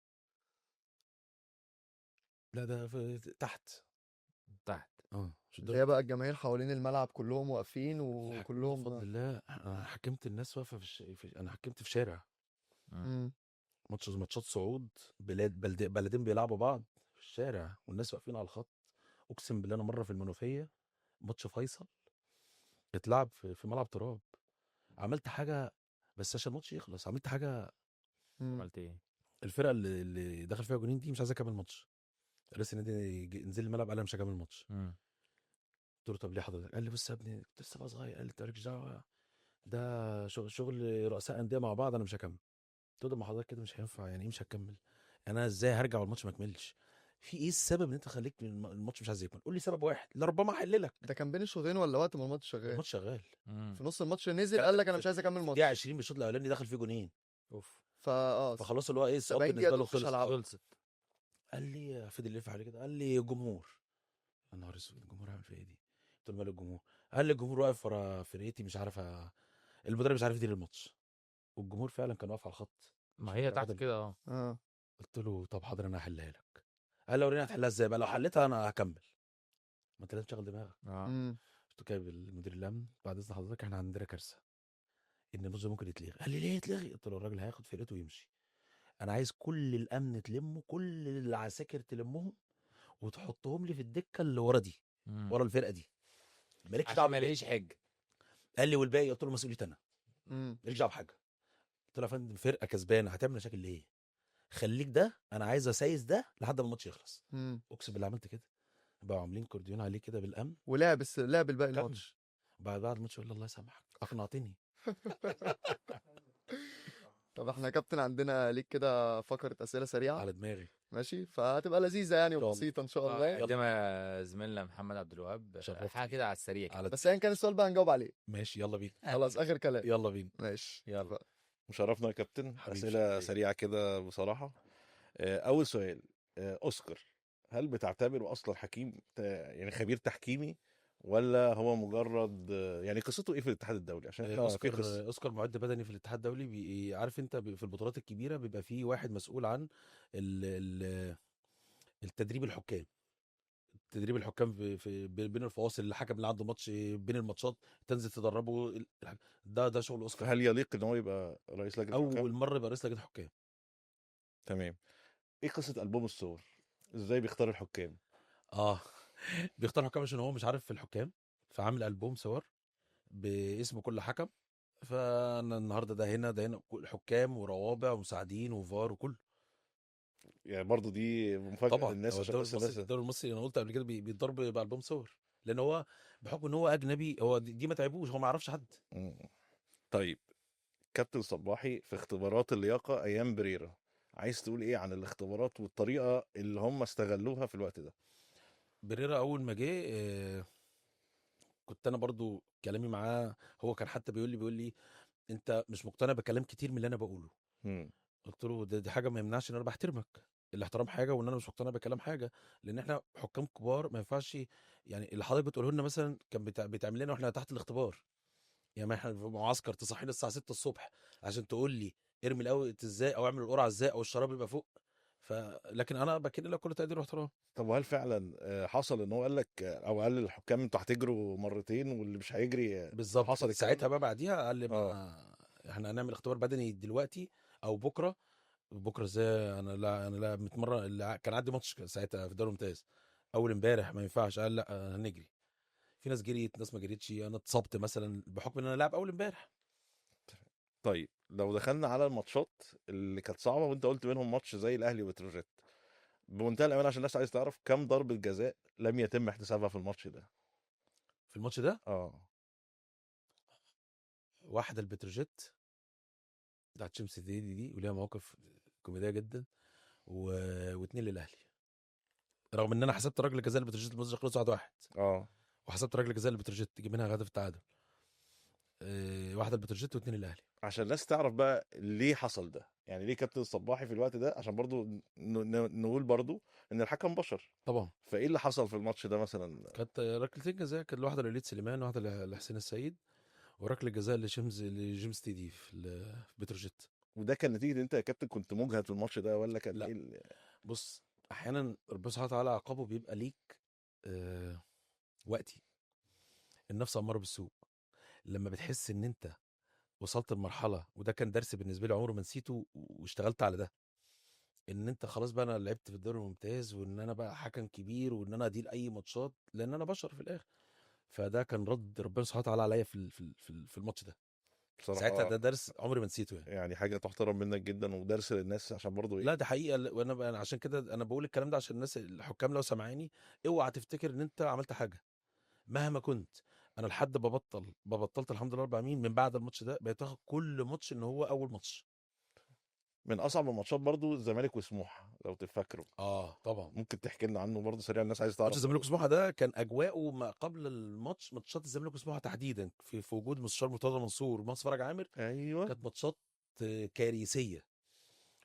Speaker 2: لا ده
Speaker 3: تحت.
Speaker 2: مش
Speaker 4: اللي هي بقى الجماهير حوالين الملعب كلهم واقفين وكلهم
Speaker 2: بفضل الله انا حكمت الناس واقفه انا حكمت في شارع.
Speaker 3: مم.
Speaker 2: ماتشات صعود بلدين بيلعبوا بعض في الشارع والناس واقفين على الخط. اقسم بالله انا مره في المنوفيه ماتش فيصل اتلعب في ملعب تراب. عملت حاجه بس عشان الماتش يخلص عملت حاجه.
Speaker 3: عملت ايه؟
Speaker 2: الفرقه اللي دخل فيها جونين دي مش عايزه اكمل الماتش. رئيس النادي نزل الملعب قال انا مش هكمل الماتش. قلت له طب ليه حضرتك؟ قال لي بص يا ابني كنت لسه بقى صغير. قال لي انت مالكش دعوه ده شغل رؤساء انديه مع بعض انا مش هكمل. قلت له ما حضرتك كده مش هينفع يعني ايه مش هكمل. انا ازاي هرجع والماتش ما كملش؟ في ايه السبب ان انت خليك الماتش مش عايز يكمل؟ قول لي سبب واحد لربما احللك.
Speaker 4: ده كان بين الشوطين ولا وقت ما الماتش شغال؟
Speaker 2: الماتش شغال.
Speaker 4: في نص الماتش نزل قال لك انا مش عايز اكمل الماتش.
Speaker 2: دقيقه 20 بالشوط الاولاني دخل فيه جونين.
Speaker 3: اوف.
Speaker 2: فخلاص اللي هو ايه الصوت
Speaker 4: 70
Speaker 2: بالنسبه له
Speaker 4: دقيقة مش هلعب.
Speaker 3: خلصت.
Speaker 2: قال لي فضل يلف عليه كده قال لي جمهور. يا نهار اسود الجمهور عامل فيا ايه دي؟ قلت له مال الجمهور؟ قال لي الجمهور واقف ورا فرقتي مش عارف المدرب مش عارف يدير الماتش. والجمهور فعلا كان واقف على الخط.
Speaker 3: ما هي تحت
Speaker 2: واخد
Speaker 3: كده.
Speaker 4: اه
Speaker 2: قلت له طب حاضر انا هحلها لك. قال لي وريني هتحلها ازاي بقى، لو حليتها انا هكمل. ما انت لازم تشغل دماغك.
Speaker 4: امم
Speaker 2: قلت له جايب المدير الامن، بعد اذن حضرتك احنا عندنا كارثه، ان النص ممكن يتلغي. قال لي ليه يتلغي؟ قلت له الراجل هياخد فرقته ويمشي، انا عايز كل الامن تلمه، كل العساكر تلمهم وتحطهم لي في الدكه اللي ورا دي، ورا الفرقه دي، مالكش
Speaker 3: عشان
Speaker 2: دعوه
Speaker 3: ما
Speaker 2: بالباقي.
Speaker 3: لهيش حجه.
Speaker 2: قال لي والباقي؟ قلت له مسؤوليتي انا،
Speaker 4: امم
Speaker 2: مالكش دعوه بحاجه. قلت له يا فندم فرقه كسبانه هتعمل مشاكل ليه؟ خليك ده، انا عايز اسايس ده لحد ما الماتش يخلص.
Speaker 4: امم
Speaker 2: اقسم بالله عملت كده، بقوا عاملين كورديون عليه كده بالامن.
Speaker 4: لعب الباقي
Speaker 2: كان
Speaker 4: الماتش.
Speaker 2: بعد الماتش يقول لي الله يسامحك اقنعتني.
Speaker 4: طب احنا يا كابتن عندنا ليك كده فقرة أسئلة سريعة،
Speaker 2: على دماغي.
Speaker 4: ماشي؟ فهتبقى لذيذة يعني
Speaker 2: إن شاء الله.
Speaker 4: وبسيطة إن شاء الله.
Speaker 2: يلا.
Speaker 3: قدامنا زميلنا محمد عبد الوهاب
Speaker 2: شرفتني.
Speaker 3: حاجه كده على السريع كده.
Speaker 2: على
Speaker 4: بس أيا كان السؤال بقى هنجاوب عليه.
Speaker 2: ماشي يلا بينا.
Speaker 4: خلاص آخر كلام.
Speaker 2: يلا بينا.
Speaker 4: ماشي
Speaker 2: يلا.
Speaker 5: مشرفنا يا كابتن.
Speaker 2: حبيبي،
Speaker 5: أسئلة
Speaker 2: شكراً.
Speaker 5: سريعة كده بصراحة. أول سؤال، أوسكار هل بتعتبره أصلا حكيم يعني خبير تحكيمي، ولا هو مجرد يعني قصته إيه في الاتحاد الدولي؟ عشان احنا في
Speaker 2: اوسكار
Speaker 5: قصة.
Speaker 2: اوسكار معد بدني في الاتحاد الدولي. عارف انت في البطولات الكبيره بيبقى في واحد مسؤول عن ال... التدريب الحكام. تدريب الحكام بين الفواصل، الحكم اللي عنده ماتش بين الماتشات تنزل تدربه. ده شغل اوسكار.
Speaker 5: فهل يليق إن هو يبقى رئيس لجنة
Speaker 2: اول
Speaker 5: الحكام؟
Speaker 2: مره يبقى رئيس لجنه حكام.
Speaker 5: تمام. إيه قصة ألبوم الصور؟ إزاي بيختار الحكام؟
Speaker 2: اه بيختار حكام عشان هو مش عارف في الحكام، فعامل البوم صور باسم كل حكم. فانا النهارده ده هنا، ده هنا، حكام وروابع ومساعدين وفار وكله.
Speaker 5: يعني برضو دي مفاجأة
Speaker 2: طبعا
Speaker 5: للناس
Speaker 2: هو
Speaker 5: عشان بس الناس.
Speaker 2: الدوري المصري انا قلت قبل كده بيتضرب بالبوم صور، لان هو بحكم ان هو اجنبي، هو دي ما تعبوش، هو ما يعرفش حد.
Speaker 5: مم. طيب، كابتن صباحي في اختبارات اللياقة أيام بريرا، عايز تقول إيه عن الاختبارات والطريقة اللي هم استغلوها في الوقت ده؟
Speaker 2: بريرا اول ما جه كنت انا برضو كلامي معاه، هو كان حتى بيقول لي انت مش مقتنع بكلام كتير من اللي انا بقوله.
Speaker 5: مم.
Speaker 2: قلت له دي حاجه ما يمنعش ان انا بحترمك. الاحترام حاجه، وان انا مش مقتنع بكلام حاجه، لان احنا حكام كبار ما ينفعش. يعني اللي حضرتك بتقوله لنا مثلا كان بيتعمل لنا واحنا تحت الاختبار. يعني ما احنا في معسكر تصحينا الساعه 6 الصبح عشان تقول لي ارمي الاوت ازاي، او اعمل القرعه ازاي، او الشراب يبقى فوق. لكن انا بكن لك كل تقدير واحترام.
Speaker 5: طب وهل فعلا حصل ان هو قال لك او قال للحكام انتوا هتجروا مرتين واللي مش هيجري
Speaker 2: بالظبط.
Speaker 5: حصل الكلام
Speaker 2: ساعتها
Speaker 5: ده؟
Speaker 2: بقى بعديها قال لي
Speaker 5: اه.
Speaker 2: احنا هنعمل اختبار بدني دلوقتي او بكره. بكره ازاي؟ انا لا متمرن، كان عندي ماتش ساعتها في الدوري الممتاز اول امبارح، ما ينفعش. قال لا هنجري. في ناس جريت، ناس ما جريتش. انا اتصبت مثلا بحكم ان انا لاعب اول امبارح.
Speaker 5: طيب لو دخلنا على الماتشات اللي كانت صعبه، وانت قلت منهم ماتش زي الاهلي وبتروجيت، بمنتهى الامانه عشان الناس عايز تعرف كم ضربه جزاء لم يتم احتسابها في الماتش ده؟
Speaker 2: في الماتش ده
Speaker 5: اه.
Speaker 2: واحده البتروجيت بتاعت شمس دي وليها مواقف كوميديه جدا، واتنين للاهلي. رغم ان انا حسبت ركله جزاء البتروجيت، الماتش خلص 1-1،
Speaker 5: اه.
Speaker 2: وحسبت ركله جزاء البتروجيت تجيب منها هدف التعادل. واحده البتروجيت واثنين الاهلي.
Speaker 5: عشان الناس تعرف بقى ليه حصل ده، يعني ليه كابتن الصباحي في الوقت ده، عشان برضو نقول برضو ان الحكم بشر.
Speaker 2: طبعا
Speaker 5: فايه اللي حصل في الماتش ده مثلا؟
Speaker 2: كانت ركلتين جزاء، كانت واحده لوليد سليمان، واحده لحسين السيد، وركله جزاء لجيمس تيدي في بتروجيت.
Speaker 5: وده كان نتيجه ان انت يا كابتن كنت مجهد في الماتش ده، ولا كان
Speaker 2: لا.
Speaker 5: ايه
Speaker 2: بص، احيانا ربنا سبحانه وتعالى عقابه بيبقى ليك وقتي. النفس اماره بالسوء. لما بتحس ان انت وصلت لمرحله، وده كان درس بالنسبه لي عمري ما نسيته، واشتغلت على ده، ان انت خلاص بقى انا لعبت في الدوري الممتاز، وان انا بقى حكم كبير، وان انا ادير اي ماتشات، لان انا بشر في الاخر. فده كان رد ربنا سبحانه وتعالى عليا في الماتش ده. ساعتها
Speaker 5: بصراحه؟
Speaker 2: ده درس عمري ما نسيته يعني.
Speaker 5: يعني حاجه تحترم منك جدا ودرس للناس، عشان برضو ايه.
Speaker 2: لا دي حقيقه، وانا عشان كده انا بقول الكلام ده عشان الناس الحكام لو سمعاني، اوعى تفتكر ان انت عملت حاجه مهما كنت. انا لحد ببطلت الحمد لله رب العالمين من بعد الماتش ده، بقيت اخد كل ماتش ان هو اول ماتش.
Speaker 5: من اصعب الماتشات برضو الزمالك وسموحه لو تفكروا،
Speaker 2: طبعا.
Speaker 5: ممكن تحكي لنا عنه برضو سريع، الناس عايز
Speaker 2: ماتش
Speaker 5: تعرف
Speaker 2: الزمالك
Speaker 5: برضو.
Speaker 2: وسموحه ده كان اجواءه ما قبل الماتش. ماتشات الزمالك وسموحه تحديدا في وجود مستشار مرتضى منصور ومهندس فرج عامر،
Speaker 5: ايوه.
Speaker 2: كانت ماتشات كارثيه.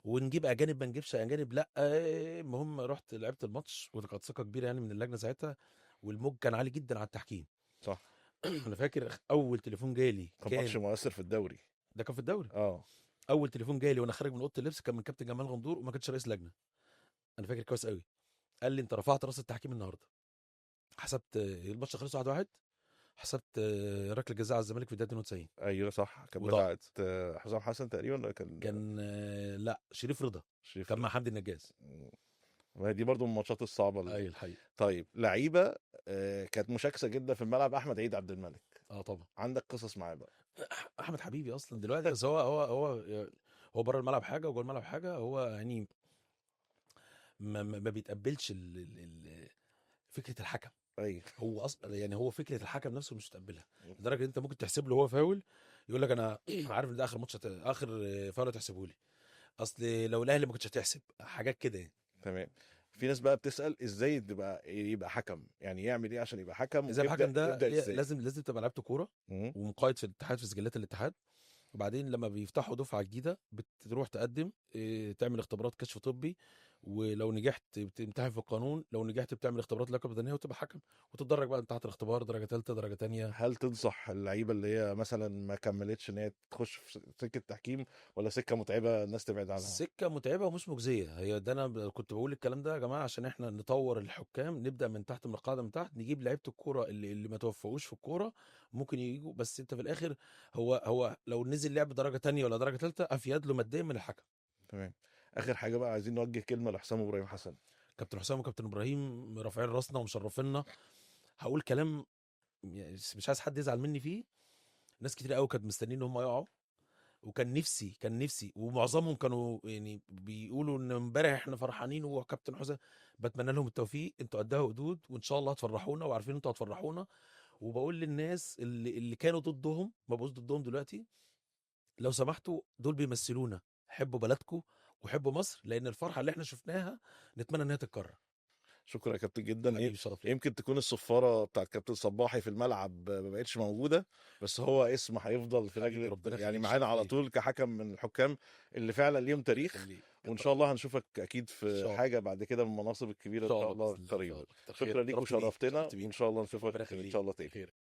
Speaker 2: ونجيب اجانب ما نجيبش اجانب، لا المهم رحت لعبت الماتش، وكانت ثقه كبيره يعني من اللجنه ساعتها، والموج كان عالي جدا على التحكيم.
Speaker 5: صح.
Speaker 2: انا فاكر اول تليفون جالي
Speaker 5: كان ماتش مؤثر في الدوري.
Speaker 2: ده كان في الدوري.
Speaker 5: اه.
Speaker 2: اول تليفون جالي وانا خارج من اوضه اللبس كان من كابتن جمال غندور، وما كانش رئيس لجنه. انا فاكر كويس قوي. قال لي انت رفعت راس التحكيم النهارده، حسبت الماتش خلص 1-1، حسبت ركله جزاء على الزمالك في الدقيقه 92
Speaker 5: ايوه صح، كانت
Speaker 2: وضاعت.
Speaker 5: بتاعت حسام حسن تقريبا ولا كان
Speaker 2: كان لا شريف رضا
Speaker 5: شريف
Speaker 2: كان مع
Speaker 5: رضا؟
Speaker 2: حمدي النجاز.
Speaker 5: ما هي دي برضو من الماتشات الصعبه
Speaker 2: اي الحقيقه.
Speaker 5: طيب لعيبه كانت مشاكسه جدا في الملعب، احمد عيد عبد الملك،
Speaker 2: اه طبعا
Speaker 5: عندك قصص معاه بقى؟
Speaker 2: احمد حبيبي اصلا دلوقتي، بس هو بره الملعب حاجه وجوه الملعب حاجه. هو يعني ما بيتقبلش فكره الحكم.
Speaker 5: ايوه
Speaker 2: هو اصلا يعني هو فكره الحكم نفسه مش متقبلها، لدرجه ان انت ممكن تحسب له هو فاول، يقول لك انا عارف ان ده اخر ماتش اخر فاول هتحسبه لي، اصل لو الاهلي ما كنتش هتحسب حاجات كده يعني.
Speaker 5: تمام. في ناس بقى بتسال ازاي يبقى حكم، يعني يعمل ايه عشان يبقى حكم،
Speaker 2: اذا
Speaker 5: ويبدا
Speaker 2: الحكم ده
Speaker 5: ازاي؟
Speaker 2: لازم تبقى لعبت كوره
Speaker 5: مم.
Speaker 2: ومقيد في الاتحاد في سجلات الاتحاد. وبعدين لما بيفتحوا دفعه جديده بتروح تقدم تعمل اختبارات كشف طبي، ولو نجحت بتمتحن في القانون، لو نجحت بتعمل اختبارات لياقه بدنيه وتبقى حكم، وتتدرج بقى تحت الاختبار درجه ثالثه درجه ثانيه.
Speaker 5: هل تنصح اللعيبه اللي هي مثلا ما كملتش ان هي تخش في سكه تحكيم، ولا سكه متعبه الناس تبعد عنها؟
Speaker 2: سكه متعبه ومش مجزيه. هي ده انا كنت بقول الكلام ده يا جماعه عشان احنا نطور الحكام، نبدا من تحت، من القاعده من تحت، نجيب لعيبه الكوره اللي ما توفقوش في الكوره ممكن يجوا، بس انت في الاخر هو لو نزل لعب درجه تانية ولا درجه ثالثه افيد له ماديا من الحكم.
Speaker 5: تمام. اخر حاجه بقى، عايزين نوجه كلمه لحسام ابراهيم حسن.
Speaker 2: كابتن حسام وكابتن ابراهيم رافعين راسنا ومشرفينا. هقول كلام يعني مش عايز حد يزعل مني فيه. ناس كتير قوي كانت مستنيين ان هم يقعوا، وكان نفسي ومعظمهم كانوا يعني بيقولوا ان امبارح احنا فرحانين وكابتن حسام. بتمنى لهم التوفيق، انتوا قدها وقدود وان شاء الله هتفرحونا وعارفين انتوا هتفرحونا. وبقول للناس اللي كانوا ضدهم ما بقوش ضدهم دلوقتي، لو سمحتوا دول بيمثلونا، حبوا بلدكم وحبوا مصر، لان الفرحه اللي احنا شفناها نتمنى انها تتكرر.
Speaker 5: شكرا يا كابتن جدا.
Speaker 2: حبيبي شرف لي.
Speaker 5: يمكن تكون الصفاره بتاعت كابتن صباحي في الملعب ما بقتش موجوده، بس هو اسم هيفضل في
Speaker 2: حبيبي
Speaker 5: لجنه،
Speaker 2: ربنا
Speaker 5: يعني
Speaker 2: يخليك،
Speaker 5: معانا
Speaker 2: شرف
Speaker 5: على
Speaker 2: لي.
Speaker 5: طول كحكم من الحكام اللي فعلا ليهم تاريخ.
Speaker 2: يخليك.
Speaker 5: وان شاء الله هنشوفك اكيد
Speaker 2: ان
Speaker 5: في
Speaker 2: شاء الله.
Speaker 5: حاجه بعد كده من المناصب الكبيره
Speaker 2: ان
Speaker 5: ان
Speaker 2: شاء
Speaker 5: شاء
Speaker 2: الله
Speaker 5: الله
Speaker 2: باذن الله ان شاء
Speaker 5: قريبا.
Speaker 2: الله. كتر خير.
Speaker 5: شكرا ليك
Speaker 2: شرفت بيك
Speaker 5: وشرفتنا،
Speaker 2: شرفت بيك.
Speaker 5: وان شاء الله نشوفك
Speaker 2: ربنا
Speaker 5: ان
Speaker 2: يخليك.
Speaker 5: شاء الله تاني.
Speaker 2: خير.